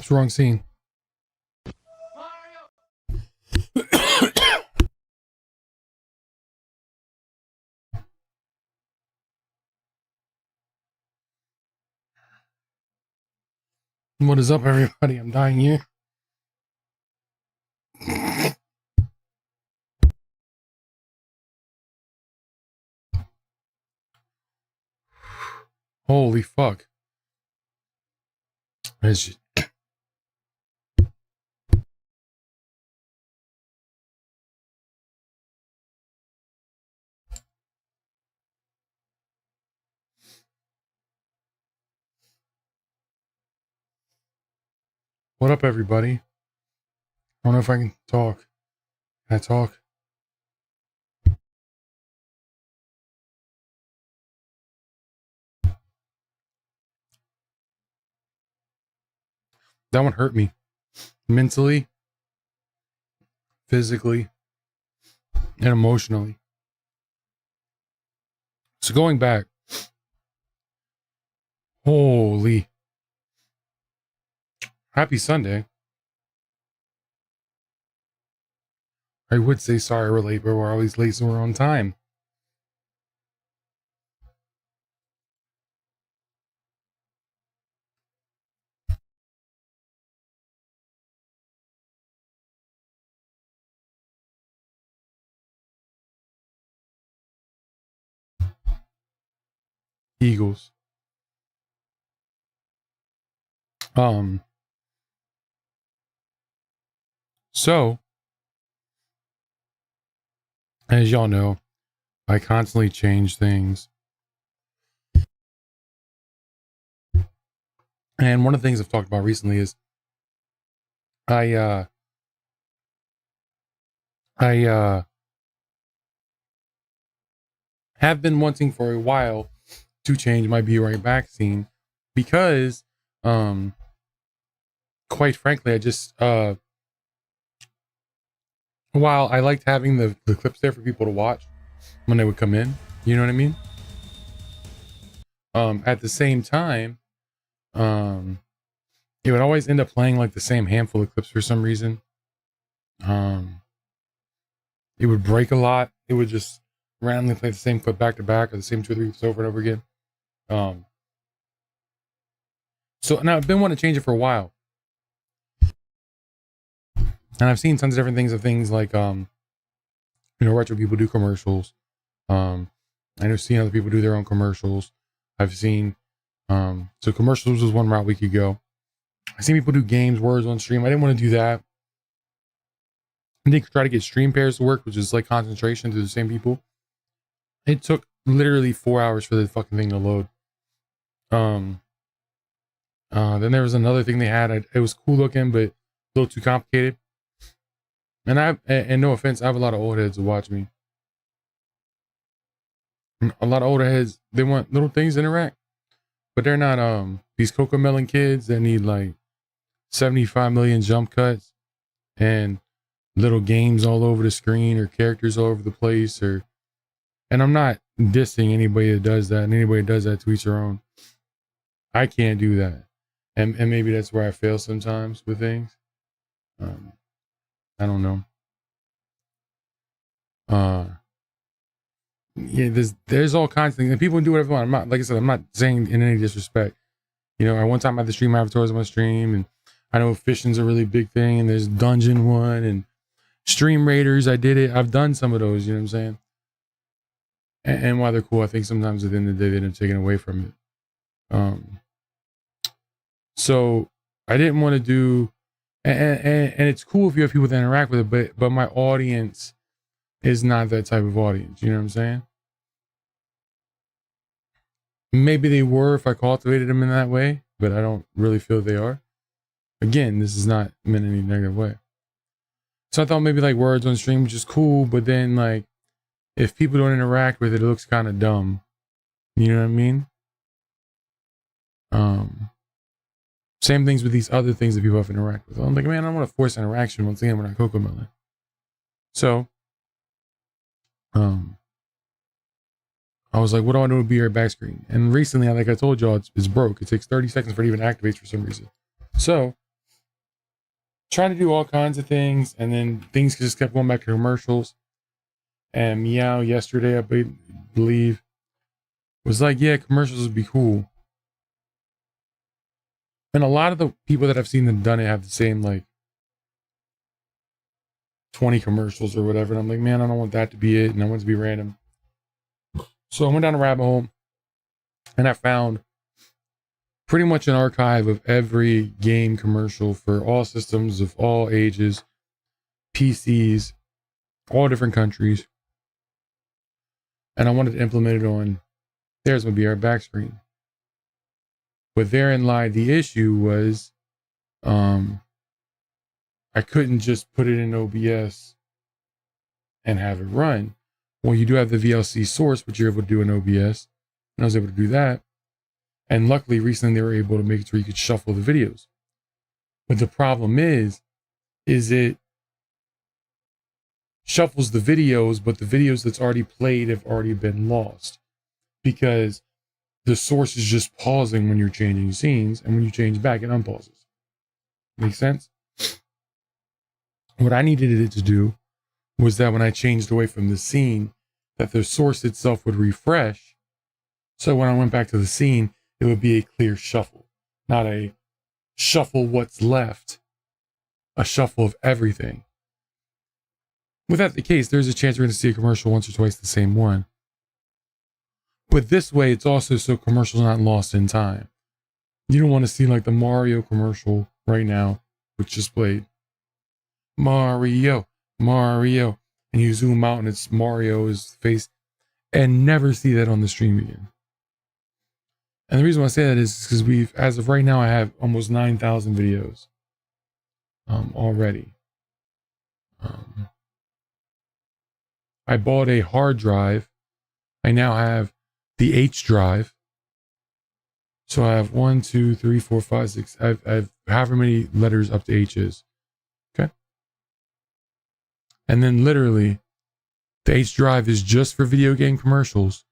Oops, wrong scene. What is up, everybody? I'm dying here. Holy fuck. What up, everybody? I don't know if I can talk. Can I talk? That one hurt me. Mentally, physically, and emotionally. So going back. Holy. Happy Sunday. I would say sorry we're late, but we're always late, so we're on time. Eagles. So, as y'all know, I constantly change things. And one of the things I've talked about recently is I have been wanting for a while to change my Be Right Back scene because, quite frankly, I just, while I liked having the clips there for people to watch when they would come in, you know what I mean? At the same time, it would always end up playing like the same handful of clips for some reason. It would break a lot. It would just randomly play the same clip back to back or the same 2 or 3 clips over and over again. So now I've been wanting to change it for a while. And I've seen tons of different things like, retro people do commercials. I know seeing other people do their own commercials. I've seen, so commercials was one route we could go. I've seen people do games, words on stream. I didn't want to do that. And they could try to get stream pairs to work, which is like concentration to the same people. It took literally 4 hours for the fucking thing to load. Then there was another thing they had. It was cool looking, but a little too complicated. And no offense, I have a lot of old heads who watch me. A lot of older heads, they want little things to interact, but they're not these Coco Melon kids that need like 75 million jump cuts and little games all over the screen or characters all over the place. And I'm not dissing anybody that does that, and anybody that does that to each their own. I can't do that, and maybe that's where I fail sometimes with things. I don't know. Yeah, there's all kinds of things, and people can do whatever they want. I'm not, like I said, I'm not saying in any disrespect. You know, at one time I had the stream avatars on my stream, and I know Fission's a really big thing, and there's Dungeon One and Stream Raiders. I did it. I've done some of those. You know what I'm saying? And while they're cool, I think sometimes at the end of the day they end up taking away from it. So I didn't want to do, and it's cool if you have people that interact with it, but my audience is not that type of audience. You know what I'm saying? Maybe they were if I cultivated them in that way, but I don't really feel they are. Again, this is not meant in any negative way. So I thought maybe like words on stream, which is cool, but then like if people don't interact with it, it looks kind of dumb. You know what I mean? Same things with these other things that people have to interact with. I'm like, man, I don't want to force interaction. Once again, we're not Coco Melon. So, I was like, what do I do with Be Right Back screen? And recently, like I told y'all, it's broke. It takes 30 seconds for it to even activate for some reason. So, trying to do all kinds of things, and then things just kept going back to commercials. And Meow yesterday, I believe, was like, yeah, commercials would be cool. And a lot of the people that I've seen them done it have the same, like, 20 commercials or whatever. And I'm like, man, I don't want that to be it. And I want it to be random. So I went down a rabbit hole and I found pretty much an archive of every game commercial for all systems of all ages, PCs, all different countries. And I wanted to implement it on, there's my BR back screen. But therein lied the issue was, I couldn't just put it in OBS and have it run. Well, you do have the VLC source, but you're able to do an OBS. And I was able to do that. And luckily, recently, they were able to make it so you could shuffle the videos. But the problem is it shuffles the videos, but the videos that's already played have already been lost. Because the source is just pausing when you're changing scenes, and when you change back, it unpauses. Make sense? What I needed it to do was that when I changed away from the scene, that the source itself would refresh. So when I went back to the scene, it would be a clear shuffle, not a shuffle what's left, a shuffle of everything. With that the case, there's a chance we're going to see a commercial once or twice the same one. But this way, it's also so commercials not lost in time. You don't want to see like the Mario commercial right now, which just played. Mario, Mario. And you zoom out and it's Mario's face. And never see that on the stream again. And the reason why I say that is because as of right now, I have almost 9,000 videos already. I bought a hard drive. I now have the H drive. So I have 1, 2, 3, 4, 5, 6. I have however many letters up to H is. Okay. And then literally, the H drive is just for video game commercials.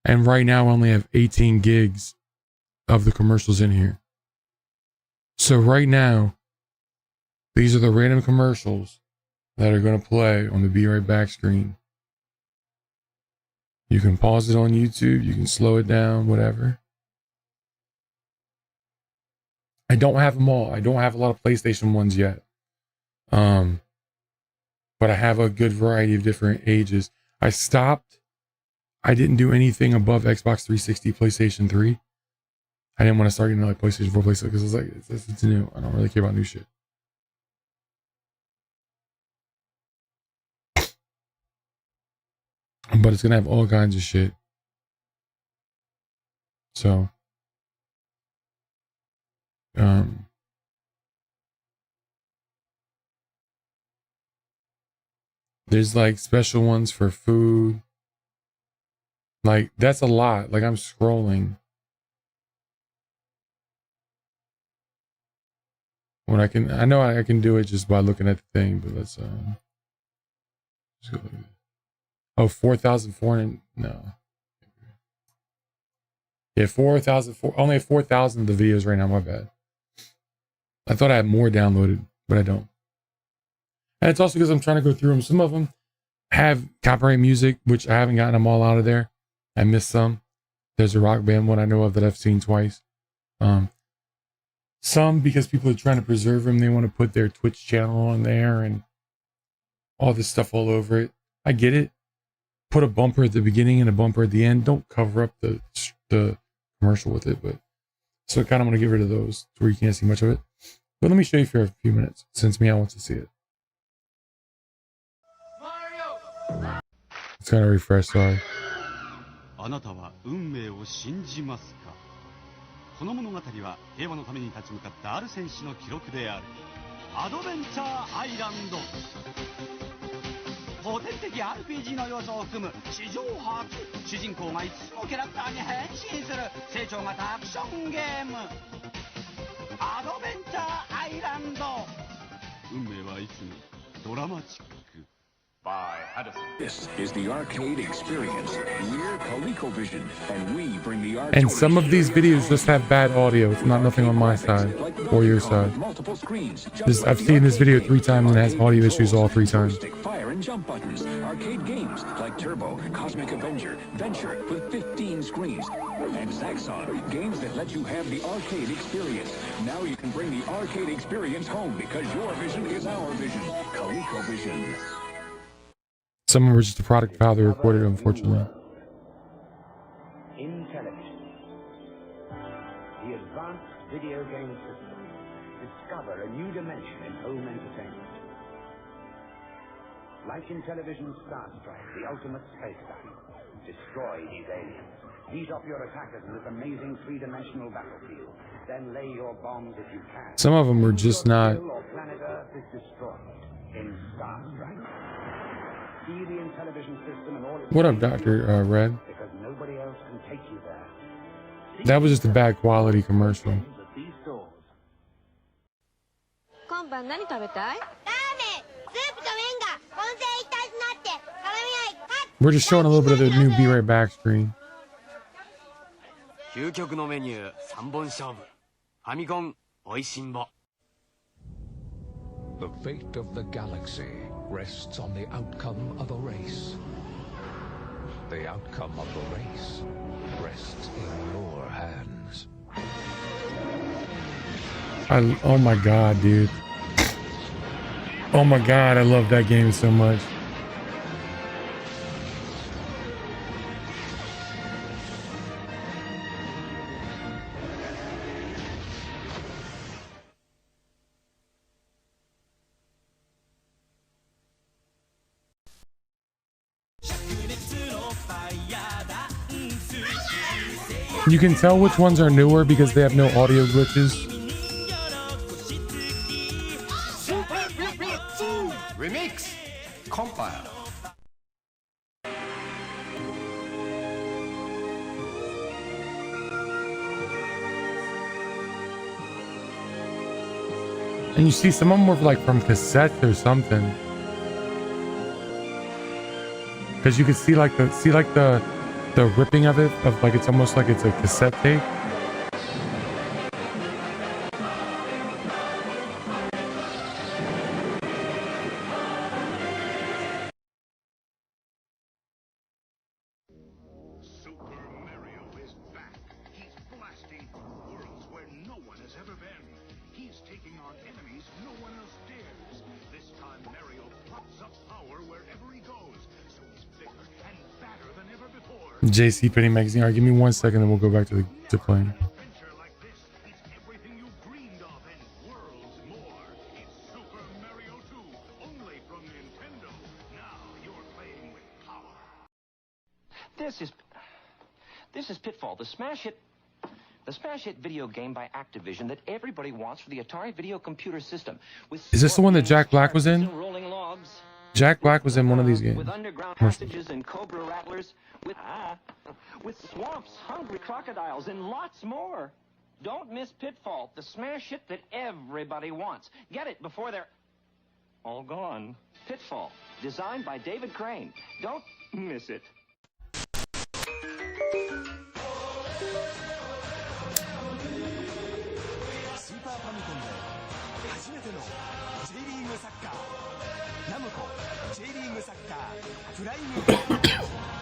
And right now I only have 18 gigs of the commercials in here. So right now, these are the random commercials that are going to play on the Be Right Back screen. You can pause it on YouTube. You can slow it down, whatever. I don't have them all. I don't have a lot of PlayStation ones yet. But I have a good variety of different ages. I didn't do anything above Xbox 360, PlayStation 3. I didn't want to start getting like PlayStation 4, PlayStation, because it's like, it's new. I don't really care about new shit. But it's going to have all kinds of shit. So, there's like special ones for food. Like, that's a lot. Like, I'm scrolling. When I know I can do it just by looking at the thing, but let's, just go look at it. Oh, 4,400, no. Yeah, 4,000, only 4,000 of the videos right now, my bad. I thought I had more downloaded, but I don't. And it's also because I'm trying to go through them. Some of them have copyright music, which I haven't gotten them all out of there. I missed some. There's a rock band one I know of that I've seen twice. Some, because people are trying to preserve them, they want to put their Twitch channel on there and all this stuff all over it. I get it. Put a bumper at the beginning and a bumper at the end. Don't cover up the commercial with it. But so I kind of want to get rid of those where you can't see much of it. But let me show you for a few minutes since Meow wants to see it. Mario! It's got to refresh, sorry. あなたは運命を信じますか？この物語は平和のために立ち向かったある戦士の記録である。アドベンチャーアイランド。古典的 RPG の要素を含む史上初、主人公が5つのキャラクターに変身する成長型アクションゲーム。アドベンチャーアイランド。運命はいつもドラマチック。This is the arcade experience. We're ColecoVision, and we bring the arcade. And some of these videos just have bad audio. It's not nothing on my side or your side. Multiple screens. I've seen this video 3 times and it has audio issues all 3 times. Fire and jump buttons. Arcade games like Turbo, Cosmic Avenger, Venture with 15 screens. And Zaxxon, games that let you have the arcade experience. Now you can bring the arcade experience home because your vision is our vision. ColecoVision. Some of them were just a product of how they recorded, unfortunately. In television, the advanced video game system. Discover a new dimension in home entertainment. Like in television's Star Strike, the ultimate space battle. Destroy these aliens. Heat up your attackers in this amazing 3-dimensional battlefield. Then lay your bombs if you can. Some of them were just not. Planet Earth is destroyed in Star Strike. What up, Dr. Red? Because nobody else can take you there. That was just a bad quality commercial. We're just showing a little bit of the new Be Right Back screen. The fate of the galaxy rests on the outcome of a race. The outcome of the race rests in your hands. Oh my god, dude. Oh my god, I love that game so much. You can tell which ones are newer because they have no audio glitches. Remix Compile. And you see some of them were like from cassettes or something. Because you could see like the ripping of it, of like it's almost like it's a cassette tape. Super Mario is back. He's blasting worlds where no one has ever been. He's taking on enemies no one else dares. This time Mario pops up power wherever he goes, so he's bigger and badder than ever before. JC Penny Magazine. All right, give me 1 second and we'll go back to playing. Adventure like this is everything you dreamed of and worlds more. It's Super Mario 2, only from Nintendo. Now you're playing with power. This is Pitfall, the smash hit video game by Activision that everybody wants for the Atari Video Computer System. Is this the one that Jack Black was in? Rolling logs, Jack Black was in one of these games. with underground passages and cobra rattlers, with swamps, hungry crocodiles, and lots more. Don't miss Pitfall, the smash hit that everybody wants. Get it before they're all gone. Pitfall, designed by David Crane. Don't miss it.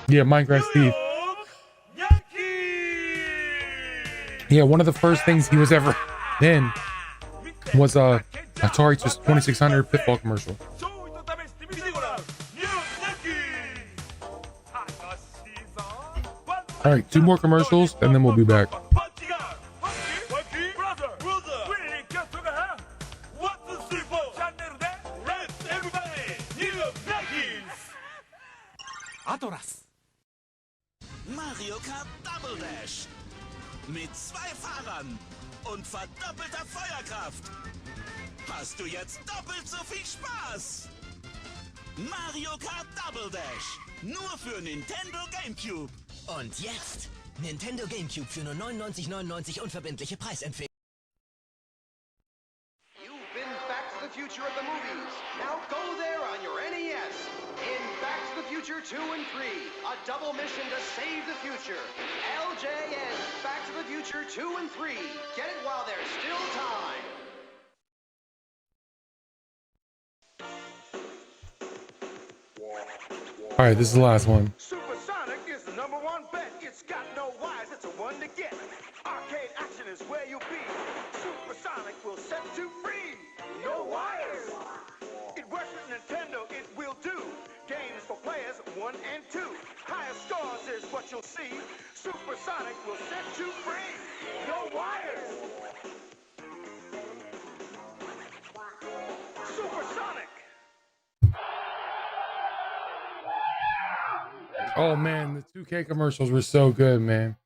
Yeah, Minecraft Steve. Yeah, one of the first things he was ever in was a Atari 2600 Pitfall commercial. All right, 2 more commercials and then we'll be back. Mario Kart Double Dash. Mit 2 Fahrern und verdoppelter Feuerkraft. Hast du jetzt doppelt so viel Spaß? Mario Kart Double Dash. Nur für Nintendo GameCube. Und jetzt Nintendo GameCube für nur 99,99 unverbindliche Preisempfehlung. You've been Back to the future of the movies. Now go there on your NES. In Back to the Future 2 and 3, a double mission to save the future. LJN, Back to the Future 2 and 3. Get it while there's still time. All right, this is the last one. Supersonic is the #1 bet. It's got no wires, it's a one to get. Arcade action is where you'll be. Supersonic will set you free. No wires. It works with Nintendo, it will do. Games for players 1 and 2. Higher scores is what you'll see. Supersonic will set you free. No wires. Supersonic. Oh man, the 2K commercials were so good, man.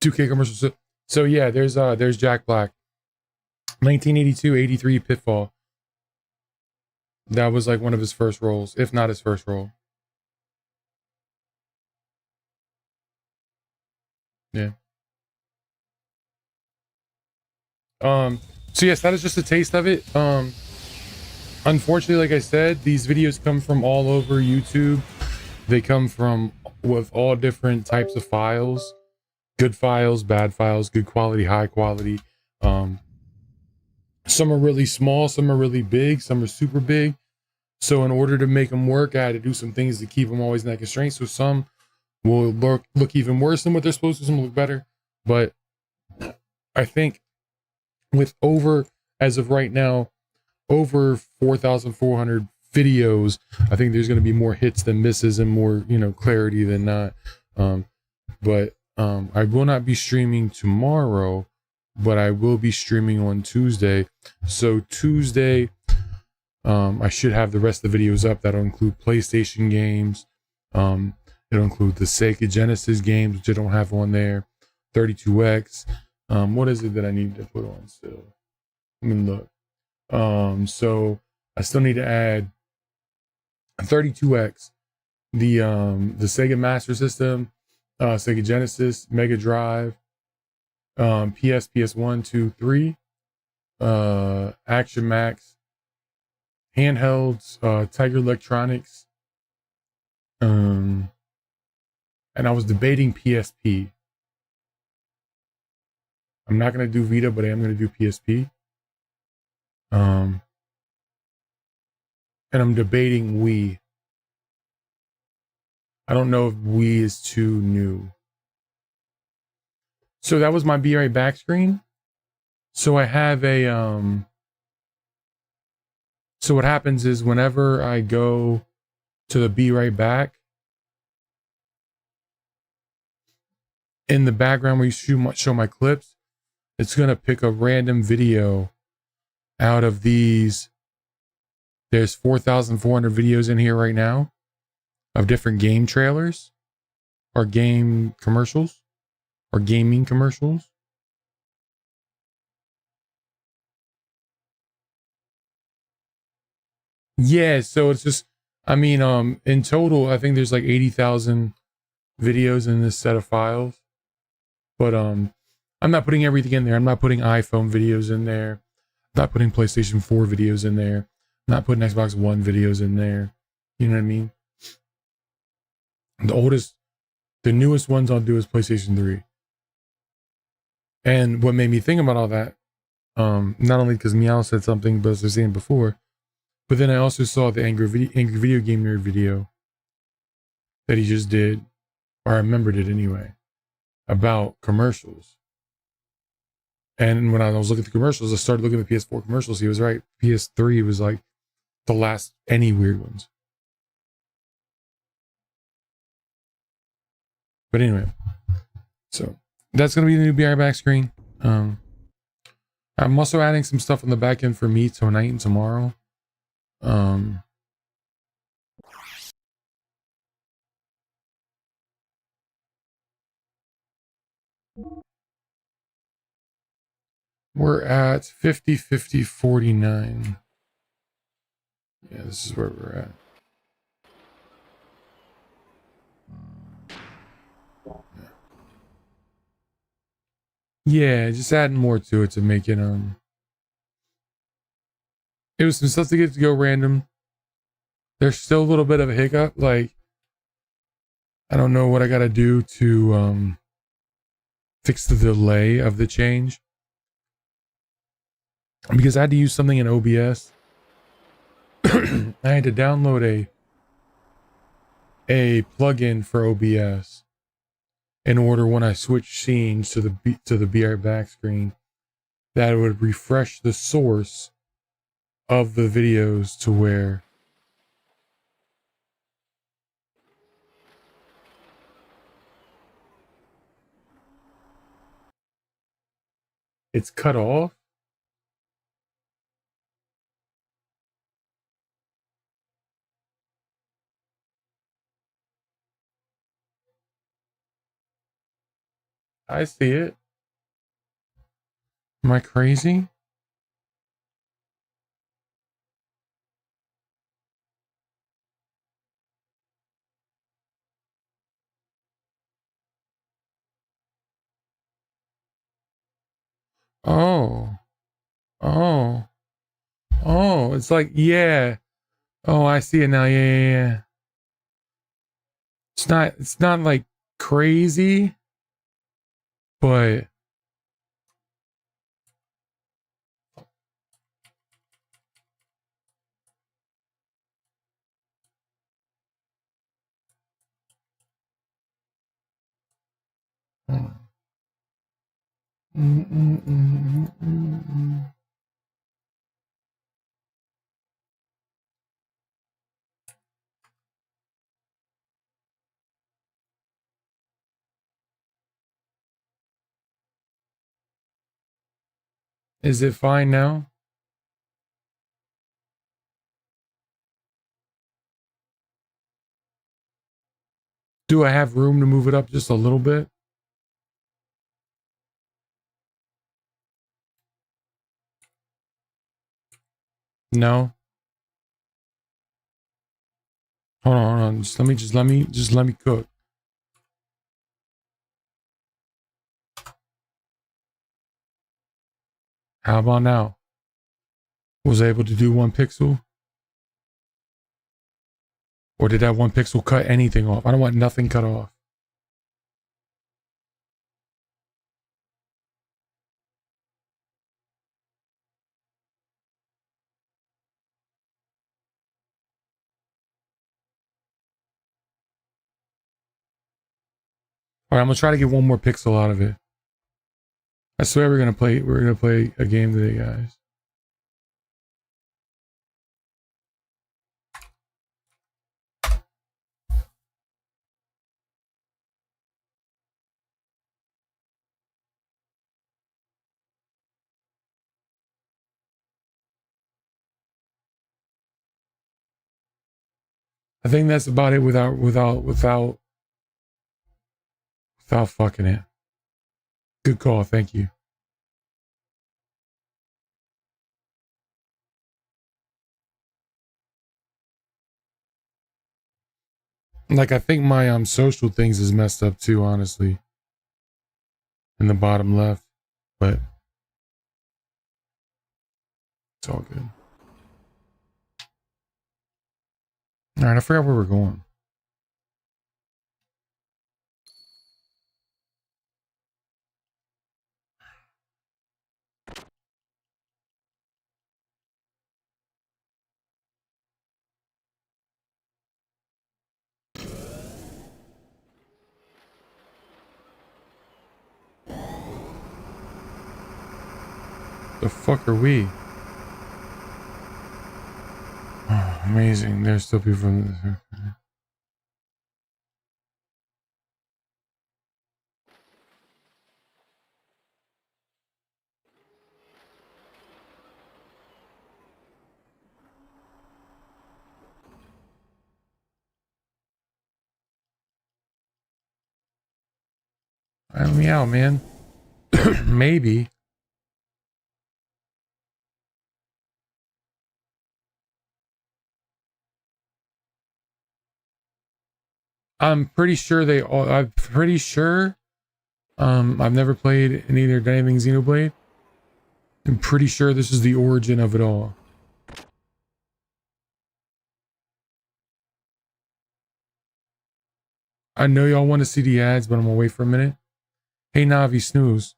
2K commercials. So yeah, there's Jack Black. 1982-83 Pitfall. That was like one of his first roles, if not his first role. Yeah. So yes, that is just a taste of it. Unfortunately, like I said, these videos come from all over YouTube. They come from with all different types of files. Good files, bad files, good quality, high quality. Some are really small, some are really big, some are super big. So in order to make them work, I had to do some things to keep them always in that constraint. So some will look even worse than what they're supposed to, some will look better. But I think with as of right now, over 4,400 videos, I think there's going to be more hits than misses and more, clarity than not. But I will not be streaming tomorrow, but I will be streaming on Tuesday. So Tuesday, I should have the rest of the videos up. That'll include PlayStation games. It'll include the Sega Genesis games, which I don't have on there. 32X. What is it that I need to put on still? Let me look. So I still need to add 32X, the Sega Master System, Sega Genesis, Mega Drive, PS1, 2, 3, Action Max, handhelds, Tiger Electronics, and I was debating PSP. I'm not going to do Vita, but I am going to do PSP. And I'm debating Wii. I don't know if Wii is too new. So that was my Be Right Back screen. So I have a so what happens is whenever I go to the Be Right Back, in the background where you show my clips, it's gonna pick a random video out of these. There's 4,400 videos in here right now of different game trailers or game commercials or gaming commercials. Yeah, so it's just, in total, I think there's like 80,000 videos in this set of files. But I'm not putting everything in there. I'm not putting iPhone videos in there. I'm not putting PlayStation 4 videos in there. I'm not putting Xbox One videos in there. You know what I mean? The newest ones I'll do is PlayStation 3. And what made me think about all that, not only because Meow said something, but as I was saying before, but then I also saw the Angry Video Game Nerd video that he just did, or I remembered it anyway, about commercials. And when I was looking at the commercials, I started looking at the PS4 commercials. He was right. PS3 was like the last any weird ones. But anyway, so that's going to be the new BR back screen. I'm also adding some stuff on the back end for me tonight and tomorrow. We're at 50, 50, 49. Yeah, this is where we're at. Yeah, just adding more to it to make it It was some stuff to get to go random. There's still a little bit of a hiccup. Like, I don't know what I got to do to fix the delay of the change. Because I had to use something in OBS. I had to download a plugin for OBS in order when I switch scenes to the Be Right Back screen that it would refresh the source of the videos to where it's cut off. I see it. Am I crazy? Oh. Oh. Oh, it's like, yeah. Oh, I see it now. Yeah. It's not like crazy, but is it fine now? Do I have room to move it up just a little bit? No. Hold on. Just let me cook. How about now? Was I able to do 1 pixel? Or did that 1 pixel cut anything off? I don't want nothing cut off. All right, I'm gonna try to get 1 more pixel out of it. I swear we're gonna play a game today, guys. I think that's about it without fucking it. Good call, thank you. Like, I think my social things is messed up too, honestly. In the bottom left, but it's all good. All right, I forgot where we're going. The fuck are we? Oh, amazing. There's still people from this. Let me out, man. Maybe. I'm pretty sure I'm pretty sure. I've never played any or done anything Xenoblade. I'm pretty sure this is the origin of it all. I know y'all want to see the ads, but I'm gonna wait for a minute. Hey Navi Snooze.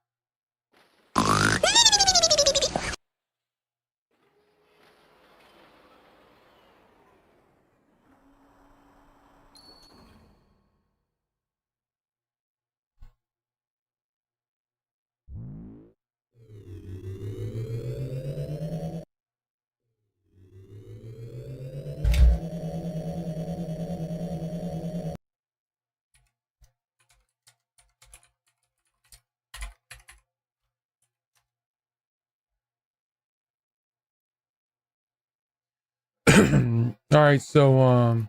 All right, so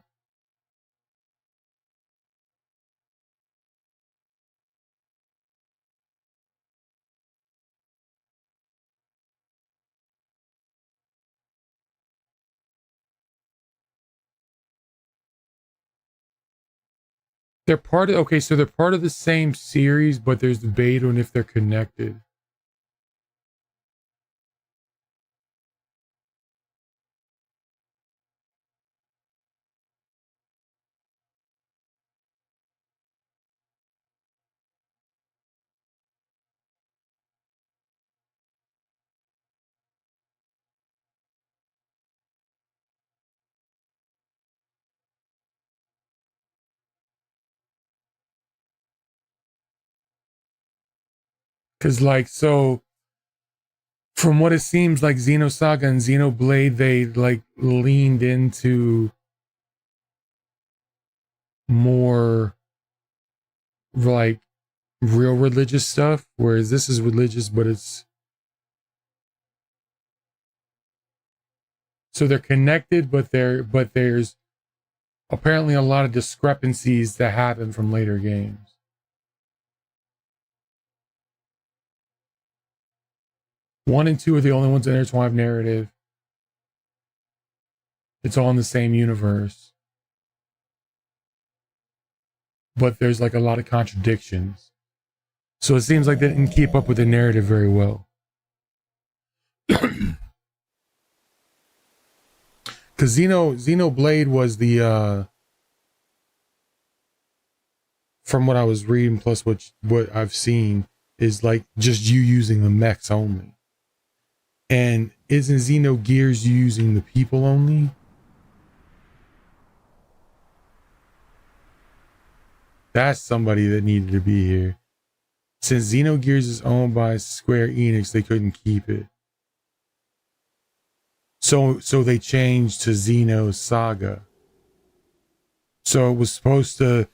they're part of, okay, so they're part of the same series, but there's debate on if they're connected. Cause like, so from what it seems like Xenosaga and Xenoblade, they like leaned into more like real religious stuff, whereas this is religious, but it's, so they're connected, but there's apparently a lot of discrepancies that happen from later games. One and two are the only ones that intertwine narrative. It's all in the same universe. But there's like a lot of contradictions. So it seems like they didn't keep up with the narrative very well. Because Xenoblade was the from what I was reading plus what I've seen is like just you using the mechs only. And isn't Xenogears using the people only? That's somebody that needed to be here. Since Xenogears is owned by Square Enix, they couldn't keep it. So they changed to Xenosaga. So it was supposed to,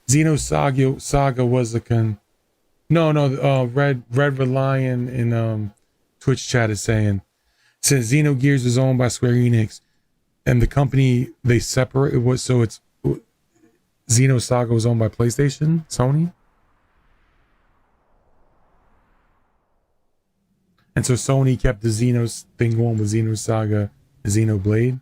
Xenosaga was a Red Reliant in Twitch chat is saying, since Xenogears is owned by Square Enix and the company they separate, it was, so it's Xenosaga was owned by PlayStation, Sony. And so Sony kept the Xenos thing going with Xenosaga and Xenoblade.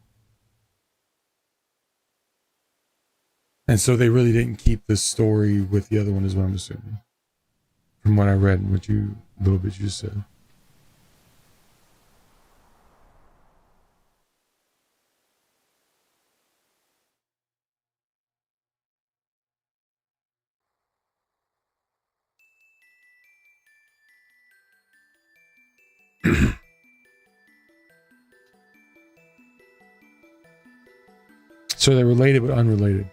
And so they really didn't keep the story with the other one, is what I'm assuming. From what I read and what you, a little bit you just said. So they're related but unrelated.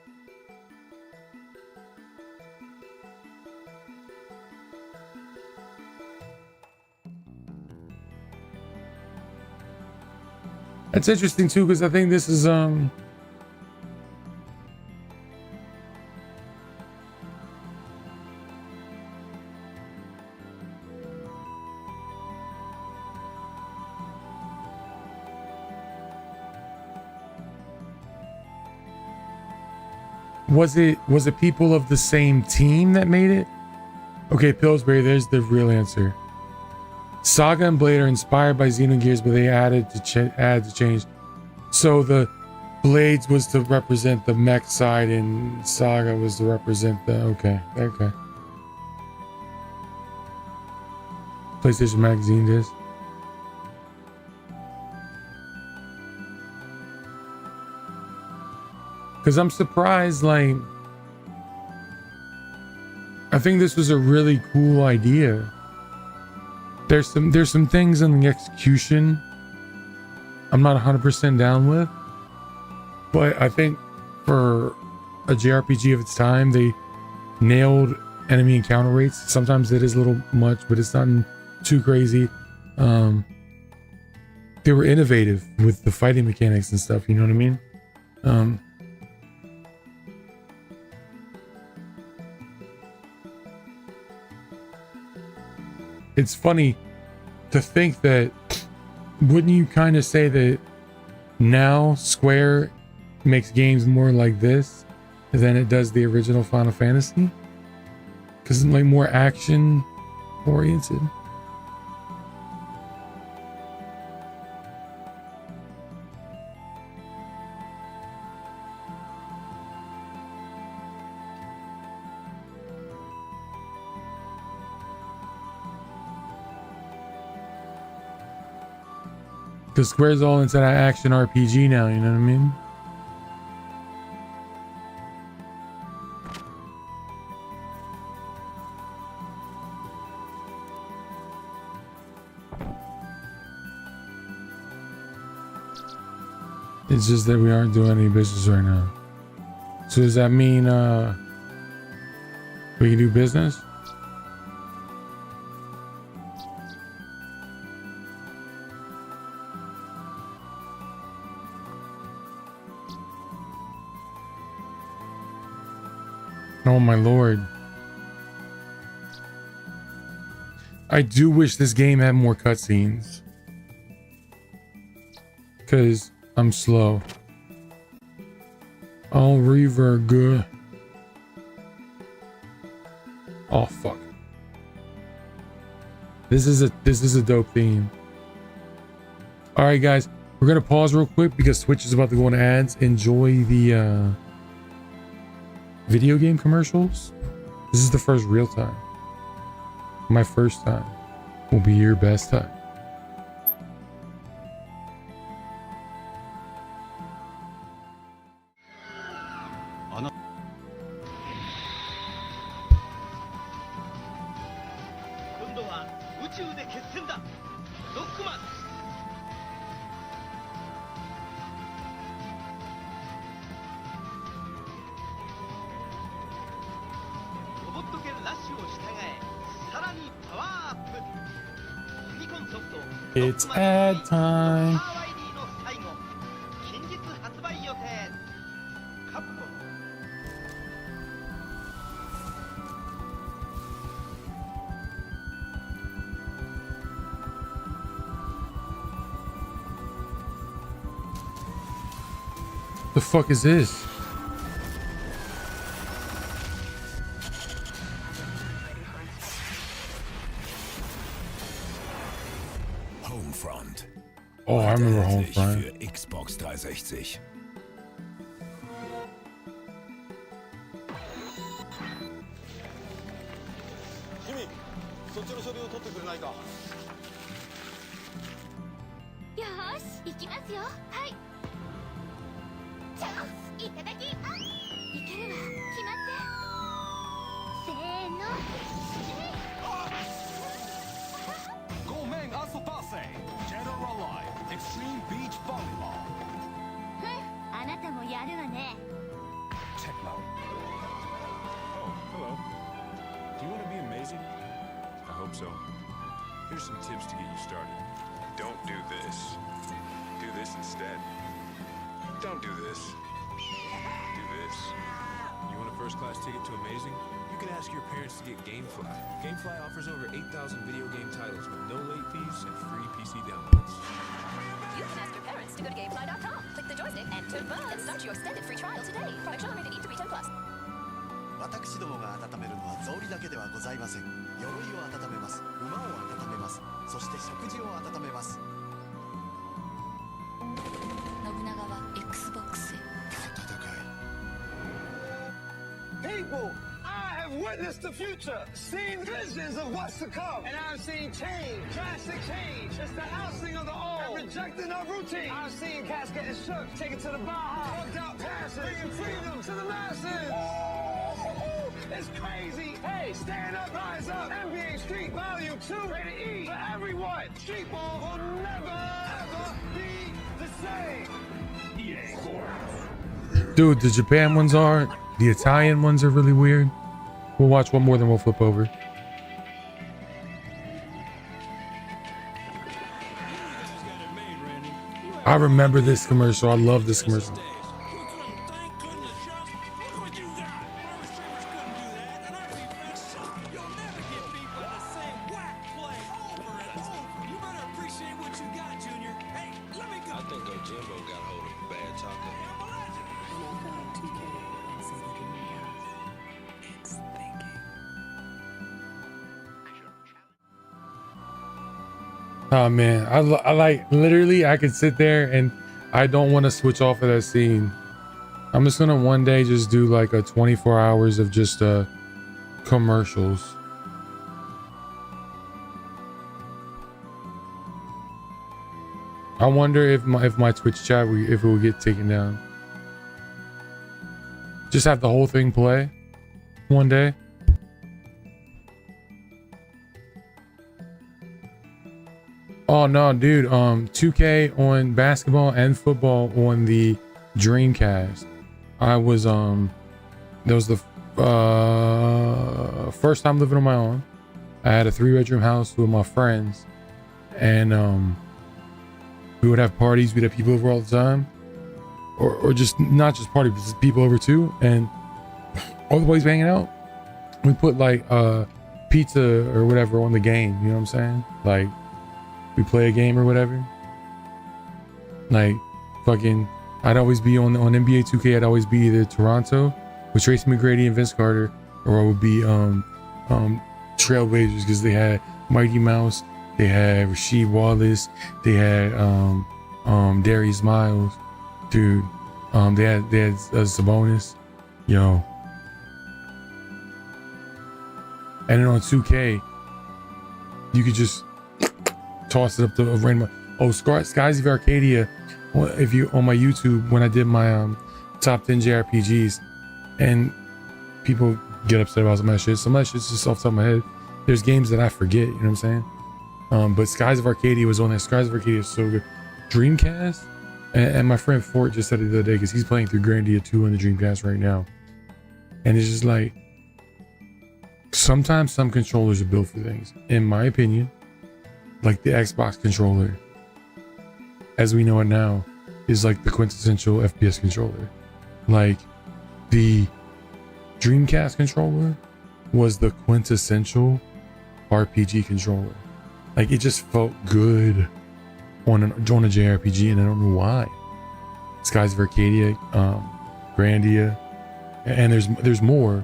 That's interesting too, because I think this is was it people of the same team that made it? Okay, Pillsbury, there's the real answer. Saga and Blade are inspired by Xenogears, but they added to change. So the Blades was to represent the mech side, and Saga was to represent the okay. PlayStation Magazine disc. Because I'm surprised, like, I think this was a really cool idea. There's some things in the execution I'm not 100% down with, but I think for a JRPG of its time, they nailed enemy encounter rates. Sometimes it is a little much, but it's not too crazy. They were innovative with the fighting mechanics and stuff, you know what I mean? It's funny to think that, wouldn't you kind of say that now Square makes games more like this than it does the original Final Fantasy? Because it's like more action oriented. Because Square's all into that action RPG now, you know what I mean? It's just that we aren't doing any business right now. So does that mean we can do business? Oh my lord. I do wish this game had more cutscenes. Cause I'm slow. I'll reverg. Oh fuck. This is a dope theme. Alright guys, we're gonna pause real quick because Twitch is about to go on ads. Enjoy the video game commercials. This is the first real time. My first time will be your best time. It's ad time. The fuck is this? Oh, I remember Homefront. Für Xbox 360. Kimi, そっちの書類を取ってくれないか。よーし、行きますよ。はい。チャンスいただきます。いけるわ、決まって。せーの。ごめん、遊ばせ。General Life Extreme Beach Volleyball. あなたもやるわね。Techno. Oh, hello. Do you want to be amazing? I hope so. Here's some tips to get you started. Don't do this. Do this instead. Don't do this. Do this. You want a first-class ticket to amazing? You can ask your parents to get GameFly. GameFly offers over 8,000 video game titles with no late fees and free PC downloads. You can ask your parents to go to GameFly.com. Click the joystick, enter buzz, and start your extended free trial today. Product rated E3 10+. 私どもが温めるのは草履だけではございません。鎧を温めます。馬を温めます。そして食事を温めます。信長は Xbox へ。People, I have witnessed the future, seen visions of what's to come, and I've seen change, drastic change. It's the ousting of the old, and rejecting of routine. I've seen cats getting shook, taken to the bar, fucked out passes, bringing freedom to the masses. It's crazy. Hey, stand up, rise up. NBA Street Volume 2, rated E for everyone. Street ball will never, ever be the same. EA Sports. Dude, the Japan ones are. The Italian ones are really weird. We'll watch one more, then we'll flip over. I remember this commercial. I love this commercial. Oh man, I like literally I could sit there and I don't want to switch off of that scene. I'm just gonna one day just do like a 24 hours of just commercials. I wonder if my Twitch chat if it will get taken down. Just have the whole thing play one day. Oh no, dude, 2K on basketball and football on the Dreamcast. I was that was the first time living on my own. I had a 3-bedroom house with my friends, and we would have parties. We'd have people over all the time, or just not just parties, but just people over too, and all the boys hanging out. We put like pizza or whatever on the game, you know what I'm saying? Like we play a game or whatever. Like fucking I'd always be on NBA 2K. I'd always be either Toronto with Tracy McGrady and Vince Carter, or I would be Trailblazers, because they had Mighty Mouse, they had Rasheed Wallace, they had Darius Miles, dude. They had Sabonis, yo. And then on 2K, you could just toss it up to a random. Oh, Skies of Arcadia. If you on my YouTube, when I did my top 10 JRPGs, and people get upset about some of that shit. Some of that shit's just off the top of my head. There's games that I forget, you know what I'm saying? But Skies of Arcadia was on there. Skies of Arcadia is so good. Dreamcast, and my friend Fort just said it the other day because he's playing through Grandia 2 on the Dreamcast right now, and it's just like sometimes some controllers are built for things, in my opinion, like the Xbox controller, as we know it now, is like the quintessential FPS controller. Like the Dreamcast controller was the quintessential RPG controller. Like it just felt good on a JRPG, and I don't know why. Skies of Arcadia, Grandia, and there's more,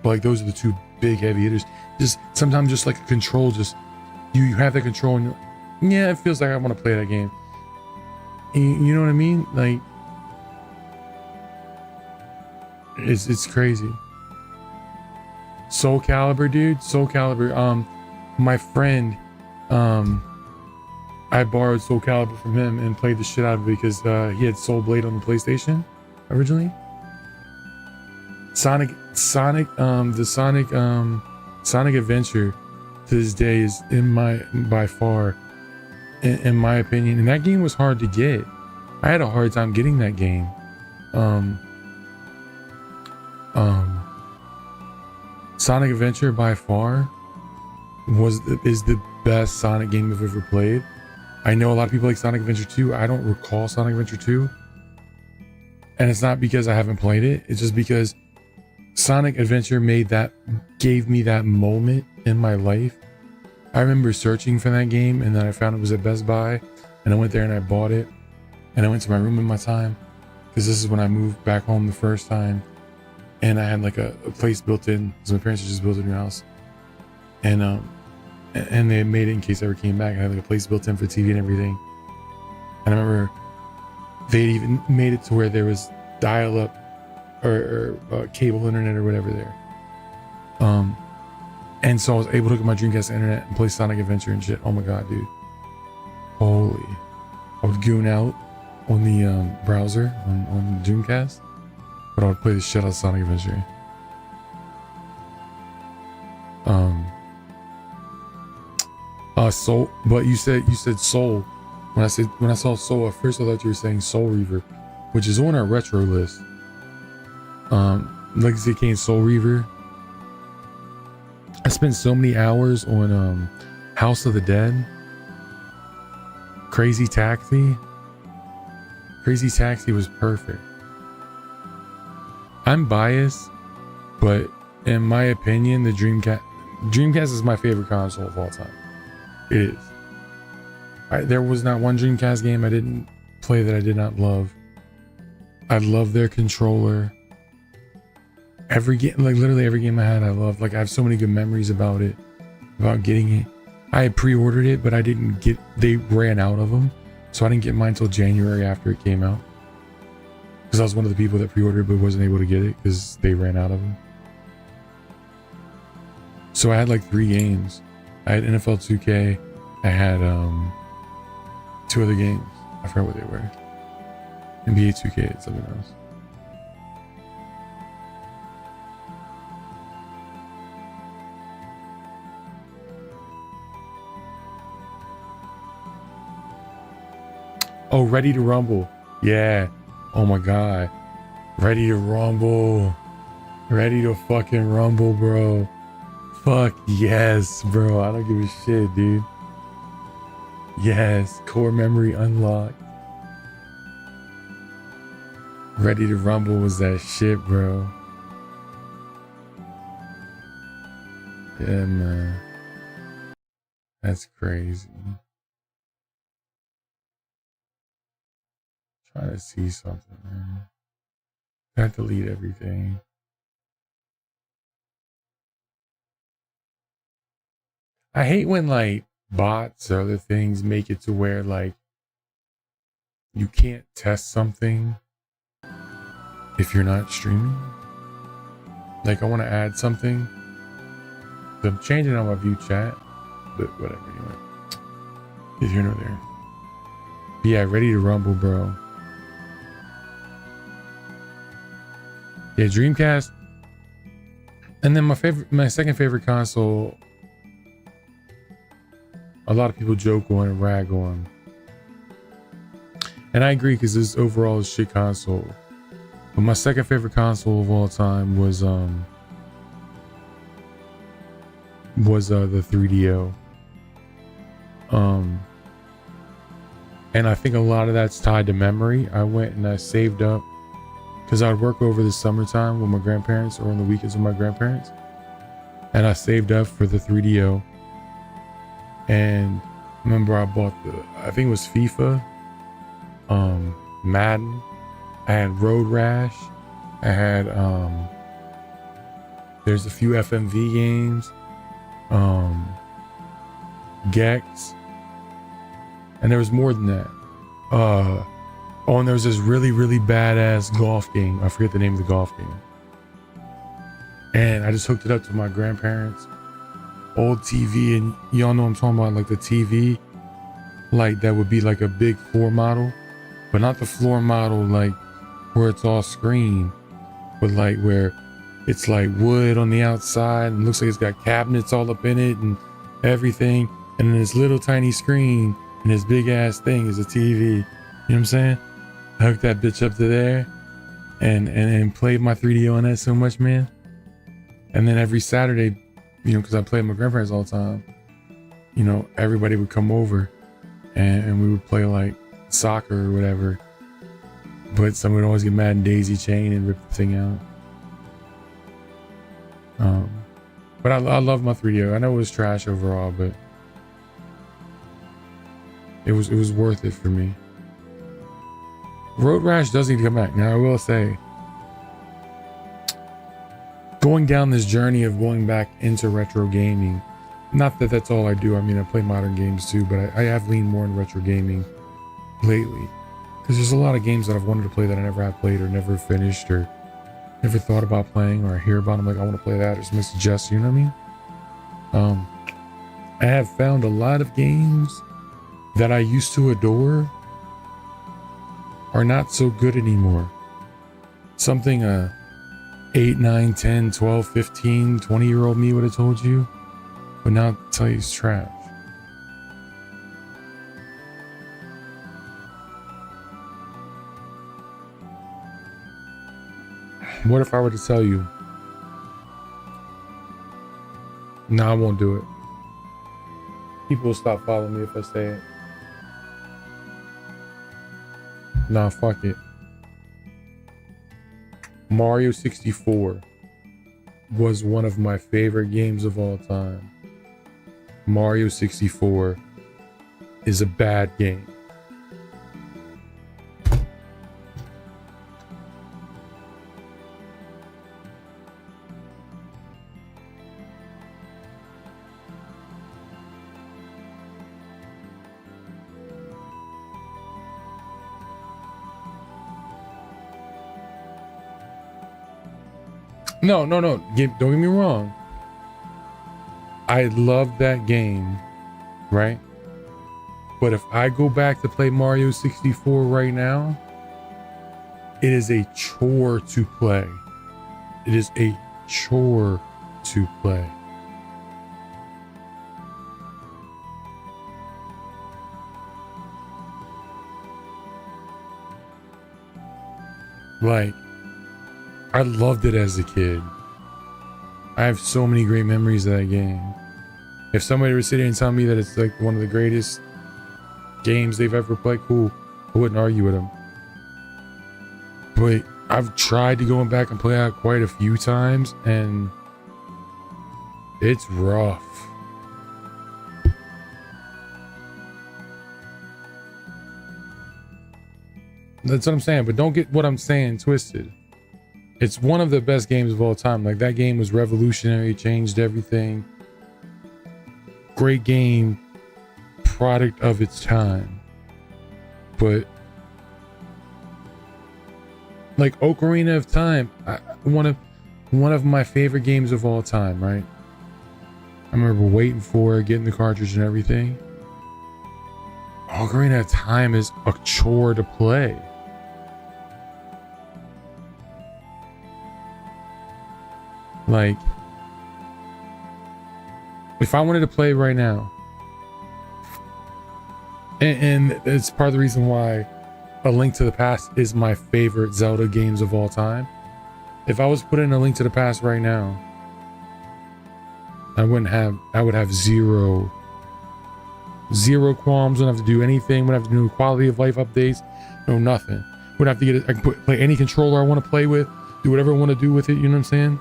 but like those are the two big heavy hitters. Just sometimes just like a control, just you have that control and you're like, yeah, it feels like I want to play that game. You know what I mean? Like it's crazy. Soul Calibur, dude. Soul Calibur. My friend, I borrowed Soul Calibur from him and played the shit out of it because he had Soul Blade on the PlayStation originally. Sonic Adventure to this day is by far in my opinion, and that game was hard to get. I had a hard time getting that game. Sonic Adventure by far is the best Sonic game I've ever played. I know a lot of people like Sonic Adventure 2. I don't recall Sonic Adventure 2. And it's not because I haven't played it. It's just because Sonic Adventure gave me that moment in my life. I remember searching for that game, and then I found it was at Best Buy, and I went there and I bought it, and I went to my room in my time, because this is when I moved back home the first time, and I had like a place built in, because my parents had just built a new house, and they made it in case I ever came back. I had like a place built in for TV and everything, and I remember they'd even made it to where there was dial-up or cable internet or whatever there. And so I was able to hook up my Dreamcast internet and play Sonic Adventure and shit. Oh my god, dude. Holy. I would goon out on the browser on the Dreamcast, but I would play the shit out of Sonic Adventure. Soul, but you said Soul. When I saw Soul at first, I thought you were saying Soul Reaver, which is on our retro list. Legacy of Kain Soul Reaver. I spent so many hours on House of the Dead. Crazy Taxi. Crazy Taxi was perfect. I'm biased, but in my opinion, the Dreamcast is my favorite console of all time. It is. There was not one Dreamcast game I didn't play that I did not love. I love their controller. Every game, like literally every game I had, I loved. Like I have so many good memories about it, about getting it. I had pre-ordered it, but I didn't get. They ran out of them, so I didn't get mine until January after it came out. Because I was one of the people that pre-ordered but wasn't able to get it because they ran out of them. So I had like 3 games. I had NFL 2K. I had 2 other games. I forgot what they were. NBA 2K and something else. Oh, Ready to Rumble. Yeah. Oh my god. Ready to Rumble. Ready to fucking rumble, bro. Fuck yes, bro. I don't give a shit, dude. Yes. Core memory unlocked. Ready to Rumble was that shit, bro. Yeah, man. That's crazy. Trying to see something, man. I delete everything. I hate when like bots or other things make it to where like you can't test something if you're not streaming. Like I want to add something. So I'm changing on my view chat, but whatever anyway. If you're not there. But yeah, Ready to Rumble, bro. Yeah, Dreamcast. And then my second favorite console, a lot of people joke on and rag on. And I agree because this overall is shit console. But my second favorite console of all time was the 3DO. And I think a lot of that's tied to memory. I went and I saved up because I would work over the summertime with my grandparents or on the weekends with my grandparents. And I saved up for the 3DO. And remember I bought I think it was FIFA, Madden. I had Road Rash. I had, there's a few FMV games, Gex. And there was more than that. Oh, and there was this really, really badass golf game. I forget the name of the golf game. And I just hooked it up to my grandparents' old TV. And y'all know what I'm talking about, like the TV, like that would be like a big floor model, but not the floor model like where it's all screen, but like where it's like wood on the outside and looks like it's got cabinets all up in it and everything. And then this little tiny screen and this big ass thing is a TV. You know what I'm saying? I hooked that bitch up to there and played my 3DO on that so much, man. And then every Saturday, you know, because I played with my grandparents all the time, you know, everybody would come over and we would play like soccer or whatever. But someone would always get mad and daisy chain and rip the thing out. But I love my 3DO. I know it was trash overall, but it was worth it for me. Road Rash does need to come back. Now I will say, going down this journey of going back into retro gaming, not that that's all I do. I mean, I play modern games too, but I have leaned more in retro gaming lately. Because there's a lot of games that I've wanted to play that I never have played or never finished or never thought about playing, or I hear about them like I want to play that or somebody suggests, you know what I mean? I have found a lot of games that I used to adore are not so good anymore. Something 8, 9, 10, 12, 15, 20-year-old me would have told you. But now I'll tell you it's trash. What if I were to tell you? No, I won't do it. People will stop following me if I say it. Nah, fuck it. Mario 64 was one of my favorite games of all time. Mario 64 is a bad game. No. Don't get me wrong. I love that game, right? But if I go back to play Mario 64 right now, it is a chore to play. It is a chore to play. Like, I loved it as a kid. I have so many great memories of that game. If somebody were sitting and telling me that it's like one of the greatest games they've ever played, cool. I wouldn't argue with them. But I've tried to go back and play out quite a few times, and it's rough. That's what I'm saying, but don't get what I'm saying twisted. It's one of the best games of all time. Like, that game was revolutionary, changed everything. Great game, product of its time. But like Ocarina of Time, one of my favorite games of all time, right? I remember waiting for it, getting the cartridge and everything. Ocarina of Time is a chore to play. Like, if I wanted to play right now, and it's part of the reason why A Link to the Past is my favorite Zelda games of all time. If I was putting A Link to the Past right now, I would have zero qualms. Wouldn't have to do anything. Wouldn't have to do quality of life updates. No, nothing. Wouldn't have to get it. I can play any controller I want to play with. Do whatever I want to do with it. You know what I'm saying?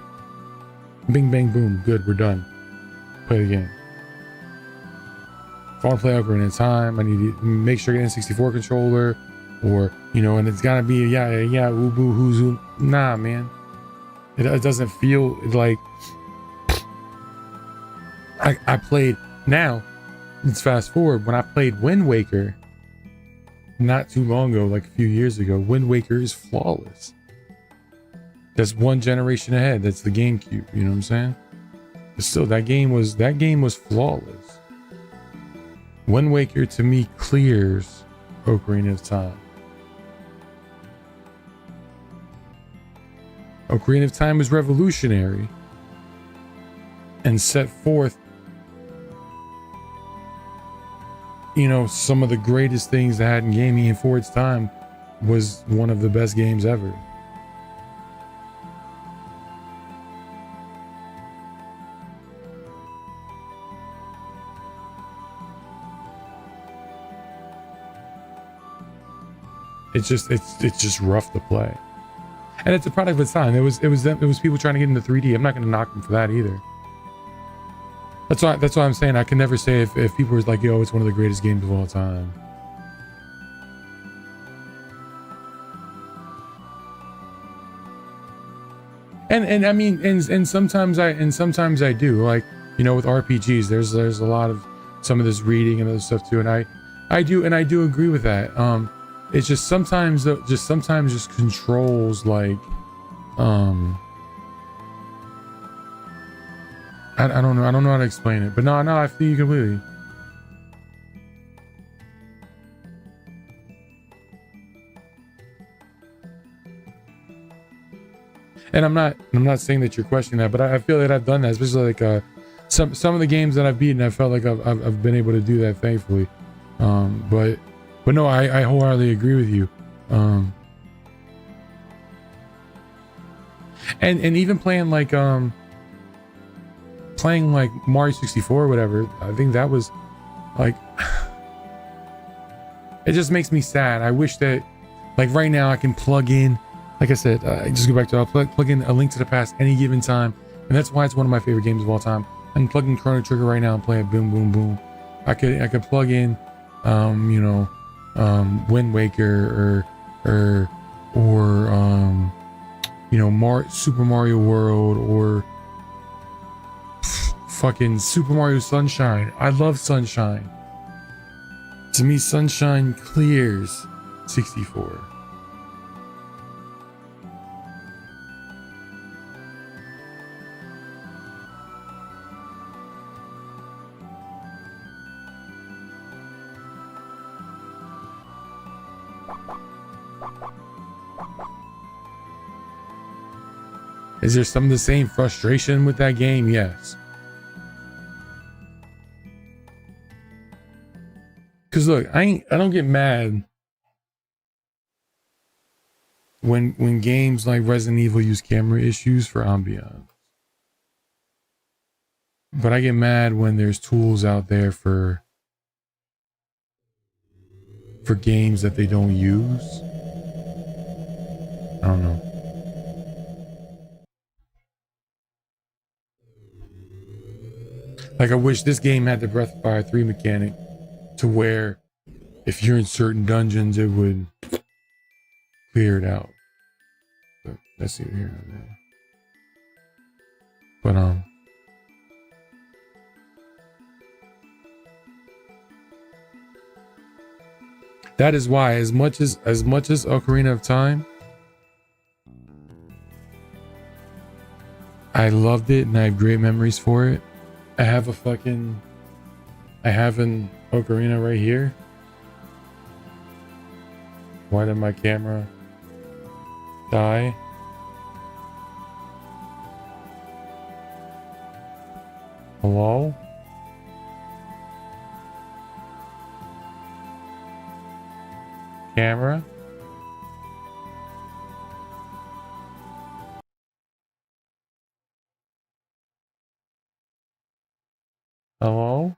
Bing, bang, boom. Good. We're done. Play the game. If I want to play Ocarina of Time, I need to make sure I get an N64 controller, or, you know, and it's gotta be yeah, ubu, who's nah, man. It doesn't feel like I played. Now let's fast forward. When I played Wind Waker not too long ago, like a few years ago, Wind Waker is flawless. That's one generation ahead. That's the GameCube. You know what I'm saying? But still, that game was flawless. Wind Waker to me clears Ocarina of Time. Ocarina of Time was revolutionary and set forth, you know, some of the greatest things that had in gaming, and for its time was one of the best games ever. It's just rough to play, and it's a product of its time. It was people trying to get into 3D. I'm not going to knock them for that either. That's why I'm saying I can never say if people were like, yo, it's one of the greatest games of all time. And I mean, and sometimes I do, like, you know, with RPGs, there's a lot of some of this reading and other stuff too, and I do agree with that. It's just sometimes controls, like, I don't know how to explain it, but no, I feel you completely. And I'm not saying that you're questioning that, but I feel that I've done that, especially like some of the games that I've beaten. I felt like I've been able to do that, thankfully. But no, I wholeheartedly agree with you. And even playing like Mario 64 or whatever, I think that was like, it just makes me sad. I wish that like right now I can plug in, like I said, I just go back to, I'll plug in A Link to the Past any given time, and that's why it's one of my favorite games of all time. I can plug in Chrono Trigger right now and play it, boom boom boom. I could plug in Wind Waker or Super Mario World or fucking Super Mario Sunshine. I love Sunshine. To me, Sunshine clears 64. Is there some of the same frustration with that game? Yes. Cause look, I don't get mad when games like Resident Evil use camera issues for ambiance. But I get mad when there's tools out there for games that they don't use. I don't know. Like, I wish this game had the Breath of Fire 3 mechanic to where if you're in certain dungeons, it would clear it out. But that's either here or there. But, that is why, as much as Ocarina of Time, I loved it and I have great memories for it. I have an Ocarina right here. Why did my camera die? Hello? Camera? Hello?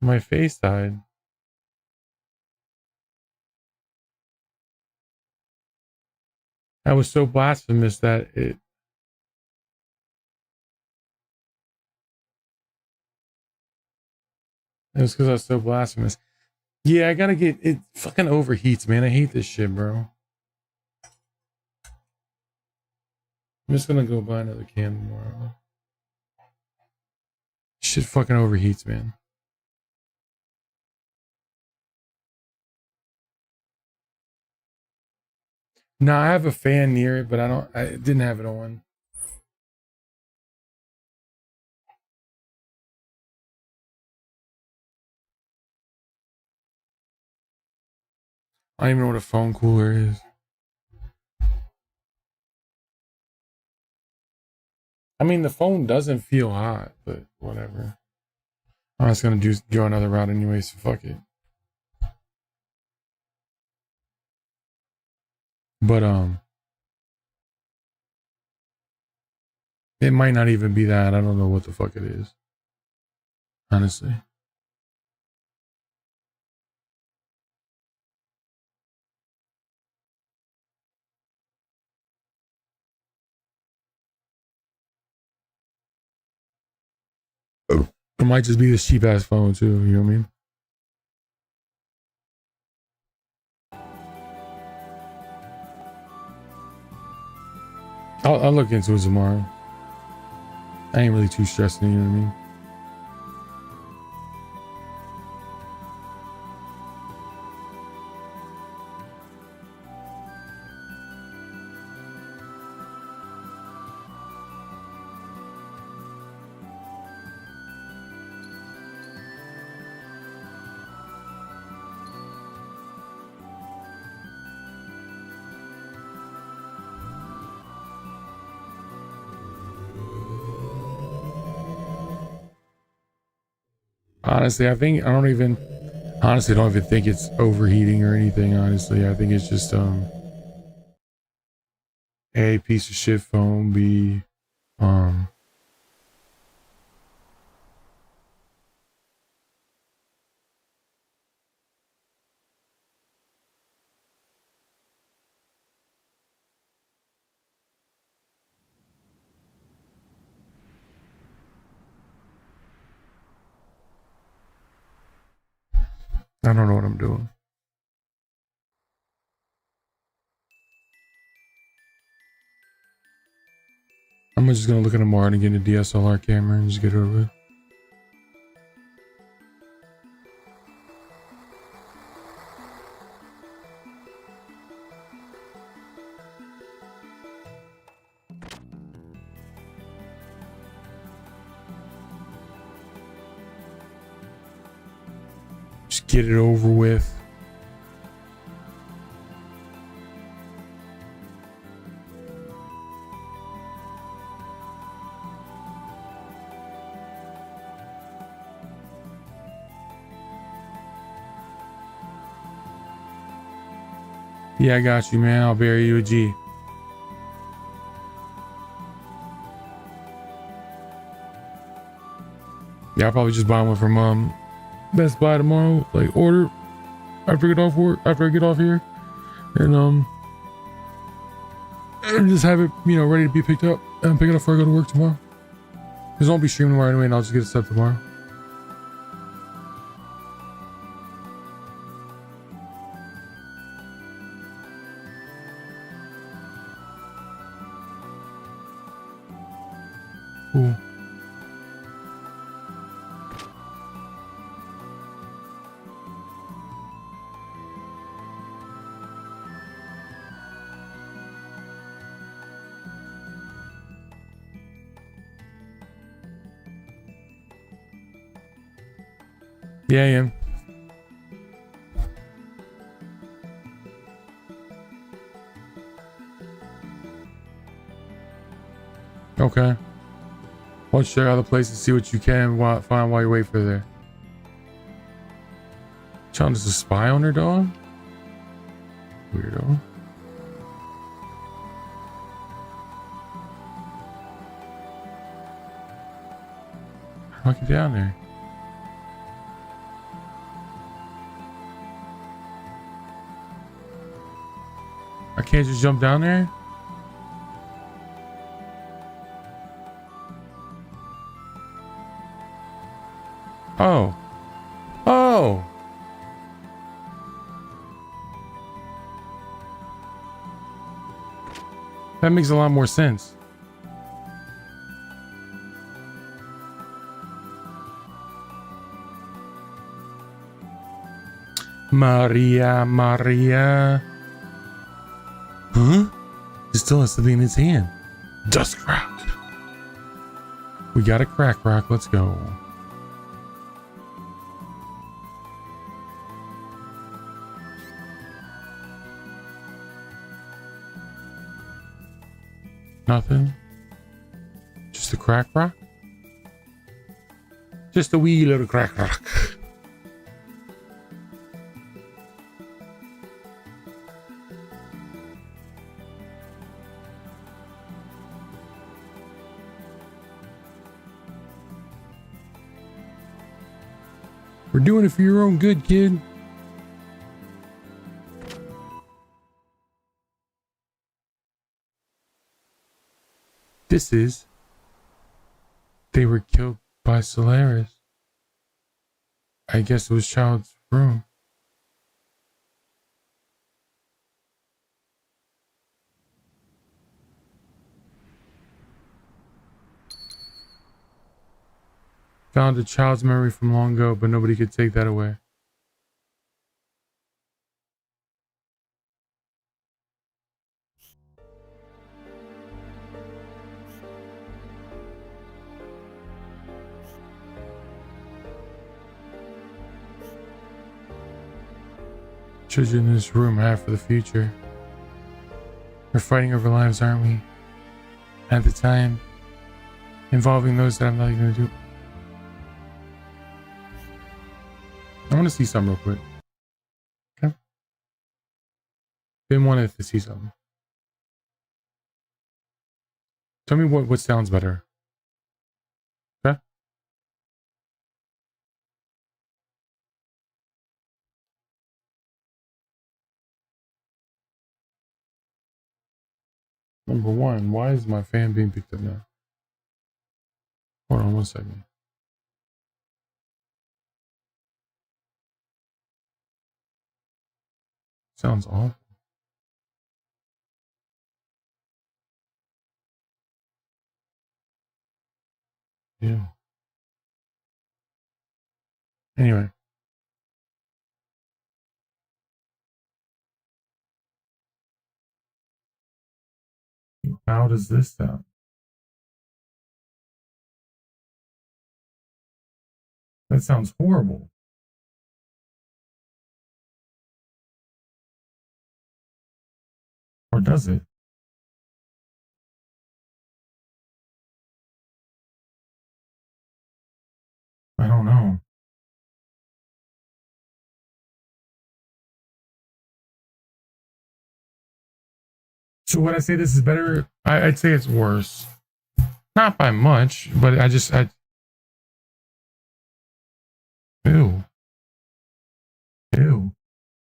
My face died. That was so blasphemous that it... It was because I was so blasphemous. Yeah, I gotta get... It fucking overheats, man. I hate this shit, bro. I'm just gonna go buy another can tomorrow. Shit fucking overheats, man. No, I have a fan near it, but I didn't have it on. I don't even know what a phone cooler is. I mean, the phone doesn't feel hot, but whatever. I'm just gonna go another route anyway, so fuck it. But it might not even be that. I don't know what the fuck it is. Honestly. It might just be this cheap ass phone too, you know what I mean? I'll look into it tomorrow. I ain't really too stressed, you know what I mean? Honestly, I don't even think it's overheating or anything. Honestly, I think it's just A, piece of shit phone, B, I don't know what I'm doing. I'm just gonna look at a Mart and get a DSLR camera and just get it over with. Just get it over with. Yeah, I got you, man. I'll bury you a G. Yeah, I'll probably just buy one from Best Buy tomorrow. Like order after I get off work, after I get off here, and just have it, ready to be picked up and pick it up before I go to work tomorrow. Because I won't be streaming tomorrow anyway, and I'll just get it set up tomorrow. Cool. Yeah, I am. Okay. Why don't you check out the place and see what you can find while you wait for there. Trying to spy on her dog? Weirdo. How do I get down there? I can't just jump down there? Oh. Oh! That makes a lot more sense. Maria. Huh? It still has something in its hand. Dust rock. We got a crack rock. Let's go. Nothing. Just a crack rock? Just a wee little crack rock. We're doing it for your own good, kid. This is... They were killed by Solaris. I guess it was Child's room. Found a child's memory from long ago, but nobody could take that away. Children in this room have for the future. We're fighting over lives, aren't we? At the time, involving those that I'm not going to do. want to see something real quick. Okay. Been wanting to see something. Tell me what sounds better. Okay. Number one, why is my fan being picked up now? Hold on 1 second. Sounds awful. Yeah. Anyway. How does this sound? That sounds horrible. Or does it? I don't know. So would I say this is better? I'd say it's worse. Not by much, but I ew. Ew.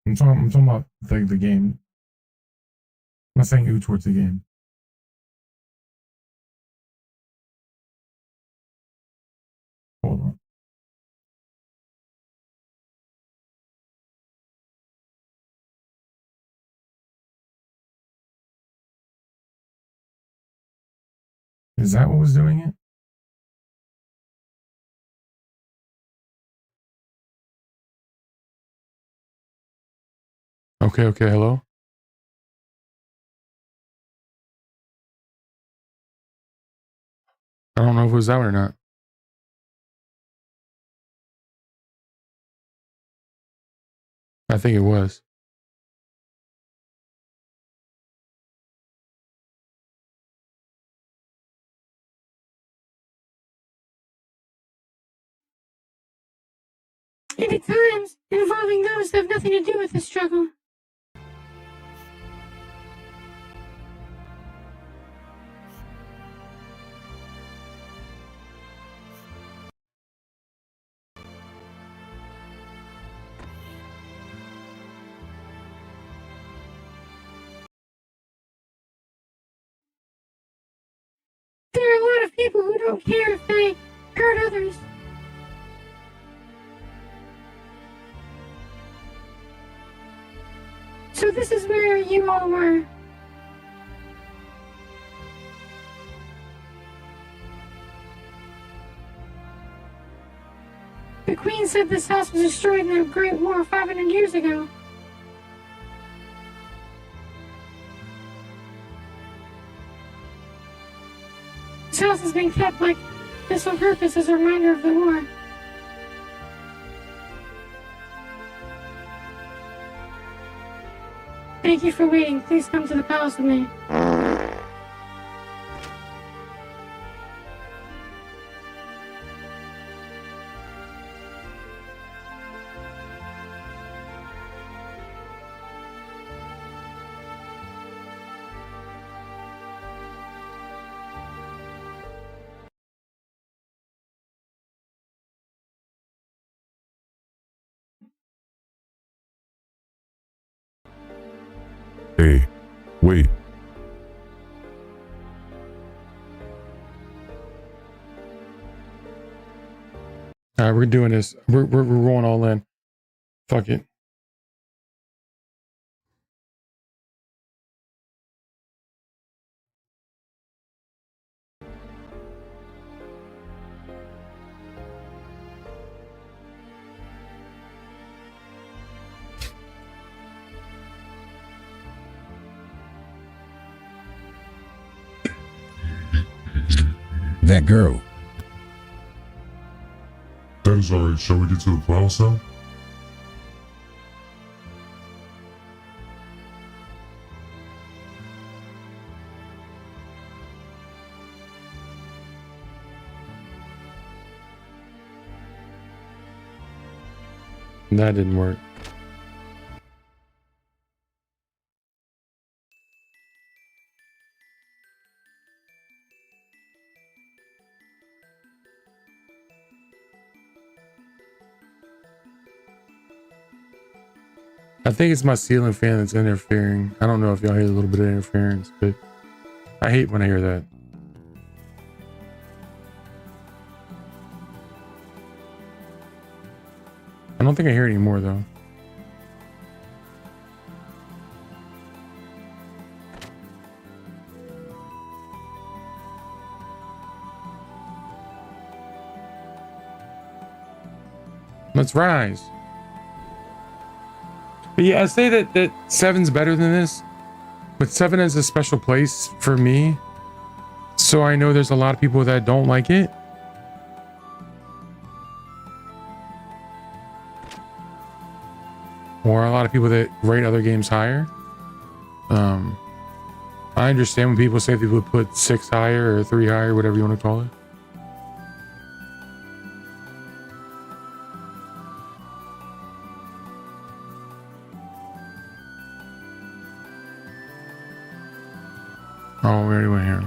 I'm talking about the game. I'm not saying ew towards the game. Hold on. Is that what was doing it? Okay, hello? I don't know if it was that one or not. I think it was. And at times, involving those that have nothing to do with the struggle. There are a lot of people who don't care if they hurt others. So this is where you all were. The Queen said this house was destroyed in the Great War 500 years ago. This house has been kept like this on purpose as a reminder of the war. Thank you for waiting. Please come to the palace with me. Hey, wait. All right, we're doing this. We're rolling all in. Fuck it. That girl. That is alright. Shall we get to the palace now? That didn't work. I think it's my ceiling fan that's interfering. I don't know if y'all hear a little bit of interference, but I hate when I hear that. I don't think I hear it anymore though. Let's rise. But yeah, I say that 7's better than this, but 7 has a special place for me. So I know there's a lot of people that don't like it. Or a lot of people that rate other games higher. I understand when people say they would put 6 higher or 3 higher, whatever you want to call it. Oh, we already went here.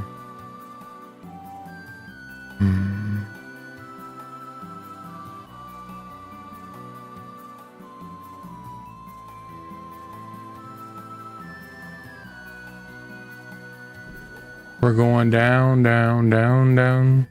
We're going down, down, down, down.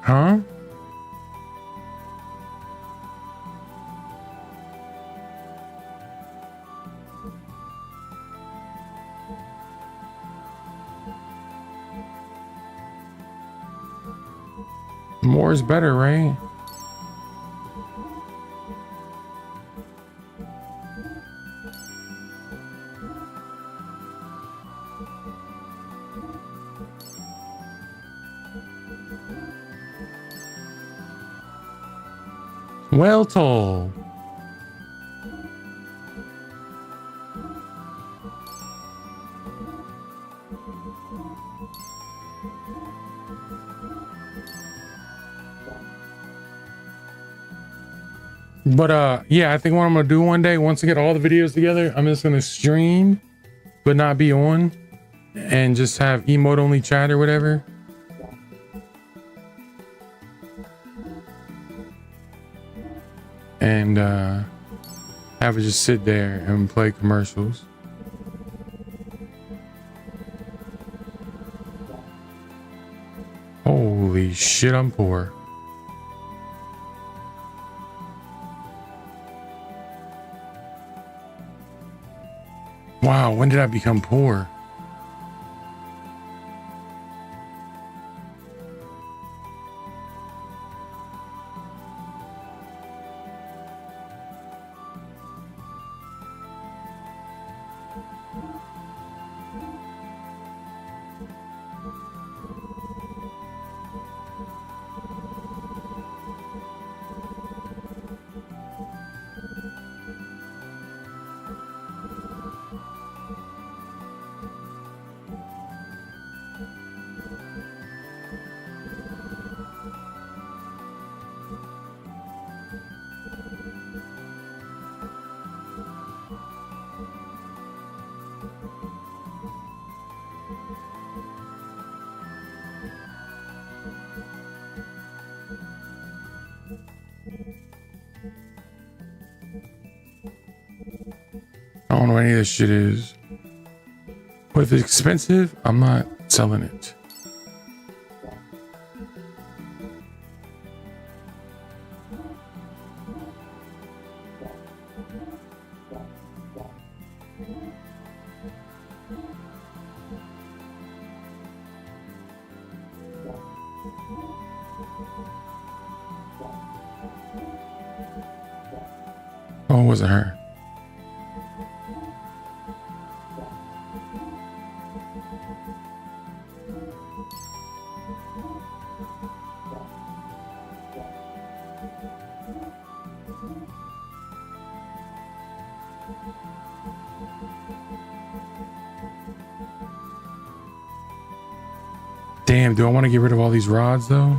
Huh? More is better, right? Well told. But yeah, I think what I'm gonna do one day, once I get all the videos together, I'm just gonna stream but not be on and just have emote only chat or whatever. And have it just sit there and play commercials. Holy shit, I'm poor. Wow, when did I become poor? I don't know what any of this shit is. But if it's expensive, I'm not selling it. Oh, it wasn't her. Damn, do I want to get rid of all these rods though?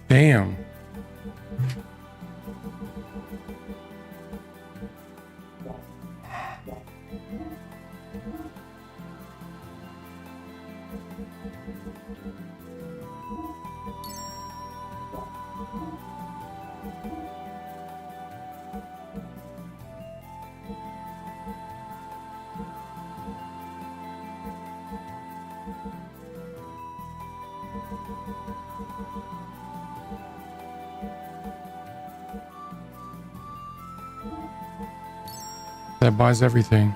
Damn. That buys everything.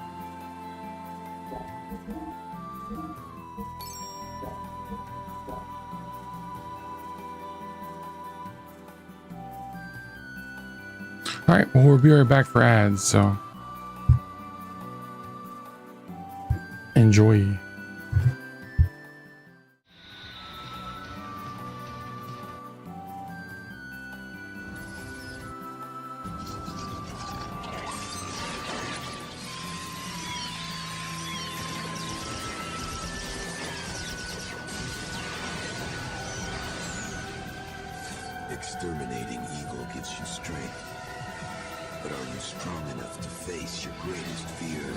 All right, well, we'll be right back for ads, so enjoy. Exterminating evil gives you strength. But are you strong enough to face your greatest fear?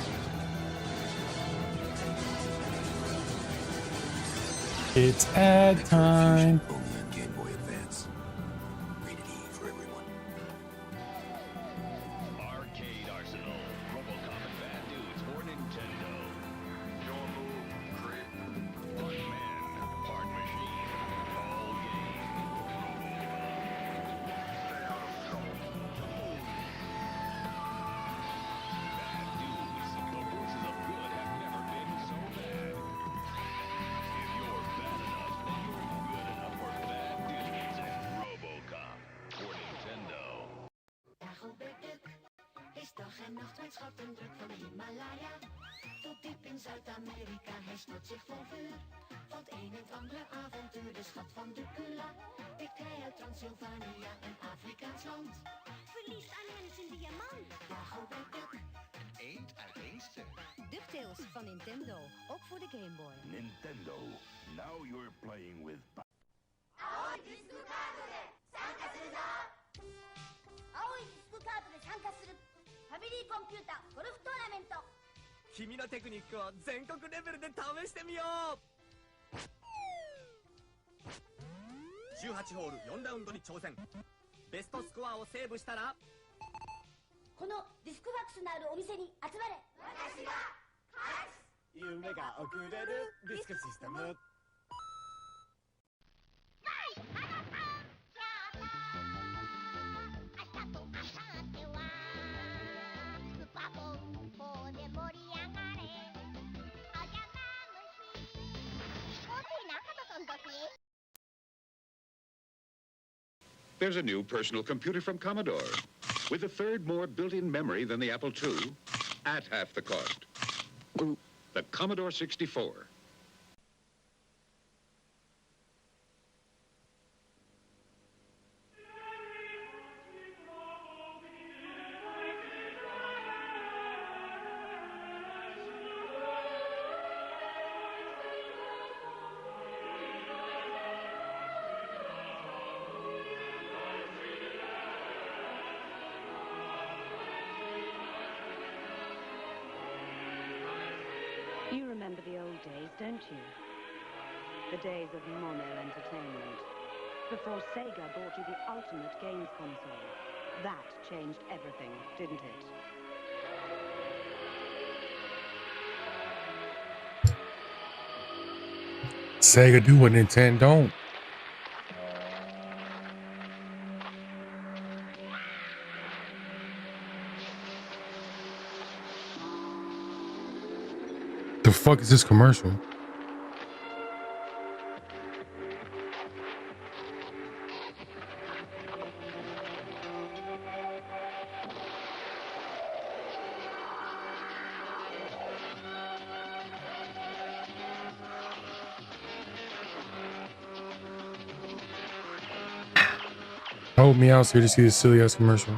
It's ad time. Only on Game Boy Advance. Rated E for everyone. Arcade Arsenal. RoboCop and Bad Dudes for Nintendo. Your move, crit. Part man, part machine. All game. Bad Dudes. The forces of good have never been so bad. If you're bad enough, then you're good enough for Bad Dudes and RoboCop for Nintendo. Dagobert is dag en nacht met schattendruk van de Himalaya. Tot diep in Zuid-Amerika, hij snoot zich vol vuur. Van het een en het andere avontuur, de schat van de Kula. Pikt hij uit Transylvania, een Afrikaans land. Verliest aan mensen diamant. Dagobert Duck. Eend uit Eendster. DuckTales van Nintendo, ook voor de Game Boy. Nintendo. Now you're playing with. 青いディスクカードで参加するぞ。青いディスクカードで参加するファミリーコンピュータゴルフトーナメント。君のテクニックを全国レベルで試してみよう。18ホール4ラウンドに挑戦。ベストスコアをセーブしたらこのディスクボックスのあるお店に集まれ。私が勝つ。夢が送れるディスクシステム。There's a new personal computer from Commodore with a third more built-in memory than the Apple II at half the cost. The Commodore 64. remember the old days, don't you? The days of mono entertainment. Before Sega bought you the ultimate games console. That changed everything, didn't it? Sega do what Nintendo don't. The fuck is this commercial? I hope Meow's here to see this silly ass commercial.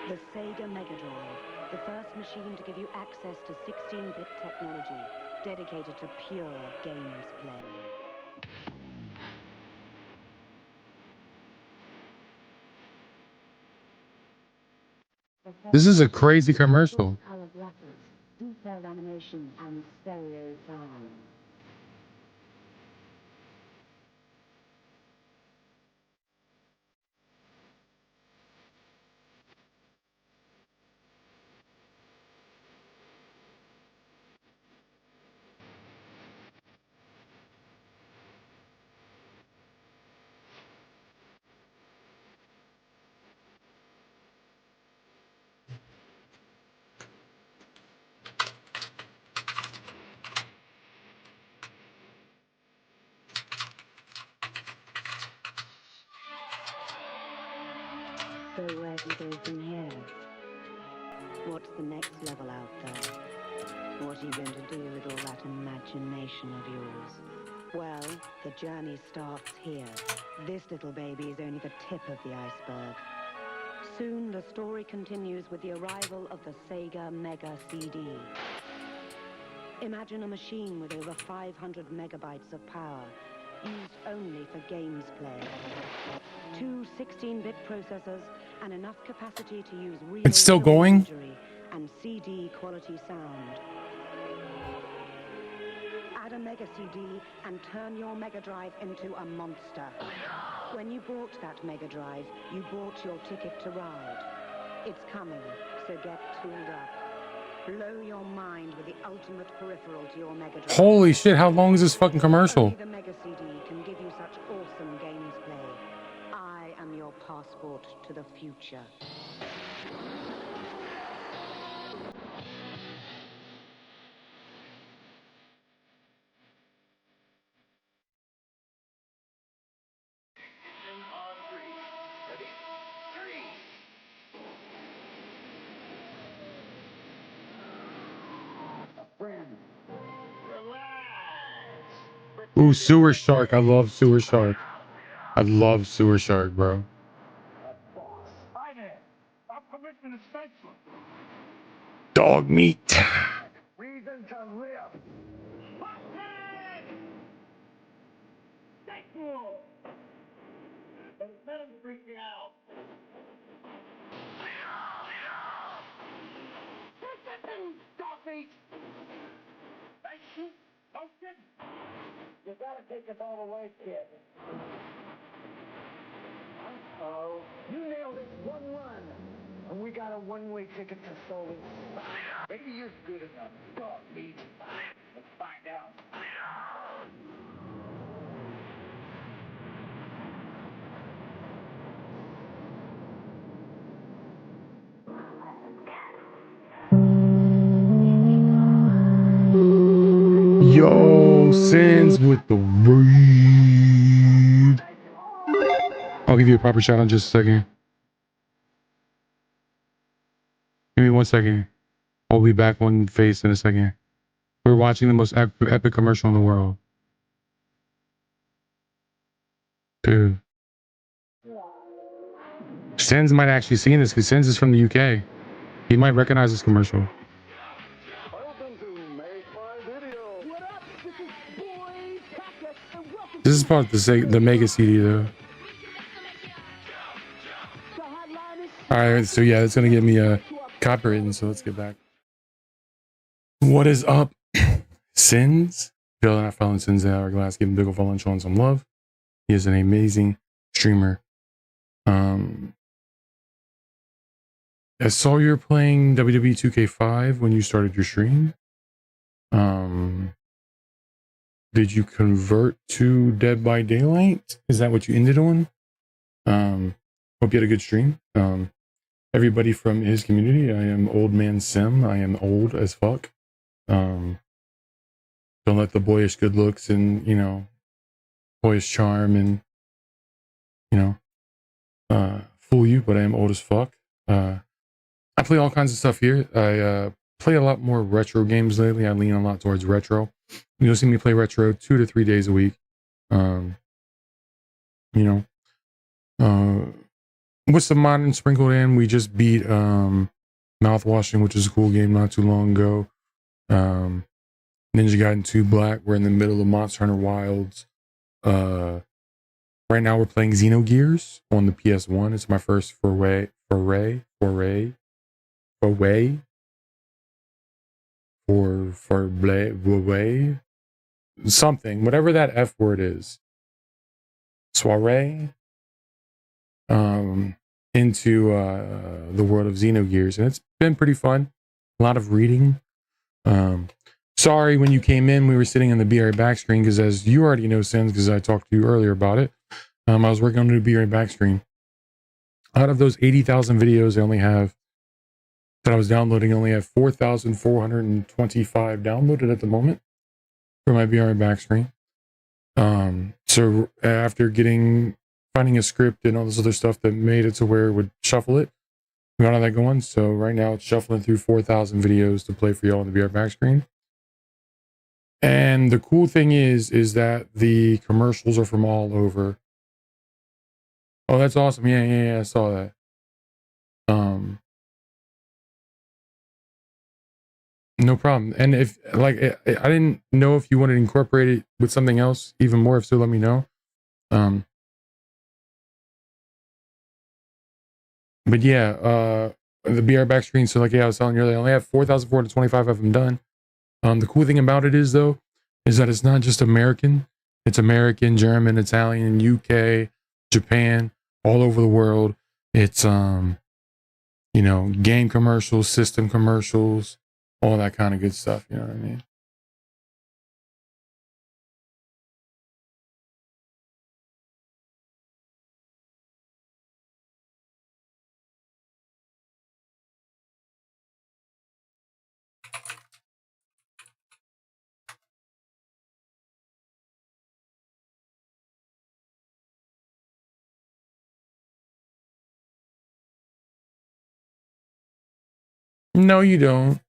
The Sega Mega Drive, the first machine to give you access to 16-bit technology, dedicated to pure games play. This is a crazy commercial. Color graphics, detailed animation, and stereo sound. So where do you go from here? What's the next level out there? What are you going to do with all that imagination of yours? Well, the journey starts here. This little baby is only the tip of the iceberg. Soon the story continues with the arrival of the Sega Mega CD. Imagine a machine with over 500 megabytes of power, used only for games play. 2 16-bit processors and enough capacity to use real It's still going? imagery and CD quality sound. Add a Mega CD and turn your Mega Drive into a monster. When you bought that Mega Drive, you bought your ticket to ride. It's coming, so get tooled up. Blow your mind with the ultimate peripheral to your Mega Drive. Holy shit, how long is this fucking commercial? Only the Mega CD can give you such awesome games play. I am your passport to the future. Ooh, Sewer Shark. I love Sewer Shark. I love Sewer Shark, bro. Hi there. Our commitment is faithful. Dog meat. Reason to live. Thank you. Let him freak me out. Dog meat. Thank you. No kidding. You gotta take us all the way, kid. Uh-oh. You nailed it 1-1. And we got a one-way ticket to Solaris. Maybe you're good enough. Dog meat. Let's find out. Yo, Sins with the raid. I'll give you a proper shout out in just a second. Give me 1 second. I'll be back on face in a second. We're watching the most epic commercial in the world. Dude. Sins might actually seen this because Sins is from the UK. He might recognize this commercial. Welcome to Make My Video. What up? This is Boy Cactus, and welcome This is part of the mega CD though. Alright, so yeah, it's gonna get me a copywritten, so let's get back. What is up, Sins? Feel that I fell in Sins the Hourglass, giving Big Fall and showing some love. He is an amazing streamer. I saw you were playing WWE 2K5 when you started your stream. Did you convert to Dead by Daylight? Is that what you ended on? Hope you had a good stream. Everybody from his community, I am Old Man Sim. I am old as fuck. Don't let the boyish good looks and, you know, boyish charm and, you know, fool you, but I am old as fuck. I play all kinds of stuff here. I play a lot more retro games lately. I lean a lot towards retro. You'll see me play retro 2 to 3 days a week. You know, with some modern sprinkled in. We just beat Mouthwashing, which is a cool game not too long ago. Ninja Gaiden 2 Black. We're in the middle of Monster Hunter Wilds. Right now we're playing Xenogears on the PS1. It's my first foray. Something, whatever that F word is. Soiree. Into the world of Xenogears, and it's been pretty fun. A lot of reading. Sorry, when you came in, we were sitting in the Be Right Back screen because, as you already know, Sins, because I talked to you earlier about it. I was working on a new Be Right Back screen. Out of those 80,000 videos, I only have that I was downloading. I only have 4,425 downloaded at the moment for my Be Right Back screen. So after finding a script and all this other stuff that made it to where it would shuffle it, we got all that going. So right now it's shuffling through 4,000 videos to play for y'all on the Be Right Back screen. And the cool thing is that the commercials are from all over. Oh, that's awesome. Yeah, I saw that. No problem. And if, like, I didn't know if you wanted to incorporate it with something else even more. If so, let me know. But yeah, the BR back screen. So like, yeah, I was telling you earlier, I only have 4,425 of them done. The cool thing about it is though, is that it's not just American. It's American, German, Italian, UK, Japan, all over the world. It's, you know, game commercials, system commercials, all that kind of good stuff. You know what I mean? No, you don't.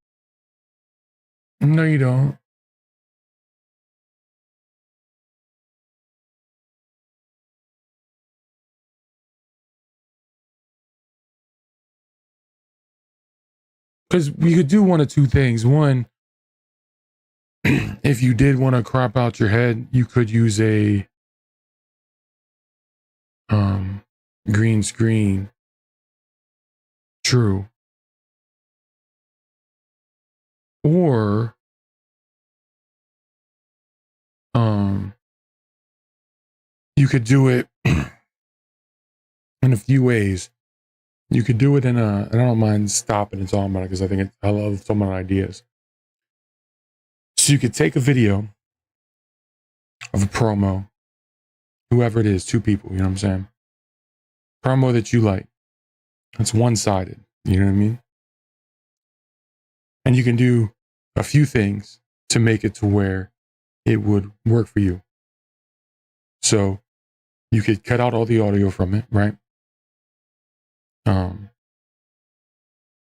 No, you don't. Because we could do one of two things. One, if you did want to crop out your head, you could use a green screen. True. Or you could do it in a few ways. You could do it in and I don't mind stopping and talking about it because I think I love talking about ideas. So you could take a video of a promo, whoever it is, two people, you know what I'm saying? Promo that you like. That's one-sided, you know what I mean? And you can do a few things to make it to where it would work for you. So you could cut out all the audio from it, right?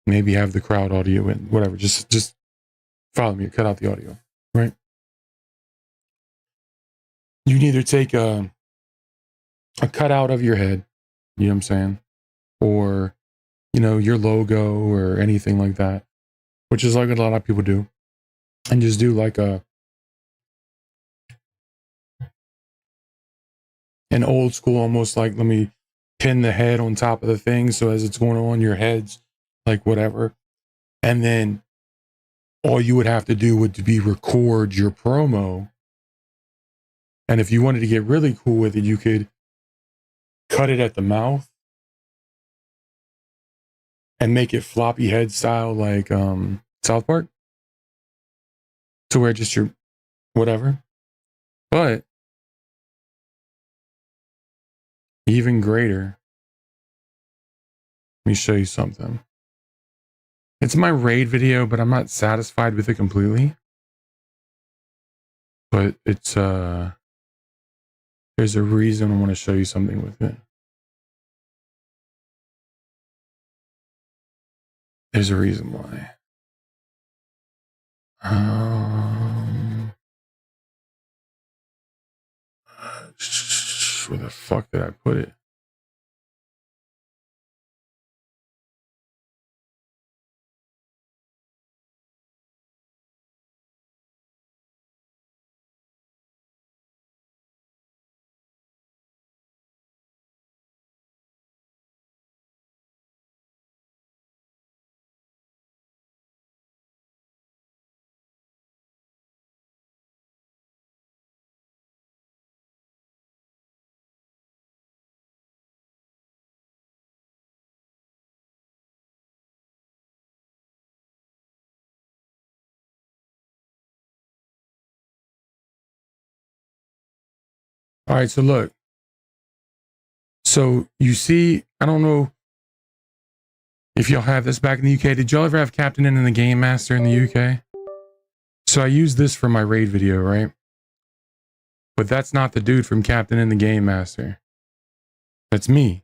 Maybe have the crowd audio and whatever. Just follow me. Cut out the audio, right? You can either take a cutout of your head, you know what I'm saying, or you know your logo or anything like that, which is like a lot of people do, and just do like a an old school, almost like, let me pin the head on top of the thing. So as it's going on, your head's like whatever. And then all you would have to do would be record your promo. And if you wanted to get really cool with it, you could cut it at the mouth and make it floppy head style, like South Park, to where just your whatever. But even greater, let me show you something. It's my raid video, but I'm not satisfied with it completely. But it's there's a reason I want to show you something with it. There's a reason why. Where the fuck did I put it? All right, so look. So you see, I don't know if y'all have this back in the UK. Did y'all ever have Captain N and the Game Master in the UK? So I used this for my raid video, right? But that's not the dude from Captain N and the Game Master. That's me.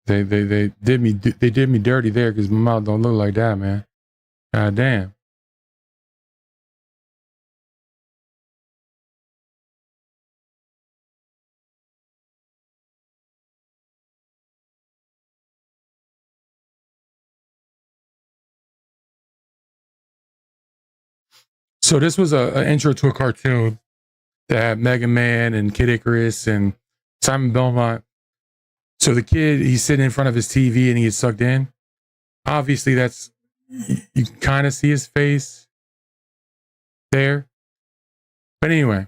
They did me dirty there because my mouth don't look like that, man. God damn. So this was an intro to a cartoon that had Mega Man and Kid Icarus and Simon Belmont. So the kid, he's sitting in front of his TV and he gets sucked in. Obviously, that's, you can kind of see his face there. But anyway,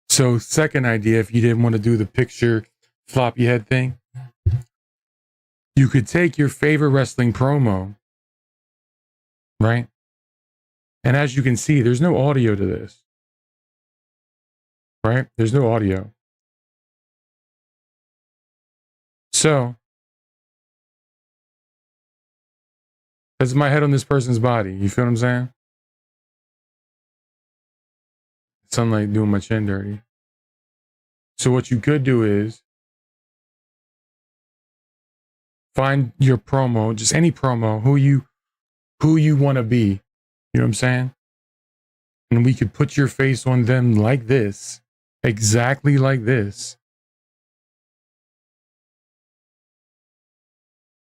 so second idea, if you didn't want to do the picture floppy head thing, you could take your favorite wrestling promo, right? And as you can see, there's no audio to this, right? There's no audio. So, that's my head on this person's body. You feel what I'm saying? Sunlight doing my chin dirty. So what you could do is find your promo, just any promo, who you want to be. You know what I'm saying? And we could put your face on them like this, exactly like this.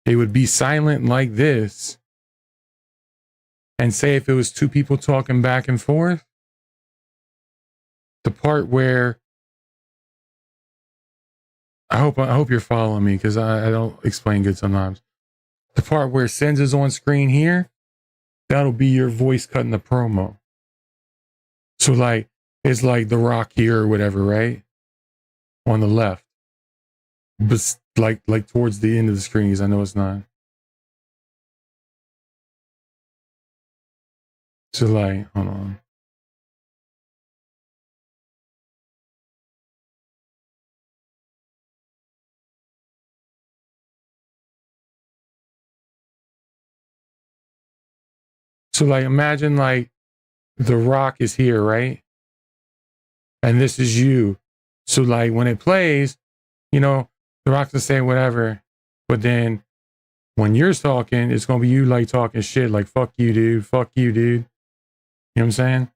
It would be silent like this. And say if it was two people talking back and forth, the part where I hope you're following me because I don't explain good sometimes. The part where Sens is on screen here, that'll be your voice cutting the promo. So like it's like The Rock here or whatever, right? On the left. But like towards the end of the screen, because I know it's not. So like, hold on. So like imagine like The Rock is here, right? And this is you. So like when it plays, you know, The Rock's gonna say whatever, but then when you're talking, it's gonna be you like talking shit like fuck you, dude, fuck you, dude. You know what I'm saying?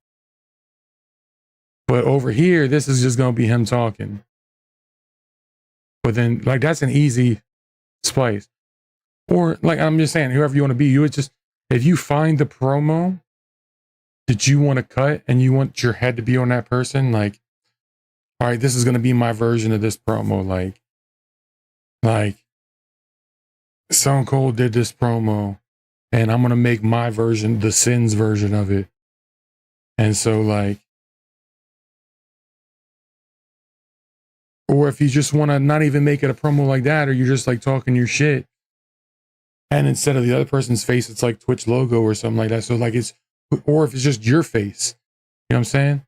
But over here, this is just gonna be him talking. But then like that's an easy splice. Or like, I'm just saying, whoever you want to be, you would just, if you find the promo that you want to cut and you want your head to be on that person, like, all right, this is going to be my version of this promo. Like Stone Cold did this promo and I'm going to make my version, the Sins version of it. And so like, or if you just want to not even make it a promo like that, or you're just like talking your shit, and instead of the other person's face, it's like Twitch logo or something like that. So like it's, or if it's just your face, you know what I'm saying?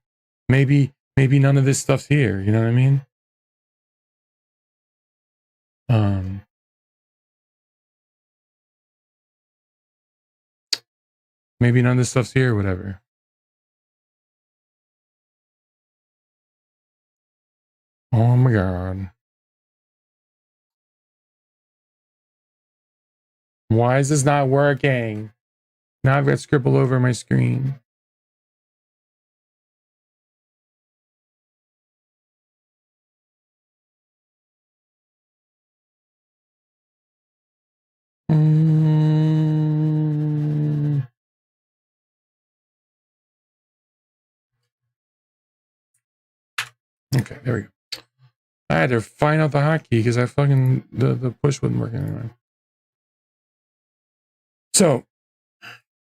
Maybe none of this stuff's here. You know what I mean? Maybe none of this stuff's here, whatever. Oh my God. Why is this not working? Now I've got scribble over my screen. Okay, there we go. I had to find out the hotkey because I fucking the push wasn't working anyway. So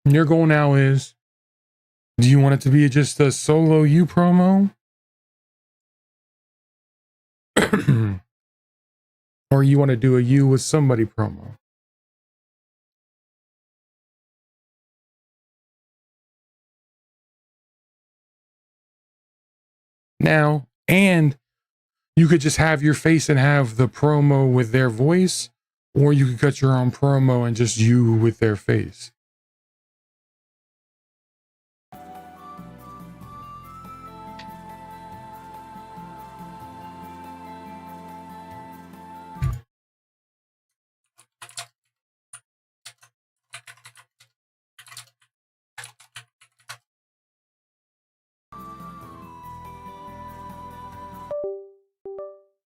your goal now is, do you want it to be just a solo you promo? Or you want to do a you with somebody promo? Now, and you could just have your face and have the promo with their voice, or you could cut your own promo and just you with their face.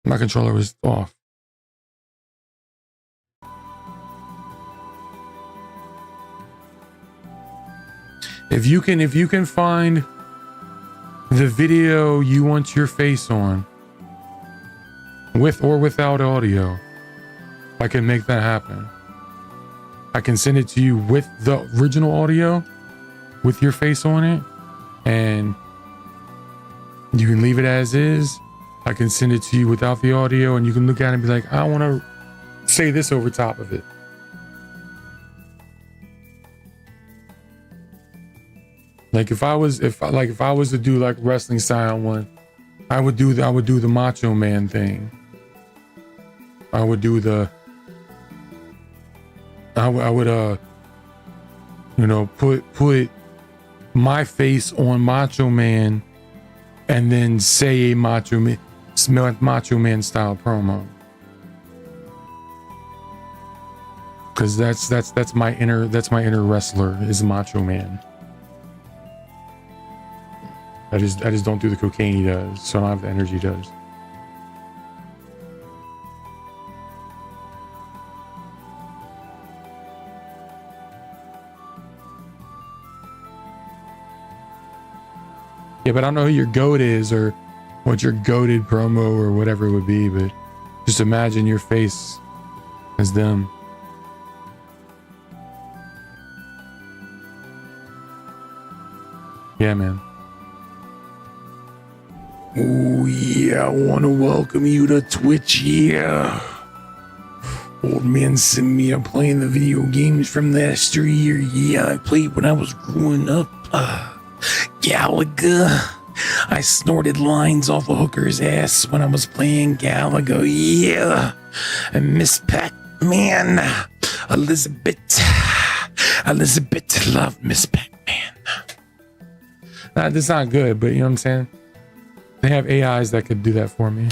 My controller was off. If you can find the video you want your face on, with or without audio, I can make that happen. I can send it to you with the original audio, with your face on it, and you can leave it as is. I can send it to you without the audio, and you can look at it and be like, I want to say this over top of it. Like if I was to do like wrestling style one, I would do the Macho Man thing. I would do the I would put my face on Macho Man and then say a Macho Man style promo. Cause that's my inner wrestler is Macho Man. I just don't do the cocaine he does, so I don't have the energy he does. Yeah, but I don't know who your goat is or what your goated promo or whatever it would be, but just imagine your face as them. Yeah, man. Oh, yeah, I want to welcome you to Twitch, yeah. Old man sent me up playing the video games from last year. Yeah, I played when I was growing up. Galaga. I snorted lines off a hooker's ass when I was playing Galaga, yeah. And Miss Pac-Man. Elizabeth loved Miss Pac-Man. Nah, that's not good, but you know what I'm saying? They have AIs that could do that for me.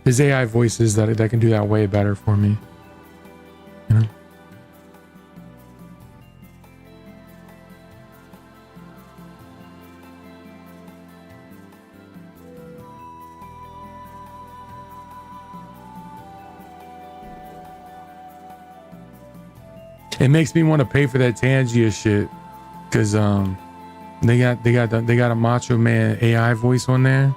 There's AI voices that can do that way better for me. You know? It makes me want to pay for that Tangia shit, cause they got a Macho Man AI voice on there.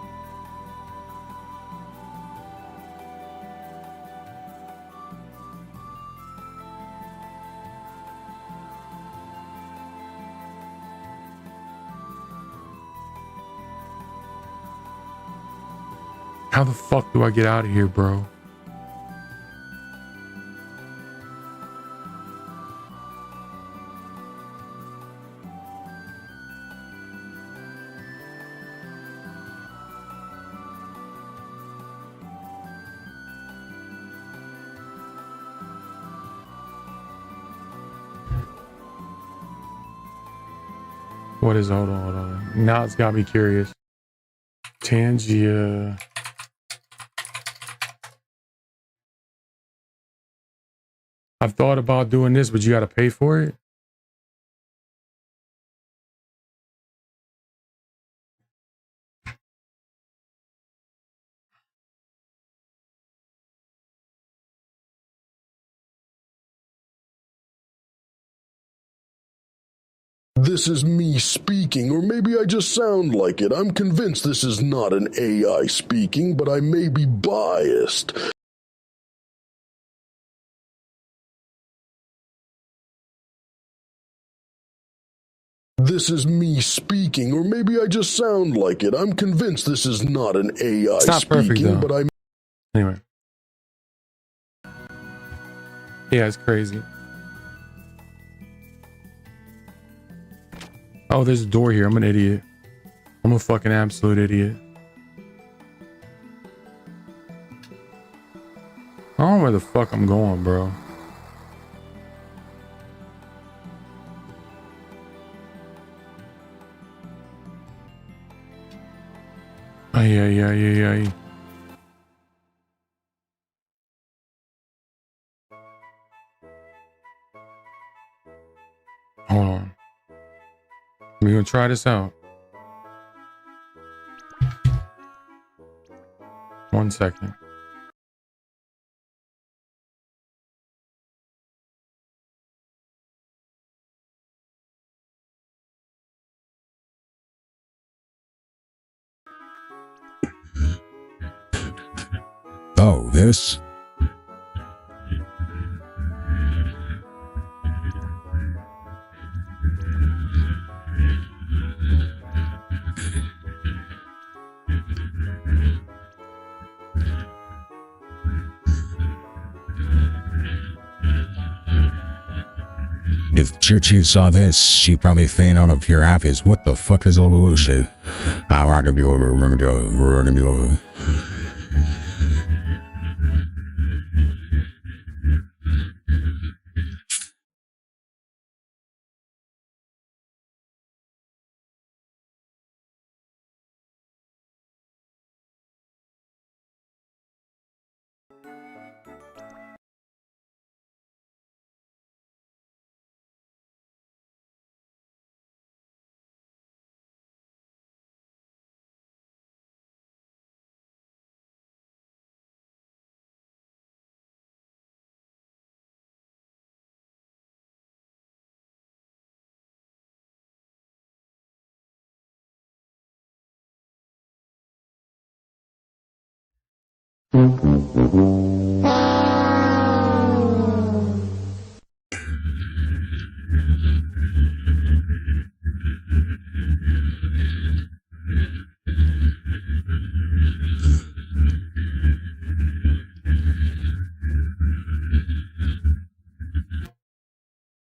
How the fuck do I get out of here, bro? What is, hold on. Now it's got me curious. Tangia. I've thought about doing this, but you got to pay for it. This is me speaking, or maybe I just sound like it. I'm convinced this is not an AI speaking, but I may be biased. This is me speaking, or maybe I just sound like it. I'm convinced this is not an AI It's not perfect, speaking, though. but I... Anyway. Yeah, it's crazy. Oh, there's a door here. I'm an idiot. I'm a fucking absolute idiot. I don't know where the fuck I'm going, bro. Ay. Hold on. We're gonna try this out. 1 second. Oh, this? If Churchy saw this, she probably faint out of pure happiness. What the fuck is all this shit? I'm gonna be over. We're gonna be over.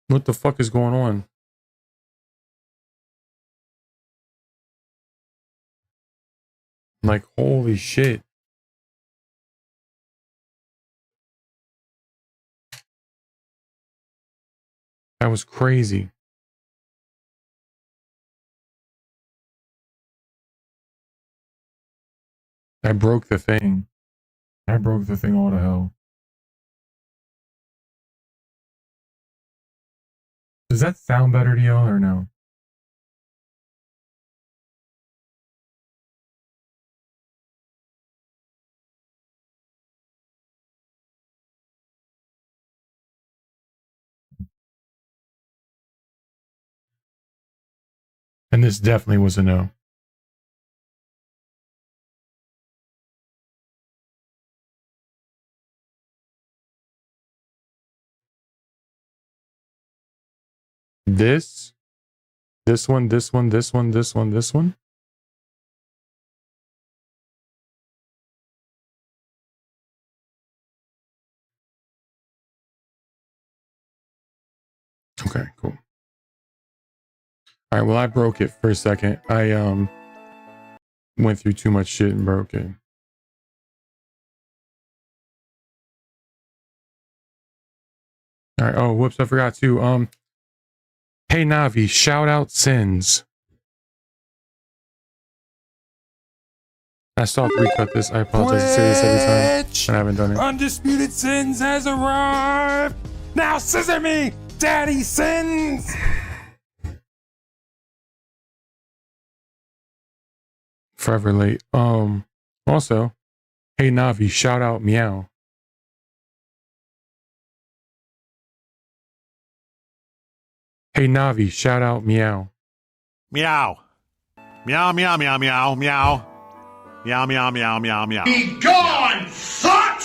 What the fuck is going on? Like, holy shit. That was crazy. I broke the thing. I broke the thing all to hell. Does that sound better to y'all or no? And this definitely was a no. This one, this one, this one, this one, this one. Okay, cool. All right, well, I broke it for a second. I went through too much shit and broke it. All right. Oh, whoops! I forgot to. Hey Navi, shout out Sins. I still have to recut this. I apologize. I say this every time, and I haven't done it. Undisputed Sins has arrived. Now scissor me, Daddy Sins. Forever late. Also, hey Navi, shout out Meow. Hey Navi, shout out Meow. Meow. Meow, meow, meow, meow, meow. Meow, meow, meow, meow, meow. Be gone, fuck!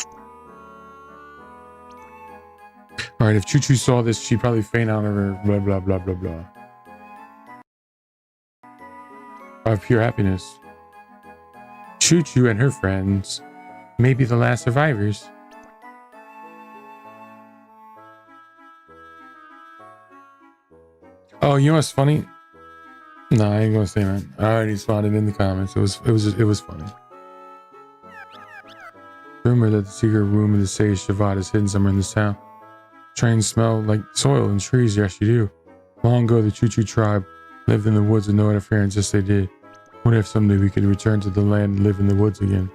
Alright, if Choo Choo saw this, she'd probably faint out of her blah blah blah blah blah. Of pure happiness. Choo Choo and her friends may be the last survivors. Oh, you know what's funny? No, I ain't gonna say that. I already spotted in the comments. It was funny. Rumor that the secret room of the sage Shavad is hidden somewhere in this town. Trains smell like soil and trees. Yes, you do. Long ago, the Choo Choo tribe lived in the woods with no interference. Yes, they did. What if someday we could return to the land and live in the woods again?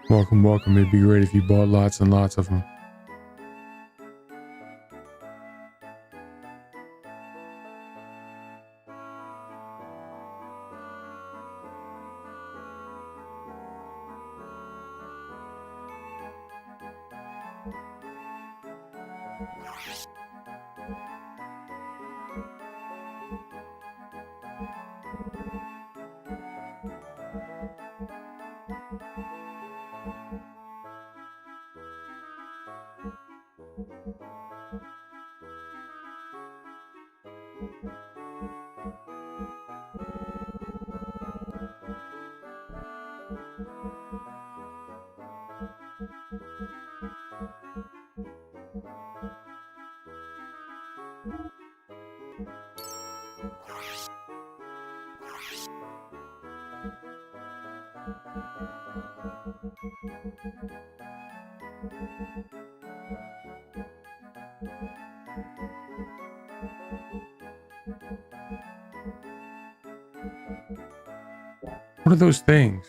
Welcome, welcome. It'd be great if you bought lots and lots of them. What are those things?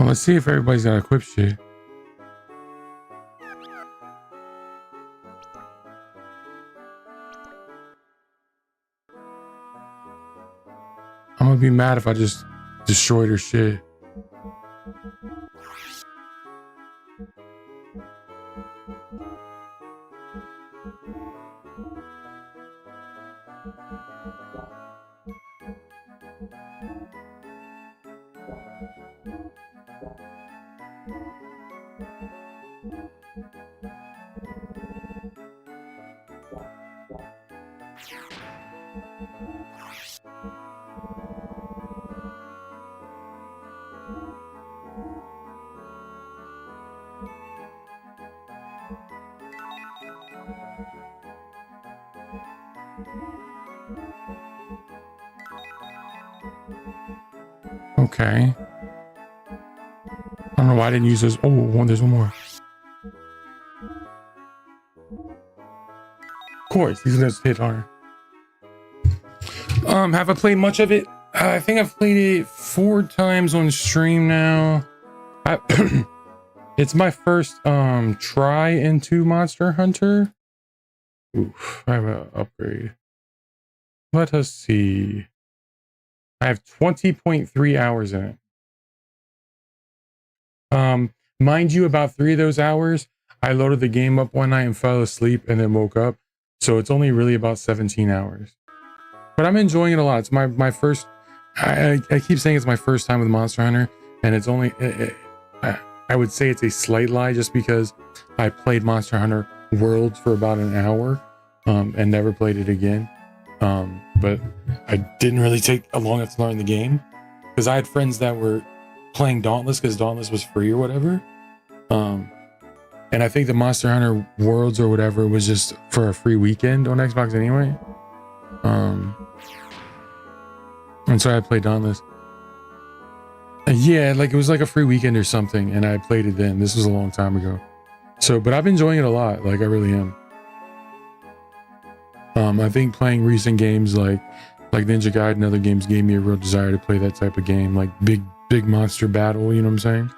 Well, let's see if everybody's got equipped shit. I'm gonna be mad if I just destroyed her shit. Okay. I don't know why I didn't use those. Oh, there's one more. course, he's gonna hit Hunter. Have I played much of it? I think I've played it 4 times on stream now. It's my first try into Monster Hunter. Oof, I have an upgrade. Let us see. I have 20.3 hours in it. Mind you, about 3 of those hours, I loaded the game up one night and fell asleep and then woke up. So it's only really about 17 hours. But I'm enjoying it a lot. It's my first... I keep saying it's my first time with Monster Hunter, and it's only... I would say it's a slight lie just because I played Monster Hunter Worlds for about an hour and never played it again. But I didn't really take a long enough to learn the game because I had friends that were playing Dauntless because Dauntless was free or whatever. And I think the Monster Hunter Worlds or whatever was just for a free weekend on Xbox anyway. And so I played Dauntless. Yeah, like it was like a free weekend or something, and I played it then. This was a long time ago. So, but I've been enjoying it a lot. Like I really am. I think playing recent games like Ninja Gaiden and other games gave me a real desire to play that type of game, like big monster battle. You know what I'm saying?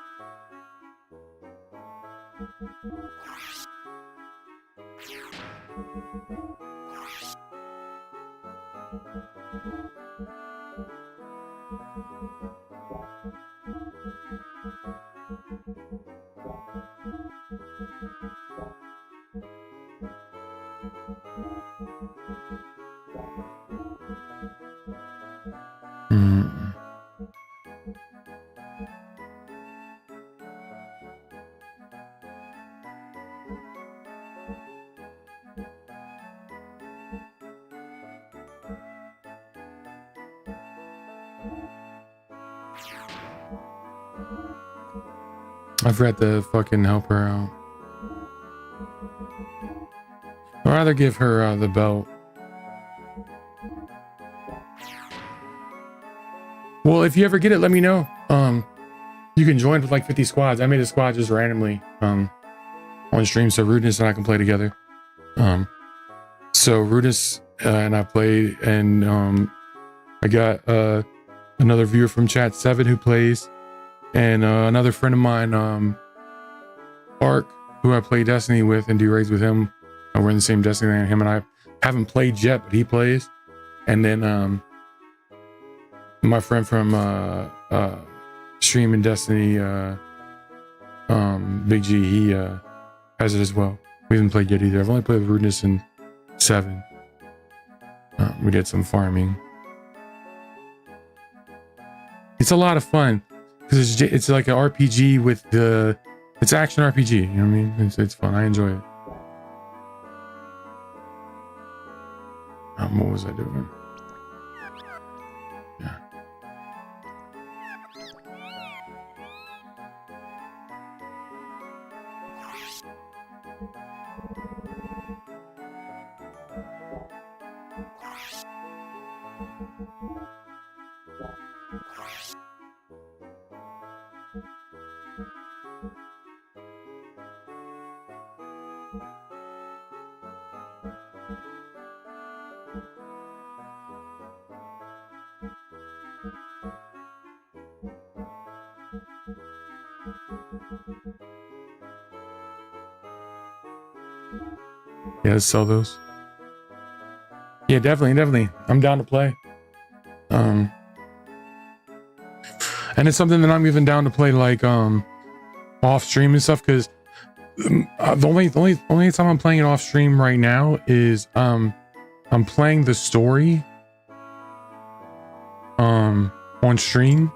I forgot to fucking help her out. I'd rather give her the belt. Well, if you ever get it, let me know. You can join with like 50 squads. I made a squad just randomly on stream so Rudeness and I can play together. So Rudeness and I played, and I got another viewer from chat, 7, who plays, and another friend of mine, Ark, who I play Destiny with and do raids with him. We're in the same Destiny lane. Him and I haven't played yet, but he plays. And then my friend from Stream and Destiny, Big G, he has it as well. We haven't played yet either. I've only played with Rudeness and 7. We did some farming. It's a lot of fun because it's like an RPG with it's action RPG. You know what I mean? It's fun. I enjoy it. What was I doing? Yeah. Yeah, let's sell those. Yeah, definitely. I'm down to play. And it's something that I'm even down to play like off stream and stuff, because the only time I'm playing it off stream right now is I'm playing the story on stream,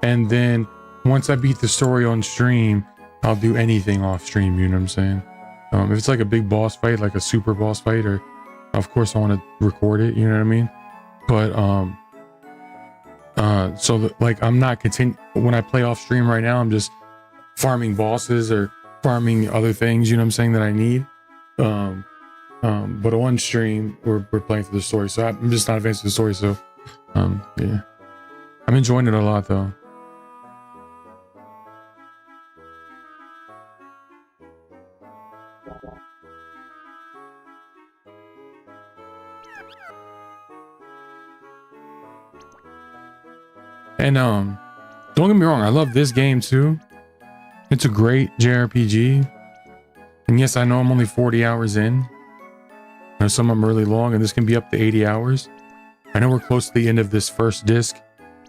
and then once I beat the story on stream, I'll do anything off stream. You know what I'm saying? If it's like a big boss fight, like a super boss fight, or of course I want to record it. You know what I mean? But like I'm not when I play off stream right now, I'm just farming bosses or farming other things, you know what I'm saying, that I need. But on stream we're playing through the story, so I'm just not advancing the story. So yeah, I'm enjoying it a lot though. And don't get me wrong, I love this game too. It's a great JRPG. And yes, I know I'm only 40 hours in. I know some of them are really long, and this can be up to 80 hours. I know we're close to the end of this first disc,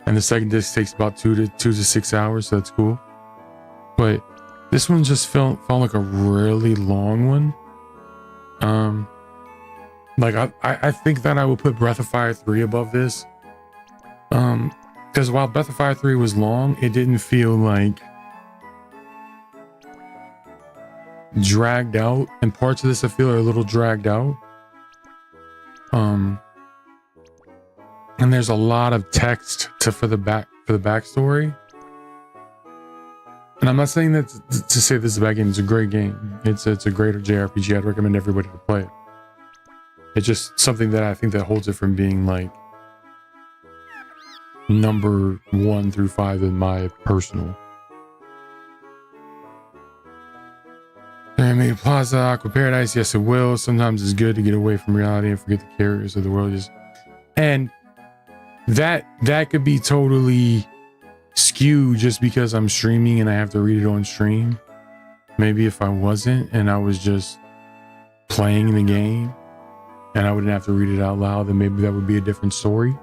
and the second disc takes about 2 to 6 hours, so that's cool. But this one just felt like a really long one. Like I think that I would put Breath of Fire 3 above this. Because while Breath of Fire 3 was long, it didn't feel like dragged out, and parts of this I feel are a little dragged out. And there's a lot of text for the backstory. And I'm not saying that to say this is a bad game. It's a great game. It's a greater JRPG. I'd recommend everybody to play it. It's just something that I think that holds it from being like number 1 through 5 in my personal. Maybe Plaza, Aqua Paradise, yes it will. Sometimes it's good to get away from reality and forget the characters of the world. And that could be totally skewed just because I'm streaming and I have to read it on stream. Maybe if I wasn't and I was just playing the game and I wouldn't have to read it out loud, then maybe that would be a different story.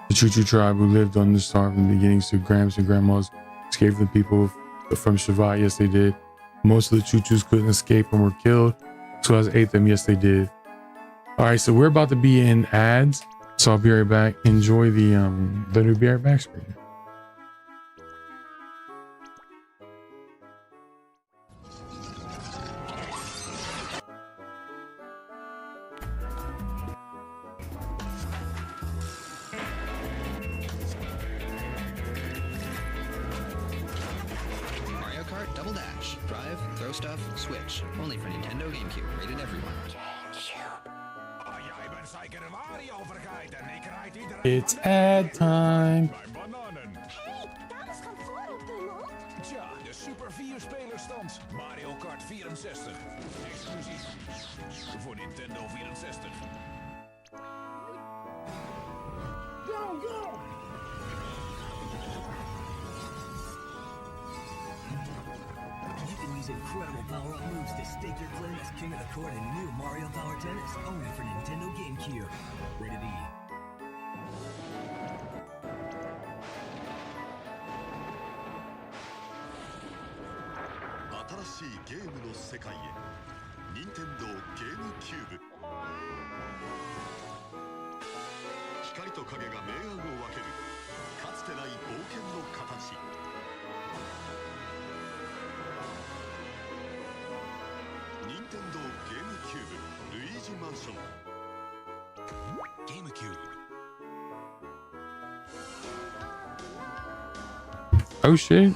The Choo-Choo tribe who lived on the star from the beginning, so grams and grandmas escaped from the people from Shavat. Yes, they did. Most of the Choo-Choos couldn't escape and were killed, so I ate them. Yes, they did. All right, so we're about to be in ads, so I'll be right back. Enjoy the new Be Right Back screen. Mario Kart Double Dash. Drive, throw stuff, switch. Only for Nintendo GameCube. Rated everyone. It's ad time. Tja, de Super 4-spelerstand. Mario Kart 64. Exclusief voor Nintendo 64. Go, go! You can use incredible power-up moves to stake your claim as king of the court in new Mario Power Tennis, only for Nintendo GameCube. Rated E. 新しいゲームの世界へ任天堂ゲームキューブ光と影が明暗を分けるかつてない冒険の形任天堂ゲームキューブルイージマンションゲームキューブ Oh shit.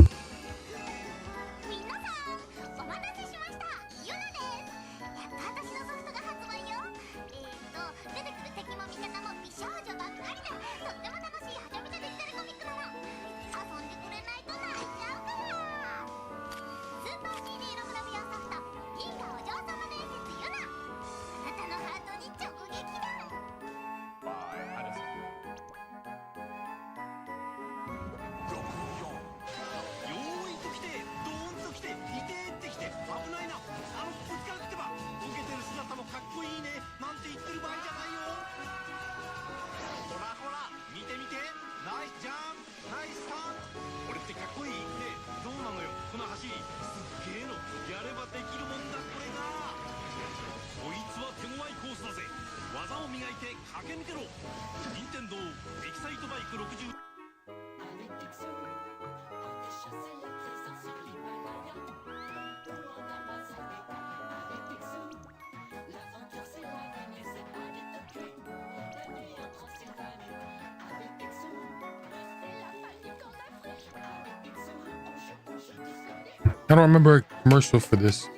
I don't remember a commercial for this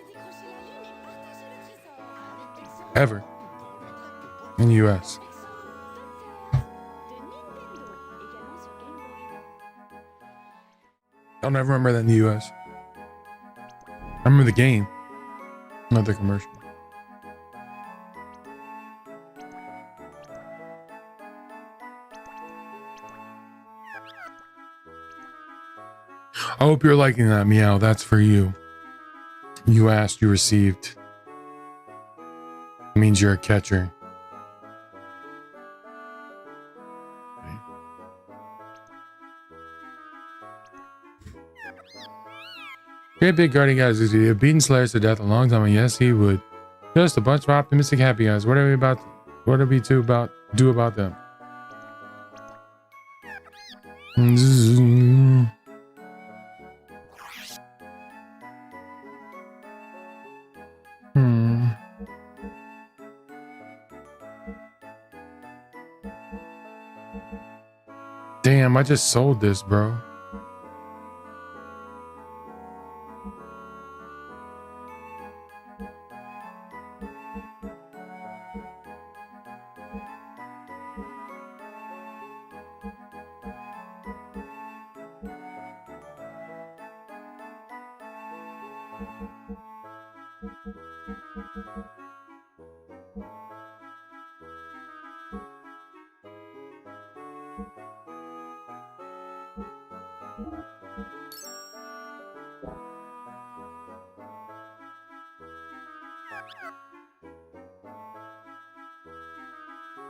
ever in the US. I'll never remember that in the US. I remember the game, not the commercial. I hope you're liking that, Meow. That's for you. You asked, you received. It means you're a catcher. Great big guardian guys, he had beaten Solaris to death a long time, and yes, he would. Just a bunch of optimistic happy guys. What are we do about them? Damn, I just sold this, bro.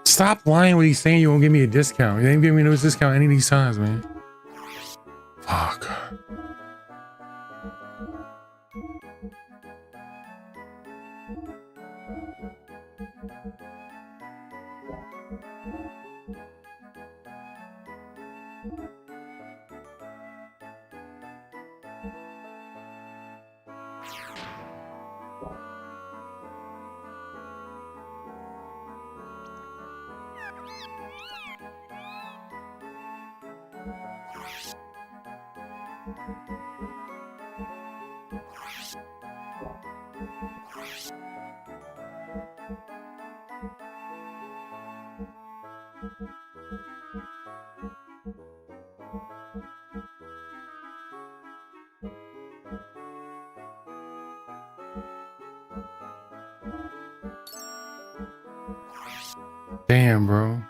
Stop lying when he's saying you won't give me a discount. You ain't giving me no discount any of these times, man. Fuck. Damn, bro.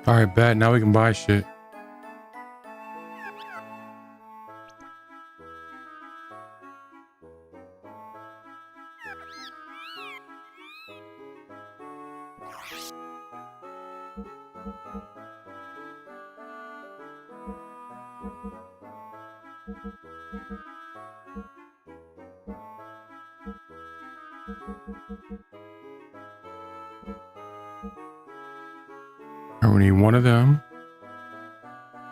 All right, bet. Now we can buy shit. We need one of them,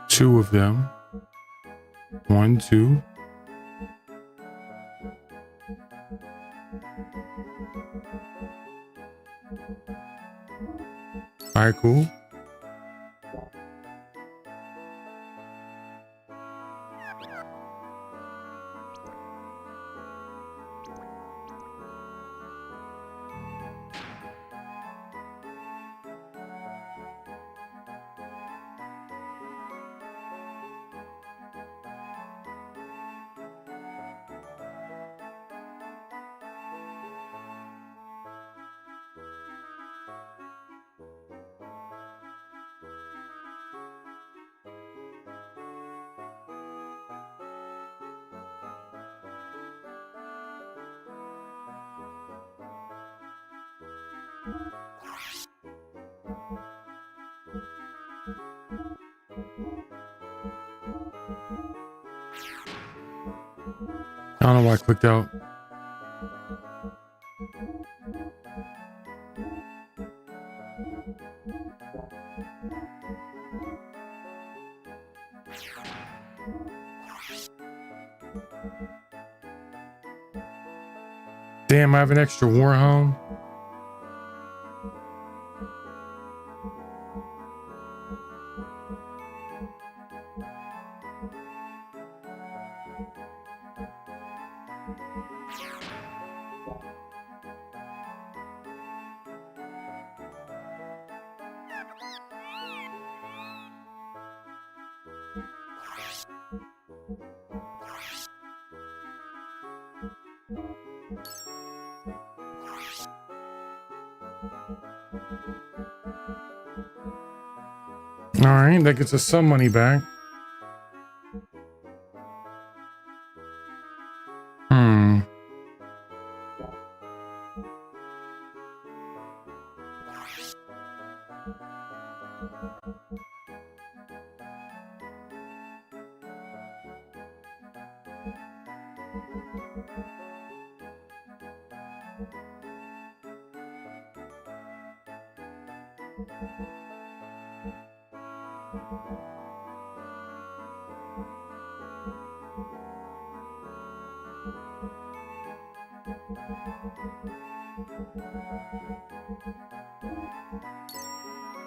two of them, 1, 2. All right, cool. I don't know why I clicked out. Damn, I have an extra war home. All right, that gets us some money back.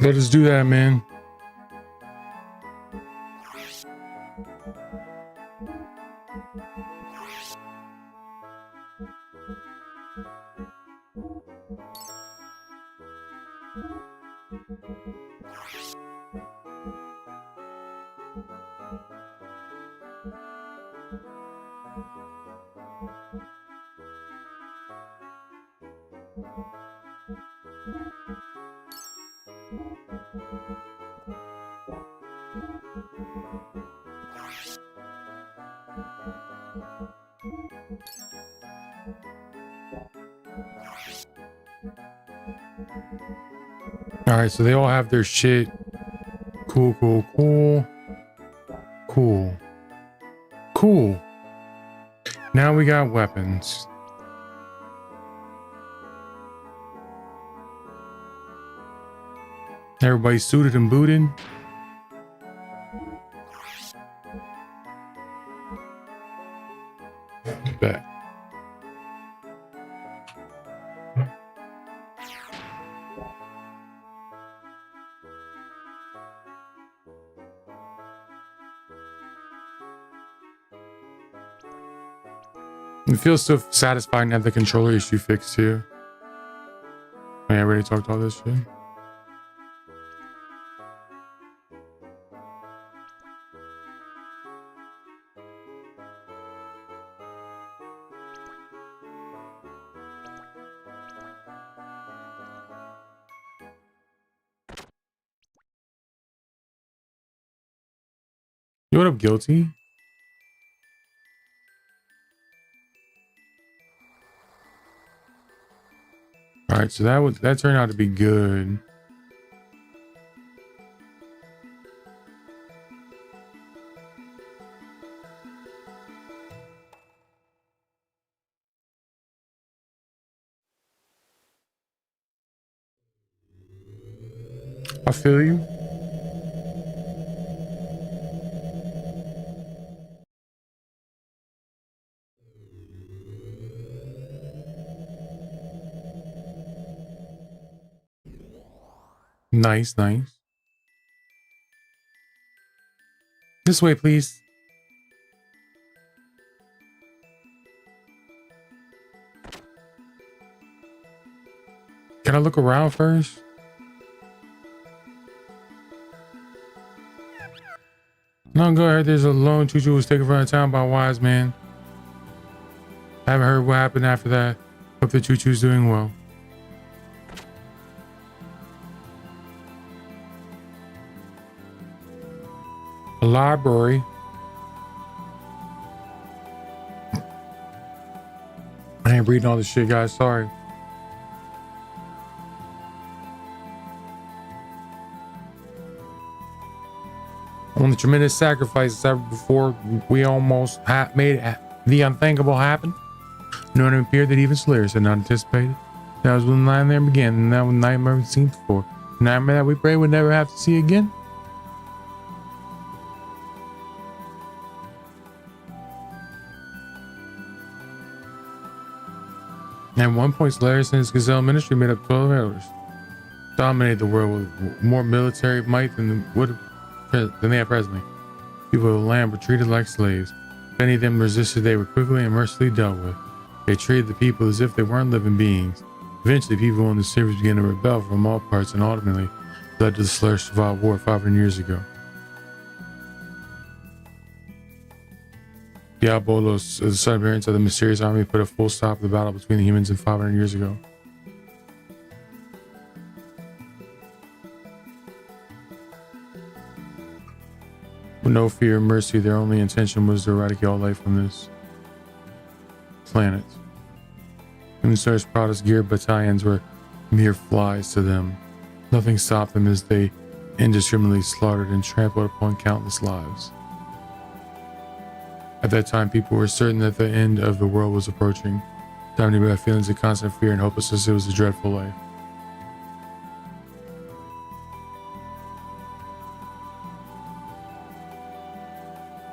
Let us do that, man. All right, so they all have their shit. Cool, cool, cool. Cool. Cool. Now we got weapons. Everybody suited and booted. Bet. It feels so satisfying to have the controller issue fixed too. I already talked all this shit. You what up, guilty? All right, so that turned out to be good. I feel you. Nice, nice. This way, please. Can I look around first? No, go ahead. There's a lone choo-choo who was taken from the town by a wise man. I haven't heard what happened after that. Hope the choo-choo's doing well. A library. I ain't reading all this shit, guys. Sorry. On the tremendous sacrifices ever before, we almost made the unthinkable happen. No one appeared that even Solaris had not anticipated. That was when the nightmare began, and that was nightmare we'd seen before. A nightmare that we pray we'd never have to see again. At one point, Solaris and his Gazelle ministry made up 12 elders, dominated the world with more military might than they have presently. People of the land were treated like slaves. If any of them resisted, they were quickly and mercilessly dealt with. They treated the people as if they weren't living beings. Eventually, people on the surface began to rebel from all parts and ultimately led to the Solaris Survival War 500 years ago. Diabolos, the sudden appearance of the mysterious army, put a full stop to the battle between the humans and 500 years ago. With no fear or mercy, their only intention was to eradicate all life from this planet. Human Solaris proudest geared battalions were mere flies to them. Nothing stopped them as they indiscriminately slaughtered and trampled upon countless lives. At that time, people were certain that the end of the world was approaching. Dominated by feelings of constant fear and hopelessness, it was a dreadful life.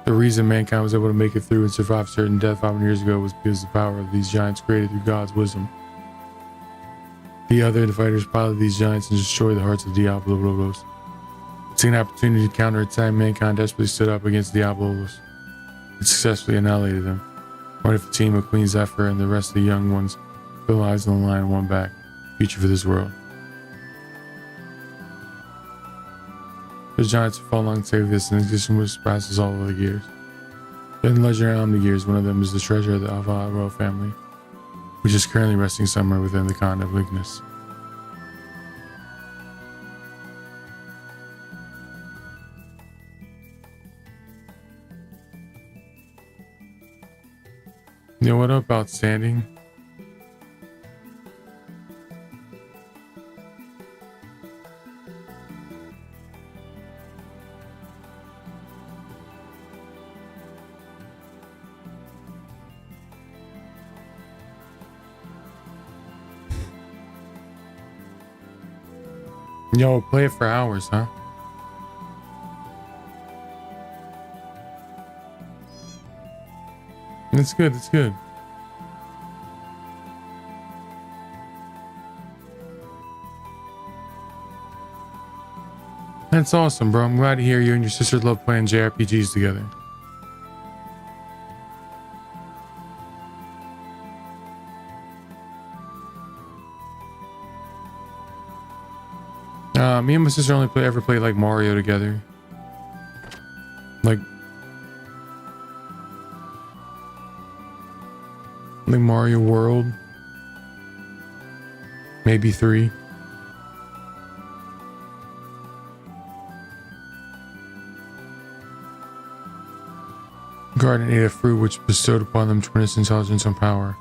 The reason mankind was able to make it through and survive certain death 500 years ago was because of the power of these giants created through God's wisdom. The other fighters piloted these giants and destroyed the hearts of Diabolos. Seeing an opportunity to counterattack, mankind desperately stood up against Diabolos and successfully annihilated them. What if the team of Queen Zephyr and the rest of the young ones put lives on the line and won back the future for this world? The giants have fought alongside this, and existence which surpasses all other gears. In legendary Omni-Gears, one of them is the treasure of the Alva royal family, which is currently resting somewhere within the continent of Ignis. You know what about standing? Yo, play it for hours, huh? That's good, that's good. That's awesome, bro. I'm glad to hear you and your sister love playing JRPGs together. Me and my sister only ever played like Mario together. Like Mario World. Maybe 3. Garden ate a fruit which bestowed upon them tremendous intelligence and power.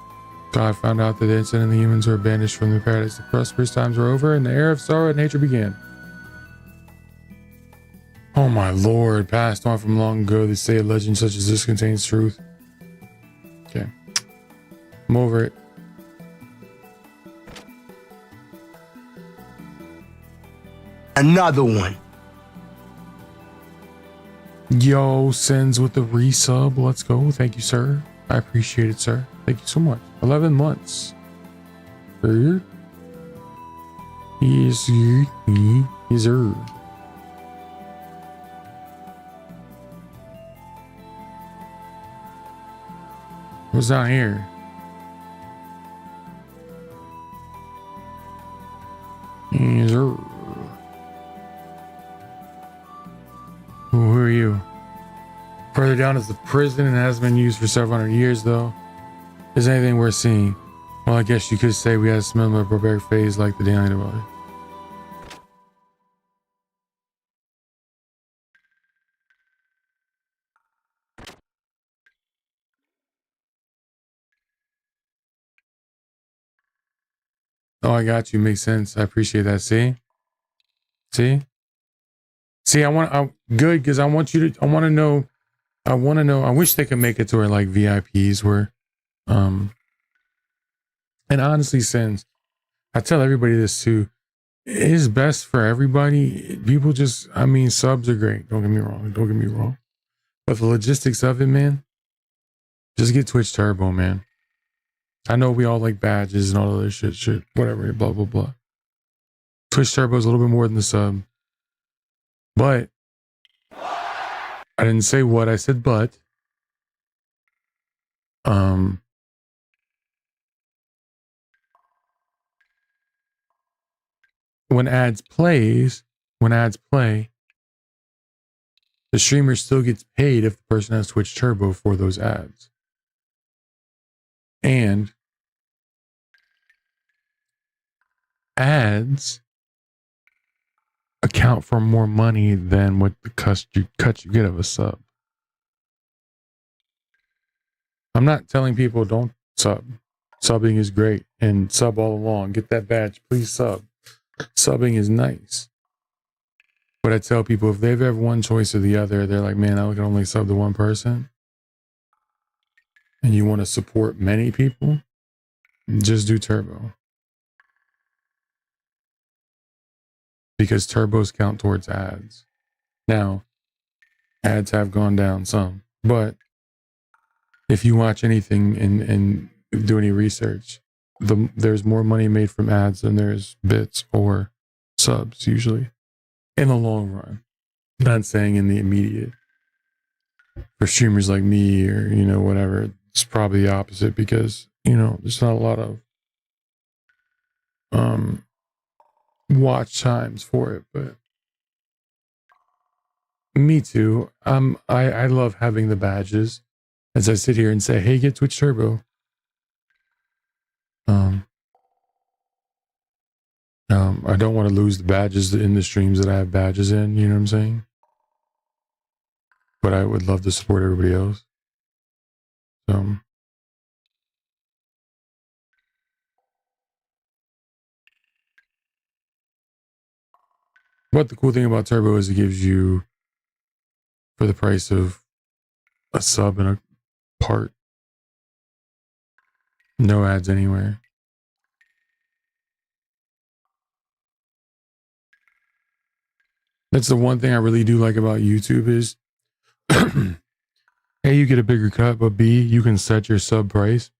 God found out that the incident and the humans were banished from the paradise. The prosperous times were over and the era of sorrow and nature began. Oh my lord, passed on from long ago, they say a legend such as this contains truth. Okay. I'm over it. Another one. Yo, Sins with the resub. Let's go. Thank you, sir. I appreciate it, sir. Thank you so much. 11 months. Yes, sir. What's down here? Yes, sir. Who are you? Further down is the prison and has been used for several hundred years, though. Is anything worth seeing? Well, I guess you could say we had a similar barbaric phase like the Daily Valley. Oh, I got you. Makes sense. I appreciate that. See? I'm good because I want to know. I wish they could make it to where like VIPs were. And honestly, since I tell everybody this too, it is best for everybody. People just, subs are great. Don't get me wrong. But the logistics of it, man, just get Twitch Turbo, man. I know we all like badges and all other shit, whatever, blah, blah, blah. Twitch Turbo is a little bit more than the sub. But I didn't say what, I said but. When ads play, the streamer still gets paid if the person has Twitch Turbo for those ads. And ads account for more money than what the cut you get of a sub. I'm not telling people don't sub. Subbing is great, and sub all along. Get that badge, please sub. Subbing is nice. But I tell people if they've ever one choice or the other, they're like, man, I can only sub to one person. And you want to support many people, just do Turbo. Because turbos count towards ads. Now, ads have gone down some, but if you watch anything and do any research, there's more money made from ads than there's bits or subs usually in the long run. Not saying in the immediate. For streamers like me or, whatever, it's probably the opposite because, there's not a lot of watch times for it, but me too. I love having the badges as I sit here and say, hey, get Twitch Turbo. I don't want to lose the badges in the streams that I have badges in, you know what I'm saying? But I would love to support everybody else. But the cool thing about Turbo is it gives you, for the price of a sub and a part, no ads anywhere. That's the one thing I really do like about YouTube is, A, you get a bigger cut, but B, you can set your sub price.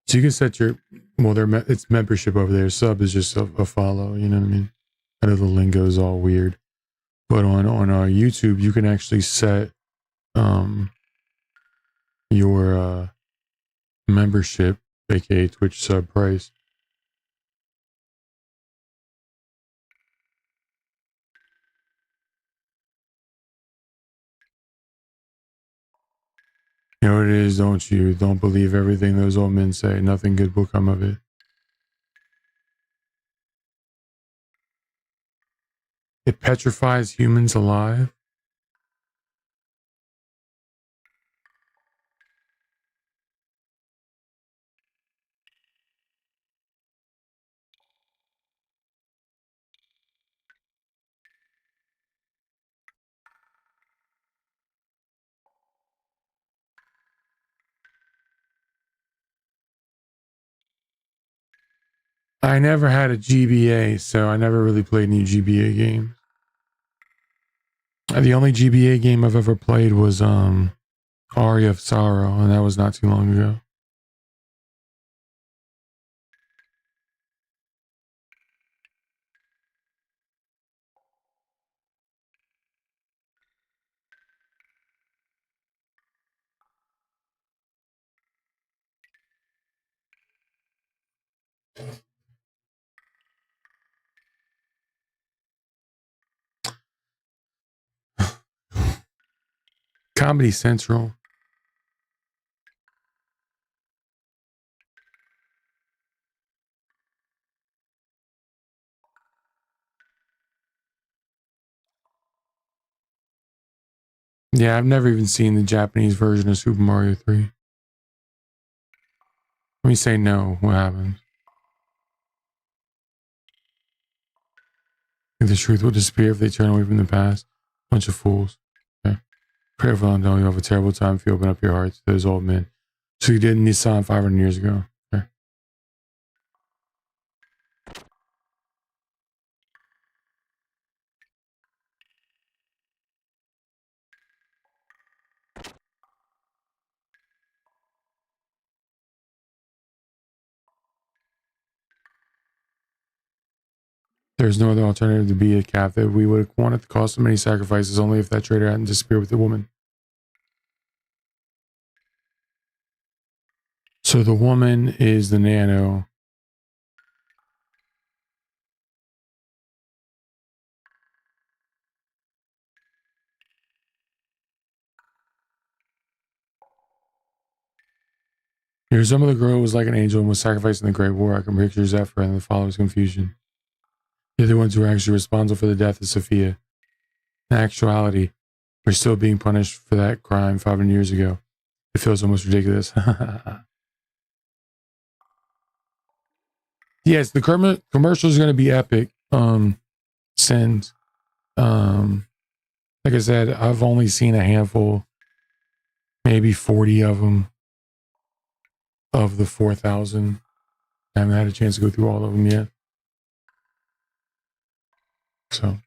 So you can set your, it's membership over there. Sub is just a follow, you know what I mean? I know the lingo is all weird. But on YouTube, you can actually set your membership, aka Twitch sub price. You know what it is, don't you? Don't believe everything those old men say. Nothing good will come of it. It petrifies humans alive. I never had a GBA, so I never really played any GBA games. The only GBA game I've ever played was Aria of Sorrow, and that was not too long ago. Comedy Central. Yeah, I've never even seen the Japanese version of Super Mario 3. Let me say no. What happens? The truth will disappear if they turn away from the past. Bunch of fools. Okay. Pray for them, don't you have a terrible time if you open up your hearts to those old men. So you did in Nissan 500 years ago. Okay. There's no other alternative to be a captive. We would have wanted to cause so many sacrifices only if that traitor hadn't disappeared with the woman. So the woman is the nano. Here's some of the girl was like an angel and was sacrificed in the Great War. I can picture Zephyr and the followers' confusion. They're the ones who are actually responsible for the death of Sophia. In actuality, we're still being punished for that crime 500 years ago. It feels almost ridiculous. Yes, the commercial is going to be epic. Send. Like I said, I've only seen a handful, maybe 40 of them, of the 4,000. I haven't had a chance to go through all of them yet. So.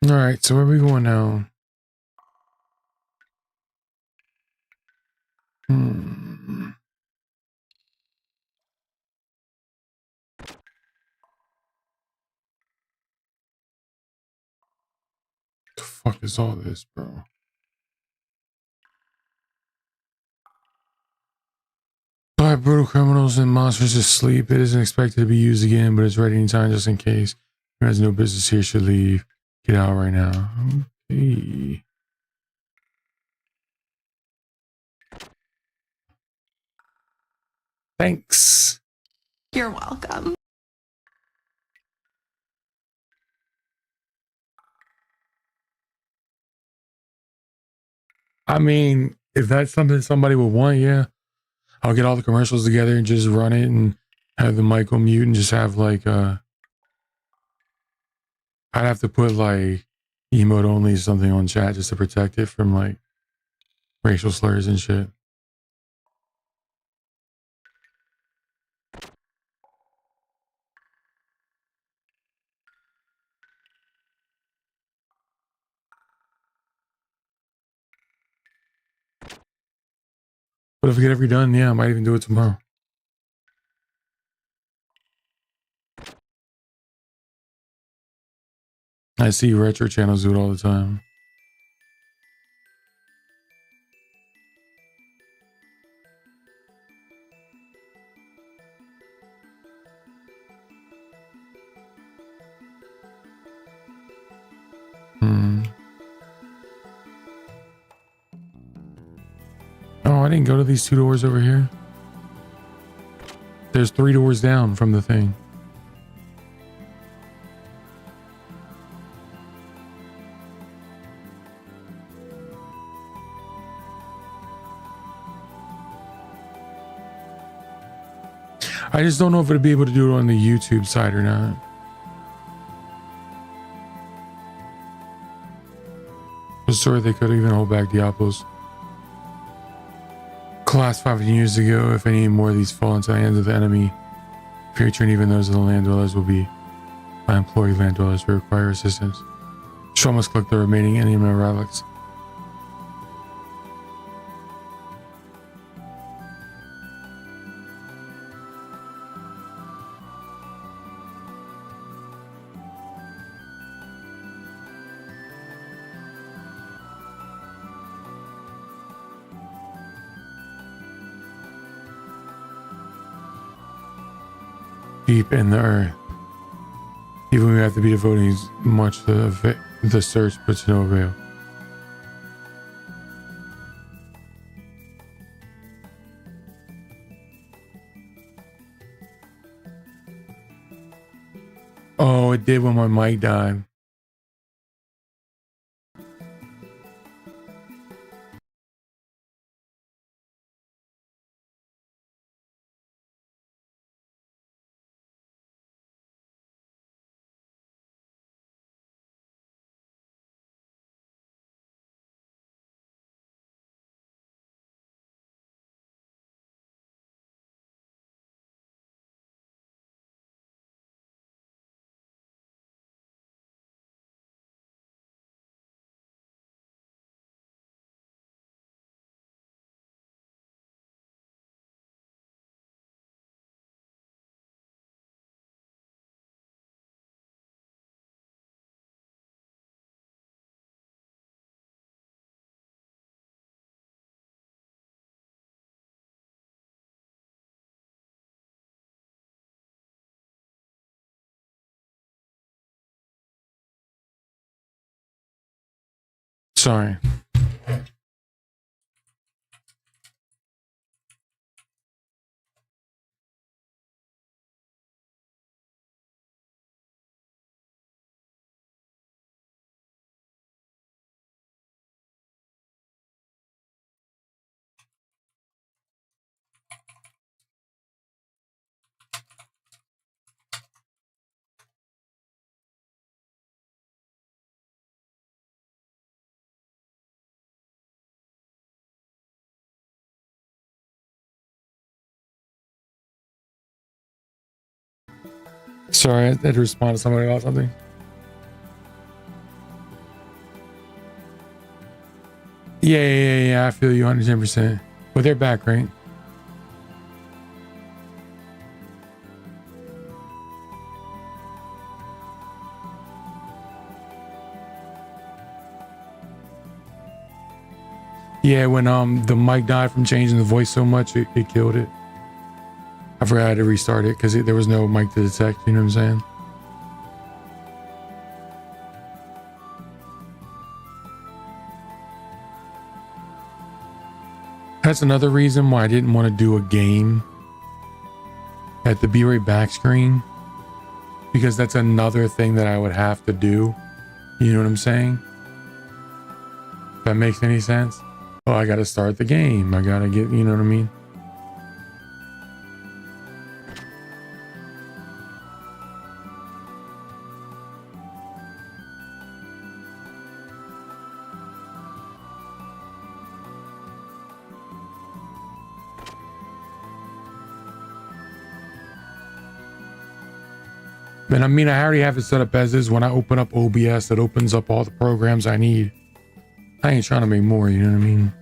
All right, so where are we going now? The fuck is all this, bro? By brutal criminals and monsters asleep. It isn't expected to be used again, but it's ready anytime just in case. Who has no business here should leave. Get out right now. Okay. Thanks. You're welcome. I mean, if that's something somebody would want, yeah. I'll get all the commercials together and just run it and have the mic on mute and just have like I'd have to put like emote only something on chat just to protect it from like racial slurs and shit. But if I get every done, yeah, I might even do it tomorrow. I see retro channels do it all the time. Oh, I didn't go to these 2 doors over here. There's 3 doors down from the thing. I just don't know if it'd be able to do it on the YouTube side or not. I'm sorry they could even hold back Diablos. Class 5 years ago, if any more of these fall into the hands of the enemy, future and even those of the land dwellers will be. I implore you, land dwellers, to require assistance. Shaw must collect the remaining enemy relics. Deep in the earth. Even we have to be devoting much to the search, but to no avail. Oh, it did when my mic died. Sorry. Sorry, I had to respond to somebody about something. Yeah, I feel you 110%. But they're back, right? Yeah, when the mic died from changing the voice so much, it killed it. I forgot I had to restart it because there was no mic to detect, you know what I'm saying? That's another reason why I didn't want to do a game at the B-Ray back screen, because that's another thing that I would have to do. You know what I'm saying? If that makes any sense? Oh, I gotta start the game. I gotta get, you know what I mean? And I mean, I already have it set up as is. When I open up OBS, it opens up all the programs I need. I ain't trying to make more, you know what I mean?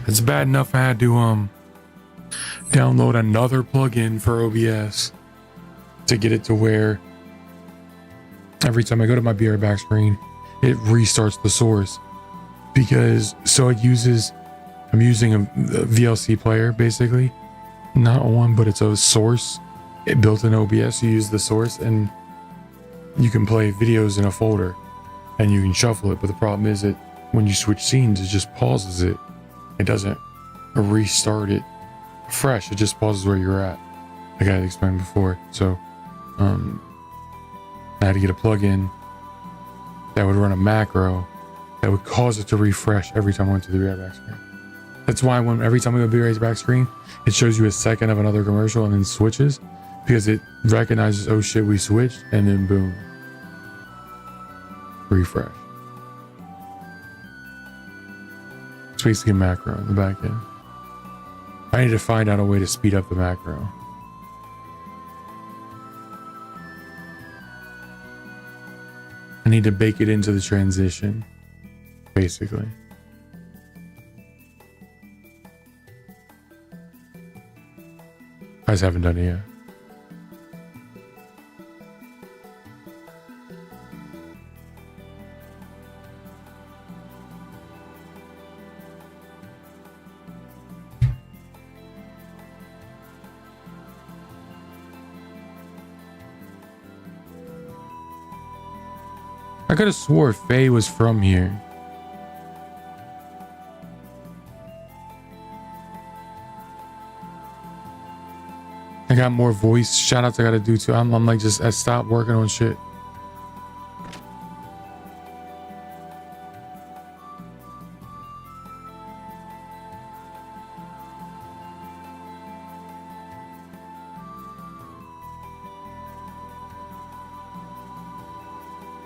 It's bad enough I had to download another plugin for OBS to get it to where every time I go to my BR back screen, it restarts the source, because so it uses, I'm using a VLC player basically, not one, but it's a source. It built in OBS. You use the source and you can play videos in a folder and you can shuffle it. But the problem is that when you switch scenes, it just pauses it. It doesn't restart it fresh. It just pauses where you're at. Like I had explained before. So I had to get a plugin that would run a macro that would cause it to refresh every time I went to the rear back screen. That's why every time I go to the back screen, it shows you a second of another commercial and then switches, because it recognizes, oh shit, we switched, and then boom, refresh. It's basically a macro in the back end. I need to find out a way to speed up the macro. I need to bake it into the transition, basically. I just haven't done it yet. I could have swore Fei was from here. I got more voice shout outs I gotta do too. I'm like, I stopped working on shit.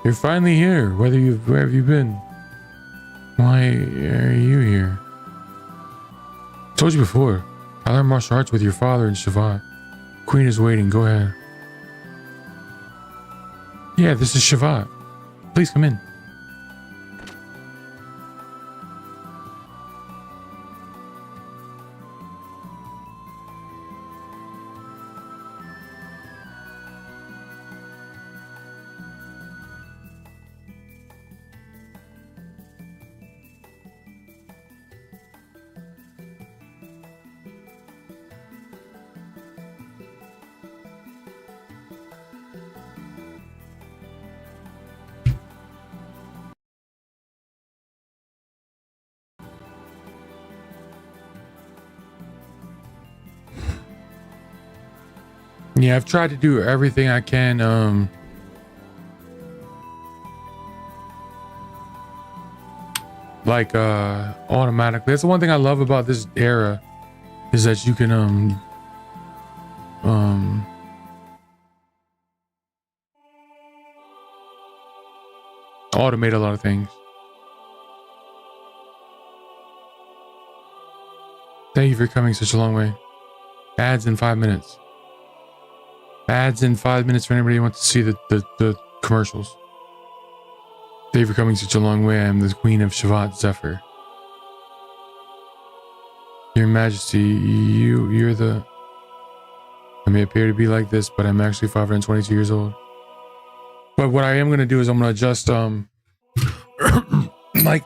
You're finally here. Where have you been? Why are you here? I told you before. I learned martial arts with your father in Shavat. Queen is waiting. Go ahead. Yeah, this is Shavat. Please come in. Yeah, I've tried to do everything I can. Like automatically. That's the one thing I love about this era, is that you can automate a lot of things. Thank you for coming such a long way. Ads in 5 minutes. Ads in 5 minutes for anybody who wants to see the commercials. Thank you for coming such a long way. I am the Queen of Shavat Zephyr. Your Majesty, you're the... I may appear to be like this, but I'm actually 522 years old. But what I am going to do is I'm going to adjust, like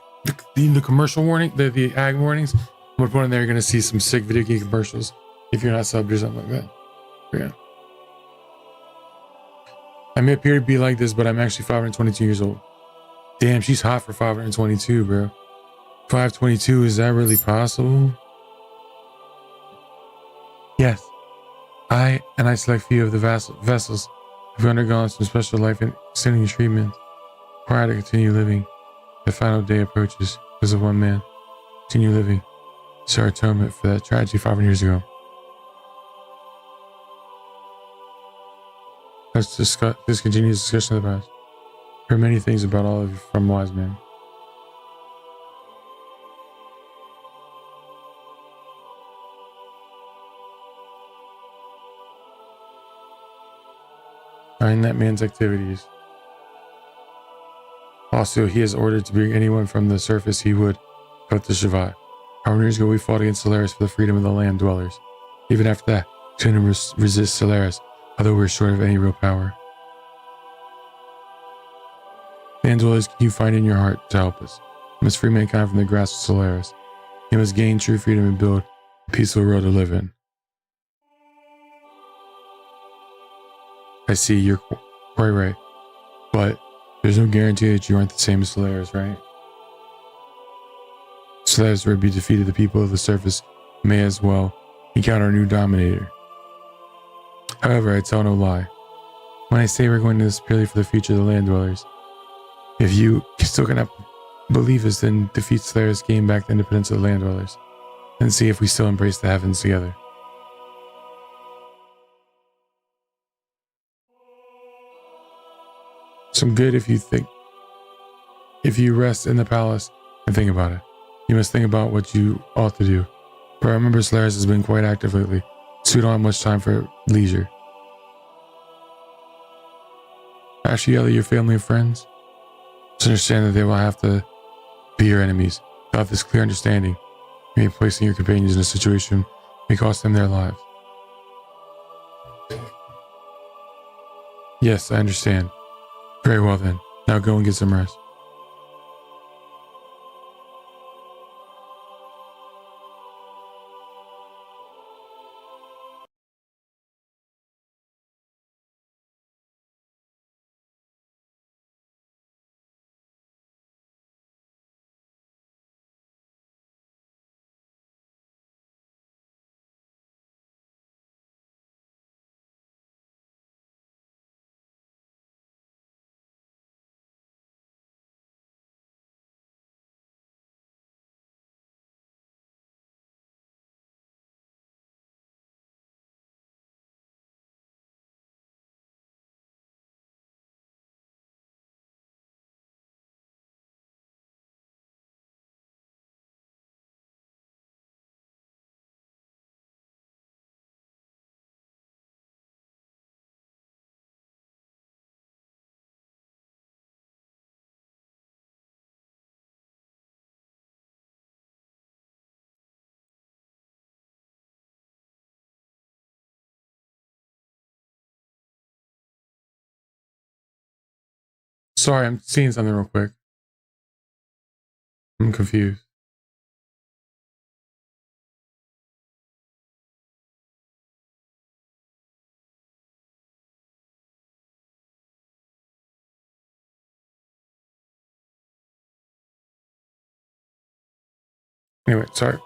the commercial warning, the ag warnings. I'm going to put in there, you're going to see some sick video game commercials if you're not subbed or something like that. But yeah. I may appear to be like this, but I'm actually 522 years old. Damn, she's hot for 522, bro. 522, is that really possible? Yes. I select few of the vessels have undergone some special life extending treatment prior to continue living. The final day approaches because of one man. Continue living. It's our atonement for that tragedy 500 years ago. Let's discontinue this discussion of the past. There are many things about all of you from Wise Man. Find that man's activities. Also, he has ordered to bring anyone from the surface he would out to Shavat. 100 years ago, we fought against Solaris for the freedom of the land dwellers. Even after that, Xeno resist Solaris, although we're short of any real power. Land dwellers, can you find in your heart to help us? You must free mankind from the grasp of Solaris. You must gain true freedom and build a peaceful world to live in. I see, you're quite right. But there's no guarantee that you aren't the same as Solaris, right? Solaris would be defeated. The people of the surface may as well encounter a new dominator. However, I tell no lie. When I say we're going to this purely for the future of the land dwellers, if you still cannot believe us, then defeat Solaris, gain back the independence of the land dwellers, and see if we still embrace the heavens together. Some good if you rest in the palace and think about it. You must think about what you ought to do. But I remember Solaris has been quite active lately, so we don't have much time for leisure. Actually, yell at your family and friends. Just understand that they will have to be your enemies. Without this clear understanding, you may be placing your companions in a situation may cost them their lives. Yes, I understand. Very well then. Now go and get some rest. Sorry, I'm seeing something real quick. I'm confused. Anyway, sorry.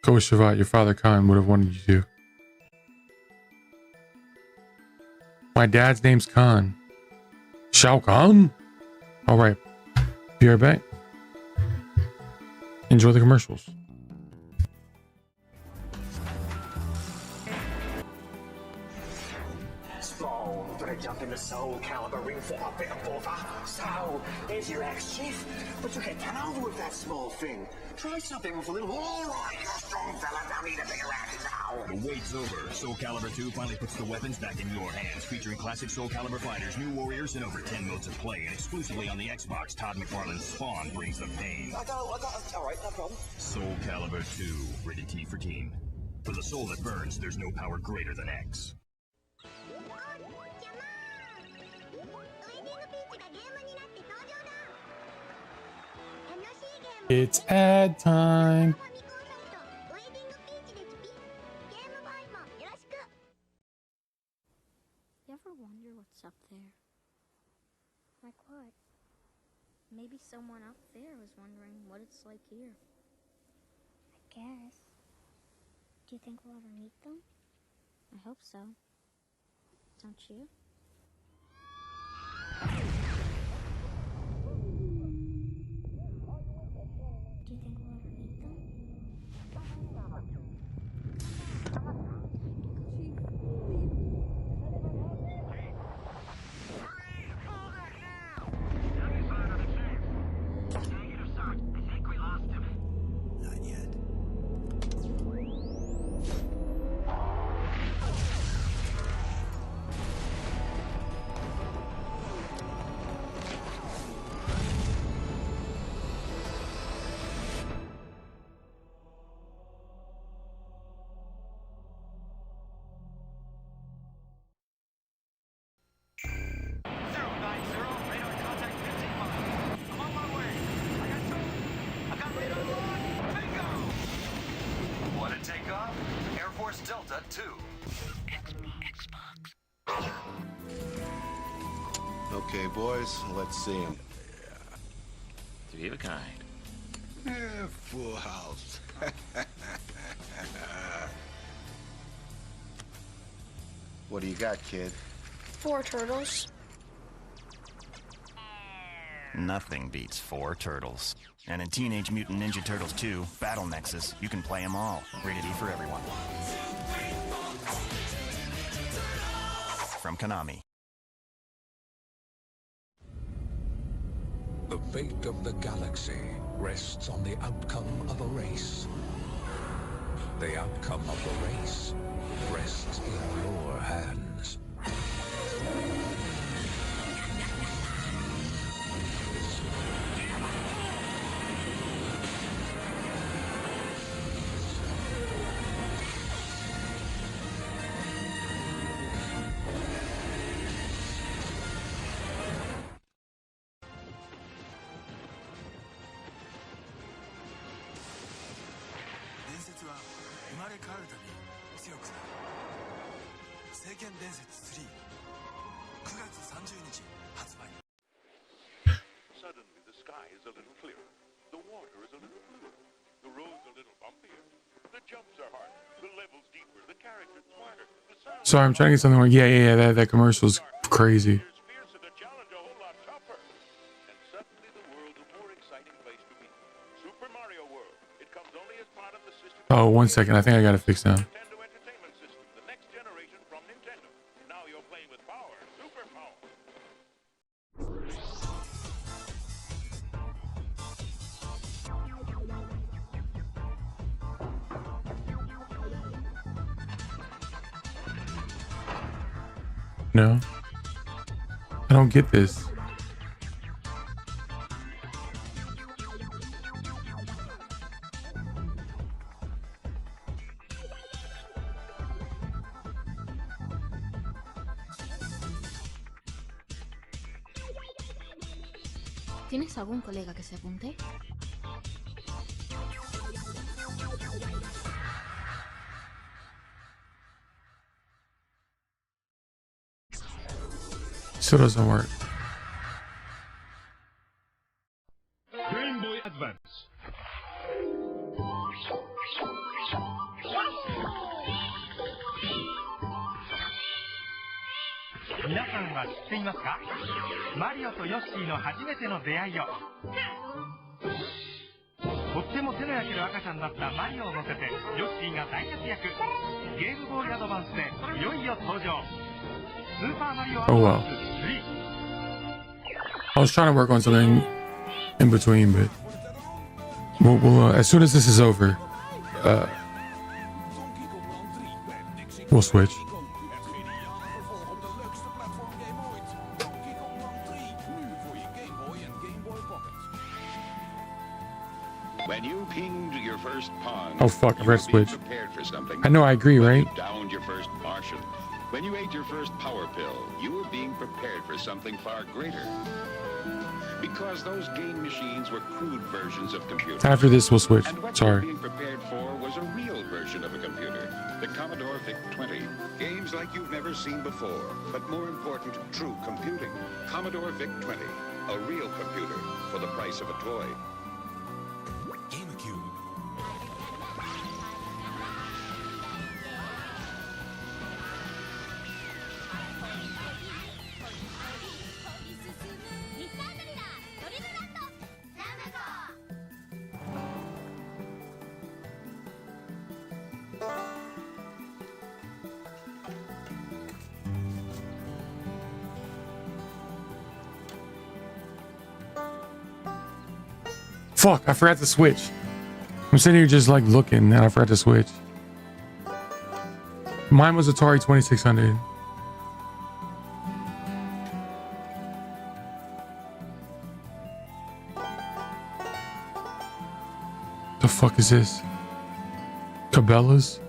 Go with Shavat. Your father Khan would have wanted you to. My dad's name's Khan. Shao Kahn? Alright. Be right back. Enjoy the commercials. So, gonna jump in the Soul Calibur ring for a bit of bother. So, there's your ex-chief. But you can't get over with that small thing. Try something with a little... Alright, you're a strong fella. Now need a bigger action now. The wait's over. Soul Calibur 2 finally puts the weapons back in your hands, featuring classic Soul Calibur fighters, new warriors, and over 10 modes of play. And exclusively on the Xbox, Todd McFarlane's Spawn brings the pain. I got alright, no problem. Soul Calibur 2, rated T for teen. For the soul that burns, there's no power greater than X. It's ad time. You ever wonder what's up there? Like what? Maybe someone up there was wondering what it's like here. I guess. Do you think we'll ever meet them? I hope so. Don't you? Do you think we'll ever meet them? Not yet. Want to take off? Air Force Delta 2. Okay, boys, let's see him. Three of a kind. Full house. What do you got, kid? 4 turtles. Nothing beats 4 turtles. And in Teenage Mutant Ninja Turtles 2, Battle Nexus, you can play them all. Rated E for everyone. From Konami. The fate of the galaxy rests on the outcome of a race. The outcome of the race rests in your hands. Suddenly, the sky is a little clearer. The water is a little bluer. The road's a little bumpier. The jumps are harder. The level's deeper. The character's smarter. The sound... Sorry, I'm trying to get something wrong. Yeah. That commercial's crazy. And suddenly the world's a more exciting place to be. Super Mario World. It comes only as part of the system... Oh, 1 second. I think I got to fix that. Nintendo Entertainment System. The next generation from Nintendo. Now you're playing with power. Super power. No. I don't get this. ¿Tienes algún colega que se apunte? Still doesn't work. Game Boy Advance. していますか？マリオとヨッシーの初めての出会いを。とっても手の焼ける赤ちゃんだったマリオを乗せてヨッシーが大活躍。ゲームボーイアドバンスでいよいよ登場。スーパーマリオアドバンス3。I was trying to work on something in between, but we'll as soon as this is over, we'll switch. When you pinged your first pawn, Oh fuck, I forgot to switch. prepared for something. I know, I agree, right? You downed your first Martian. When you ate your first power pill, you were being prepared for something far greater. Because those game machines were crude versions of computers. After this, we'll switch. And what Sorry. you were being prepared for was a real version of a computer, the Commodore VIC-20. Games like you've never seen before, but more important, true computing. Commodore VIC-20, a real computer for the price of a toy. GameCube. Fuck, I forgot to switch. I'm sitting here just like looking and I forgot to switch. Mine was Atari 2600. The fuck is this? Cabela's?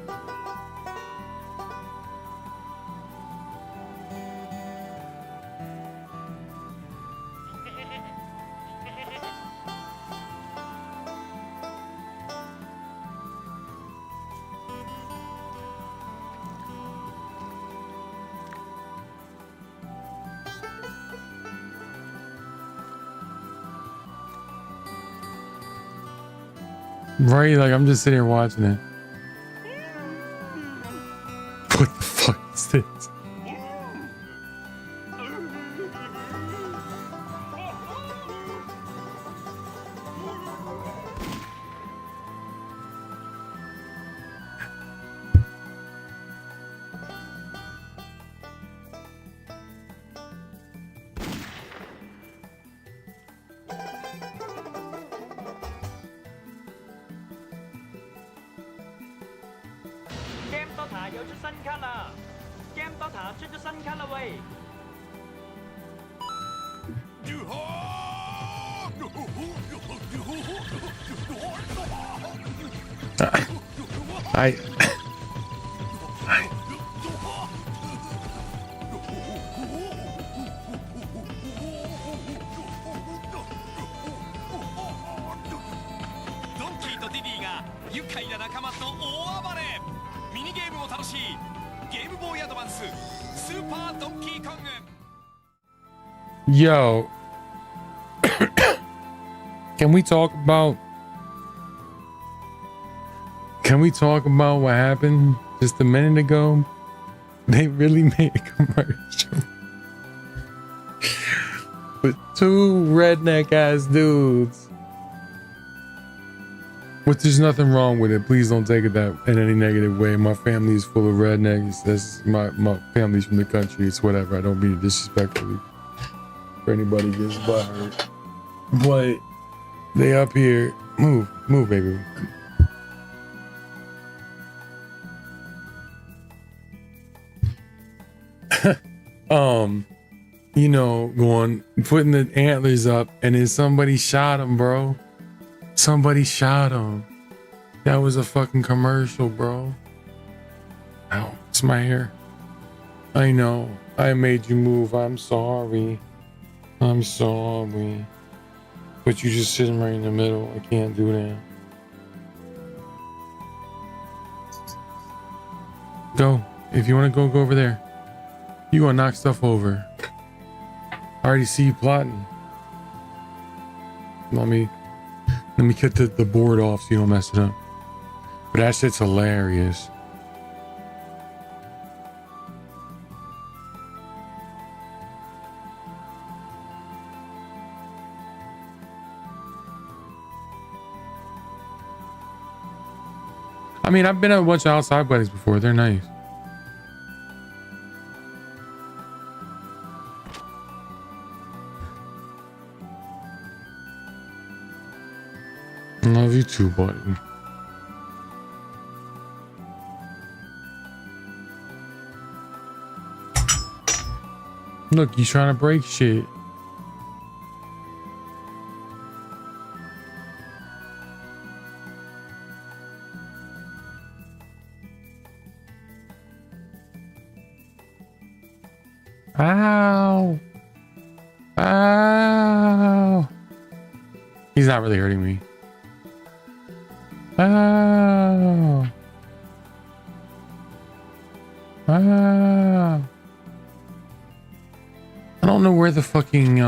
Right, like I'm just sitting here watching it. What the fuck is this? Yo, can we talk about what happened just a minute ago? They really made a commercial with two redneck ass dudes, which there's nothing wrong with it. Please don't take it that in any negative way. My family is full of rednecks. That's my family's from the country. It's whatever. I don't mean it disrespectfully for anybody gets butthurt, but they up here. Move, baby. You know, putting the antlers up, and then somebody shot him, bro. Somebody shot him. That was a fucking commercial, bro. Ow, it's my hair. I know. I made you move. I'm sorry. I'm sorry. But you're just sitting right in the middle. I can't do that. Go. If you want to go over there. You gonna knock stuff over. I already see you plotting. Let me cut the board off so you don't mess it up. But that shit's hilarious. I mean, I've been at a bunch of outside weddings before. They're nice. Love you too, buddy. Look, you trying to break shit. Ow. Ow. He's not really hurting me. Ow. Ow. I don't know where the fucking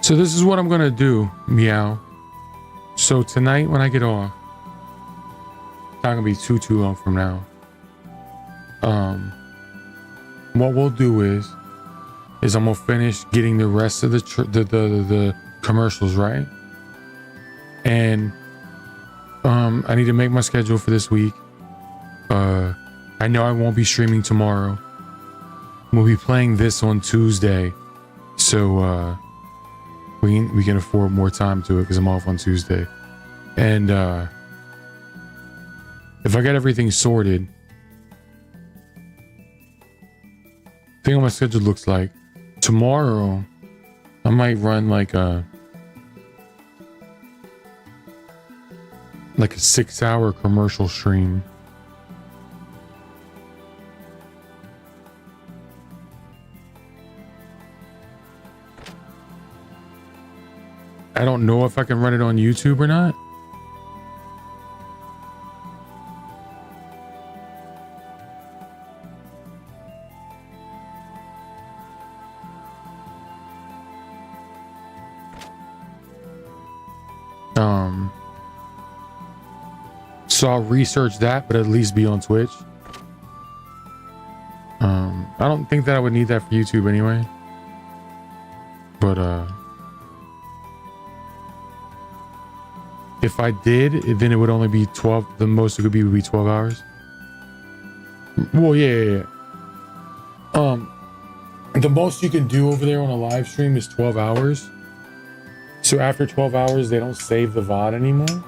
So this is what I'm gonna do, meow. So tonight when I get off, it's not gonna be too long from now. What we'll do is I'm gonna finish getting the rest of the commercials right, and I need to make my schedule for this week. I know I won't be streaming tomorrow. We'll be playing this on Tuesday, so we can afford more time to it because I'm off on Tuesday. And if I get everything sorted, I think what my schedule looks like. Tomorrow, I might run like a 6-hour commercial stream. I don't know if I can run it on YouTube or not. So I'll research that, but at least be on Twitch. I don't think that I would need that for YouTube anyway. But if I did, then it would only be 12. The most it could be would be 12 hours. Well, yeah. The most you can do over there on a live stream is 12 hours. So after 12 hours, they don't save the VOD anymore.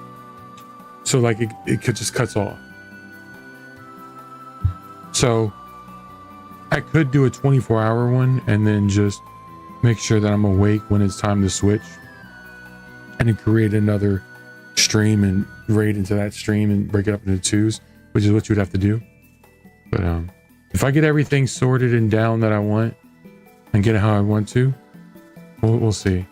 So like it could just cuts off. So I could do a 24-hour one and then just make sure that I'm awake when it's time to switch, and then create another stream and raid into that stream and break it up into twos, which is what you would have to do. But if I get everything sorted and down that I want and get it how I want to, we'll see.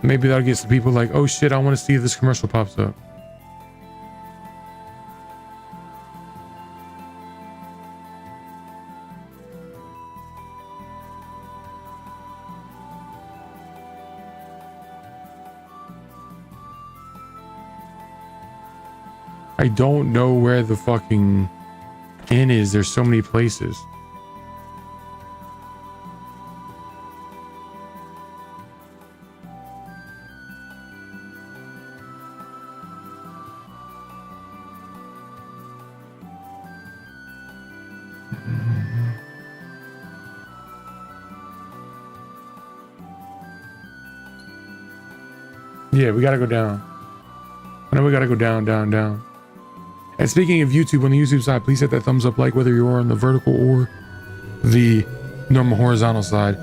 Maybe that'll get some people like, oh shit, I want to see if this commercial pops up. I don't know where the fucking inn is. There's so many places. Yeah, we gotta go down. I know we gotta go down, down, down. And speaking of YouTube, on the YouTube side, please hit that thumbs up like whether you're on the vertical or the normal horizontal side.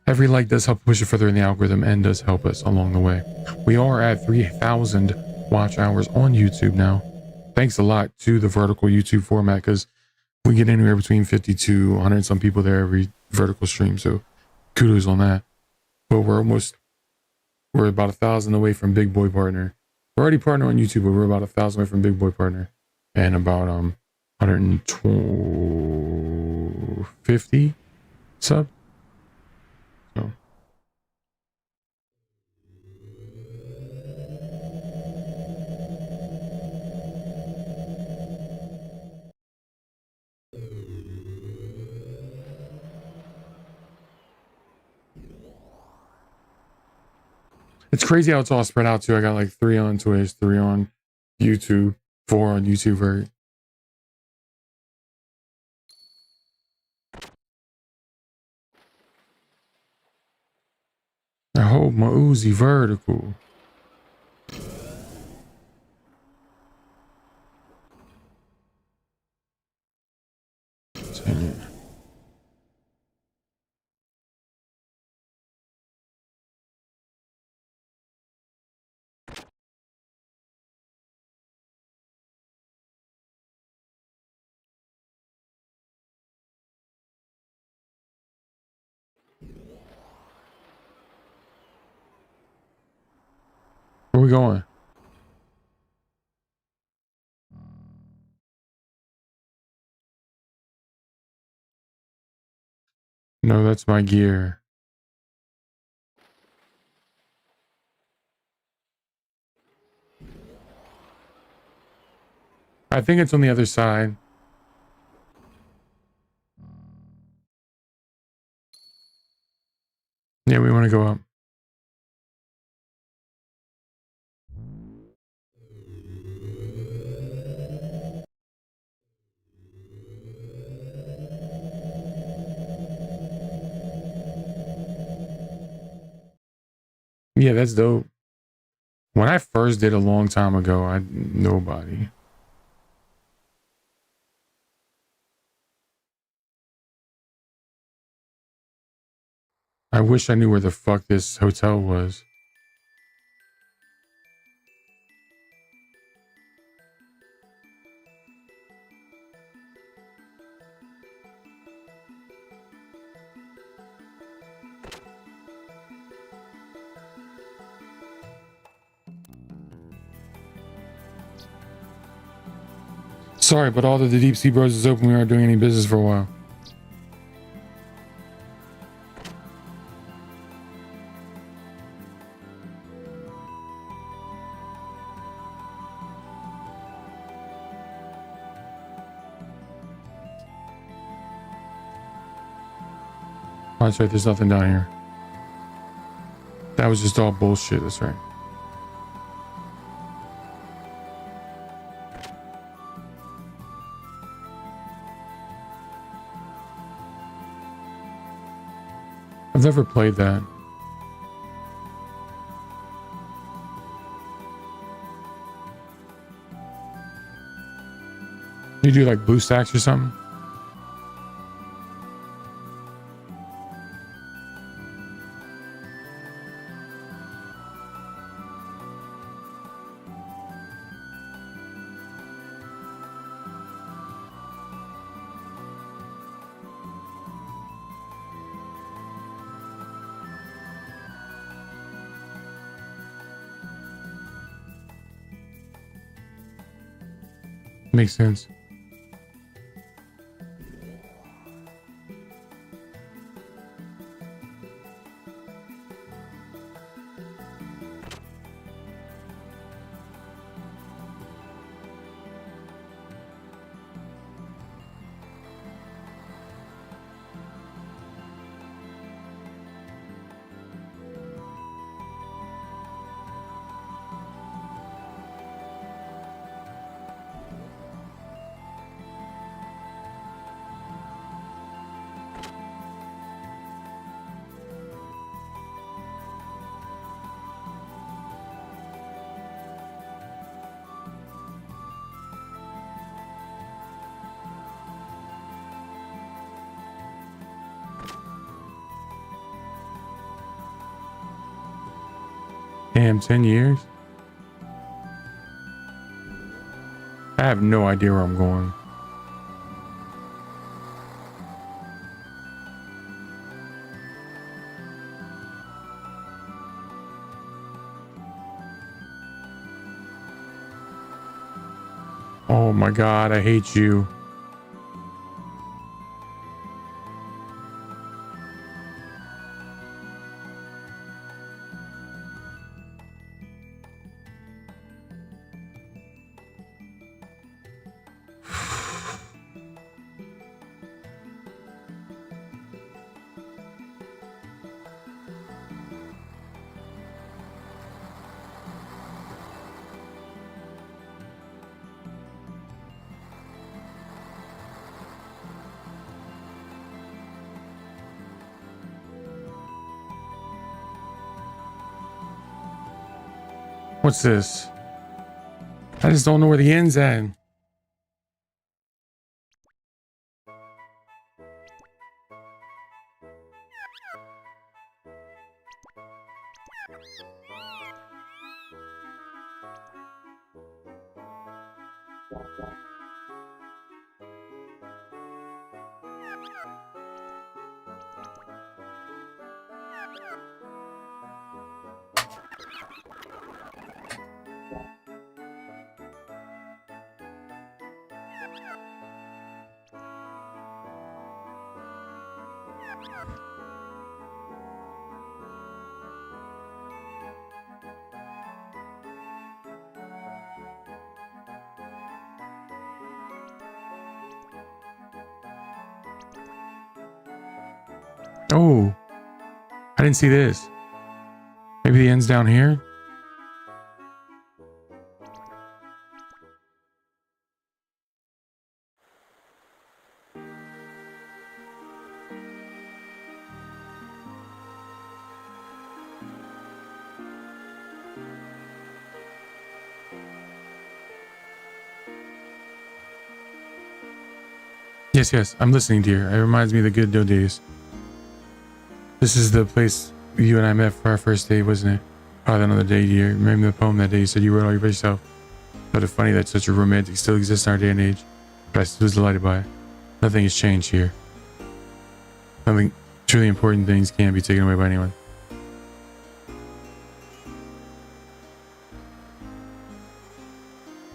Every like does help push it further in the algorithm and does help us along the way. We are at 3,000 watch hours on YouTube now. Thanks a lot to the vertical YouTube format, because we get anywhere between 50 to 100 and some people there every vertical stream. So kudos on that. But we're about 1,000 away from Big Boy Partner. We're already partner on YouTube, but we're about 1,000 away from Big Boy Partner, and about 150 sub. So it's crazy how it's all spread out too. I got like 3 on Twitch, 3 on YouTube, 4 on YouTube VERT. I hope my Uzi vertical. Dang it. Where we going? No, that's my gear. I think it's on the other side. Yeah, we want to go up. Yeah, that's dope. When I first did a long time ago, nobody. I wish I knew where the fuck this hotel was. Sorry, but all that the Deep Sea Bros is open. We aren't doing any business for a while. Oh, that's right, there's nothing down here. That was just all bullshit, that's right. I've never played that. You do like BlueStacks or something? Makes sense. Damn, 10 years? I have no idea where I'm going. Oh my god, I hate you. What's this? I just don't know where the end's at. Oh, I didn't see this. Maybe the end's down here? Yes, yes, I'm listening, dear. It reminds me of the good old days. This is the place you and I met for our first date, wasn't it? Oh, that other day, dear. Remember the poem that day you said you wrote all by yourself? But it's funny that such a romantic still exists in our day and age. But I still was delighted by it. Nothing has changed here. Something truly important things can't be taken away by anyone.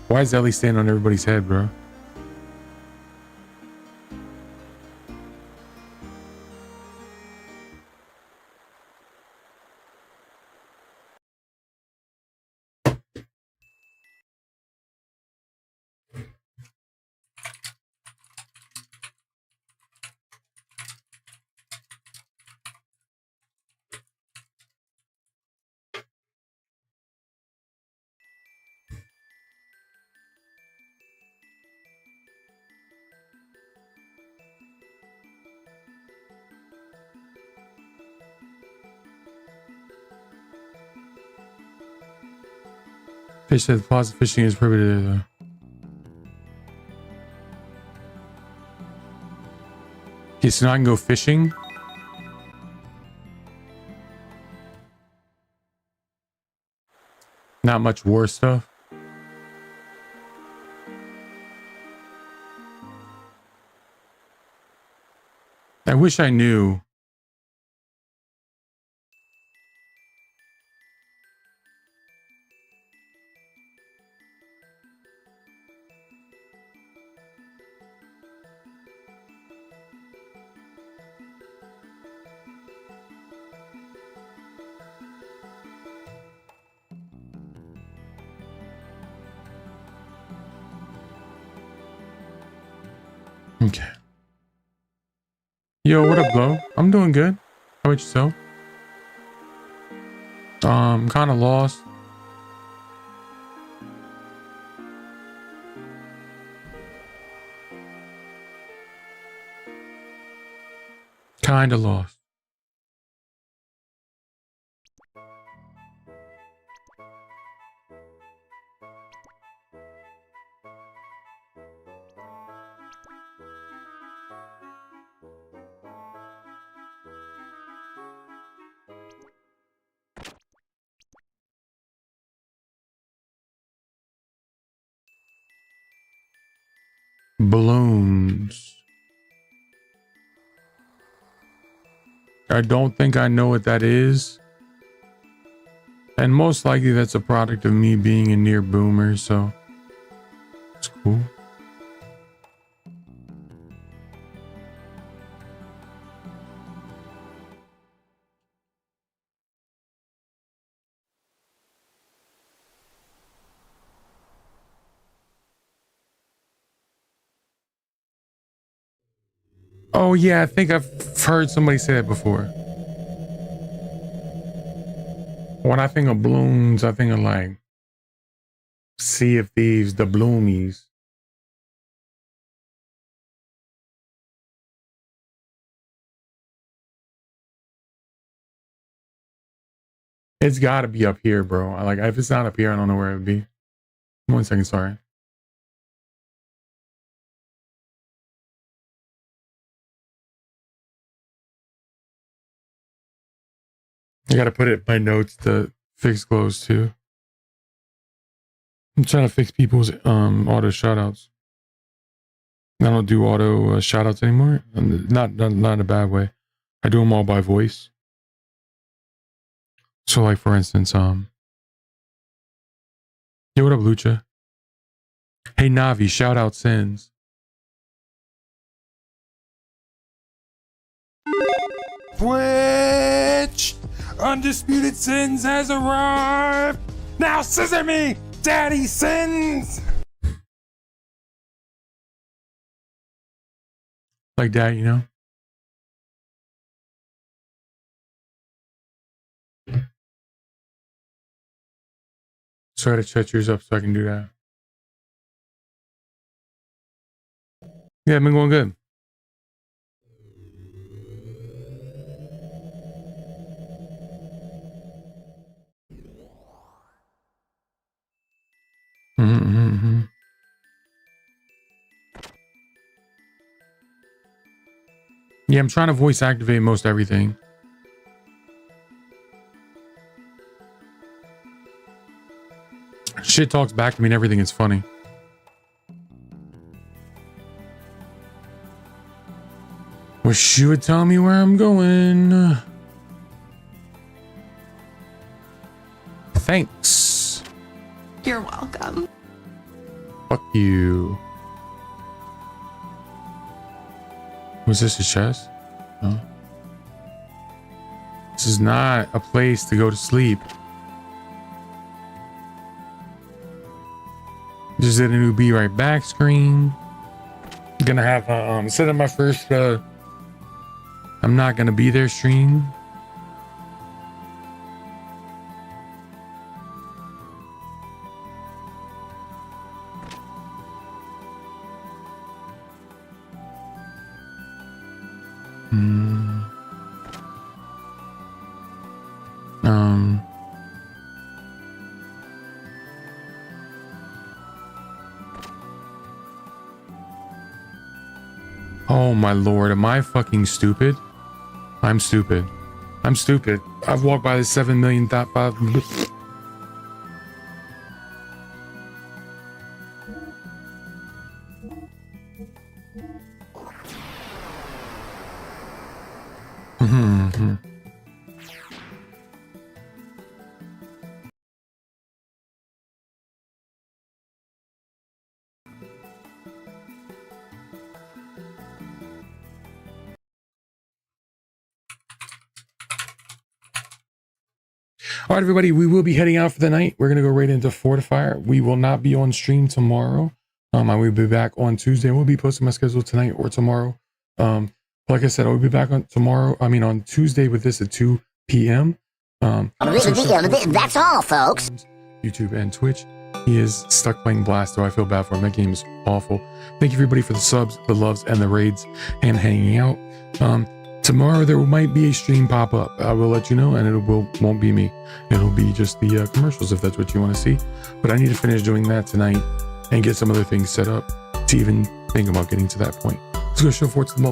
Why is Ellie standing on everybody's head, bro? Fish said the pause of fishing is prohibited though. Okay, so now I can go fishing. Not much war stuff. I wish I knew. Okay. Yo, what up, Glow? I'm doing good. How about yourself? Kind of lost. Kind of lost. Balloons. I don't think I know what that is. And most likely that's a product of me being a near boomer, so it's cool. Oh yeah, I think I've heard somebody say that before. When I think of balloons, I think of like Sea of Thieves, the Bloomies. It's got to be up here, bro. Like if it's not up here, I don't know where it would be. 1 second, sorry. I gotta put it in my notes to fix clothes too. I'm trying to fix people's auto shoutouts. I don't do auto shoutouts anymore. Not in a bad way. I do them all by voice. So like for instance, yo, what up, Lucha? Hey Navi, shout out Sins. Twitch! Undisputed Sins has arrived! Now scissor me, Daddy Sins! Like that, you know? So I had to set yours up so I can do that. Yeah, I've been going good. Yeah, I'm trying to voice activate most everything. Shit talks back to me and everything is funny. Wish you would tell me where I'm going. Thanks. You're welcome. Fuck you. Was this a chest? No. This is not a place to go to sleep. Just did a new Be Right Back screen. Gonna have instead of my first I'm not gonna be there stream. Oh my lord, am I fucking stupid? I'm stupid. I'm stupid. I've walked by the 7 million top 5. All right, everybody, we will be heading out for the night. We're going to go right into Fortifier. We will not be on stream tomorrow. I will be back on Tuesday. We'll be posting my schedule tonight or tomorrow. Like I said, I'll be back on on Tuesday with this at 2 p.m. That's all, folks. YouTube and Twitch. He is stuck playing Blasto. I feel bad for him. That game is awful. Thank you, everybody, for the subs, the loves, and the raids, and hanging out. Tomorrow there might be a stream pop up. I will let you know, and won't be me. It'll be just the commercials if that's what you want to see. But I need to finish doing that tonight and get some other things set up to even think about getting to that point. Let's go show Fort some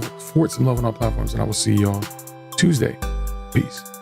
love on all platforms, and I will see y'all Tuesday. Peace.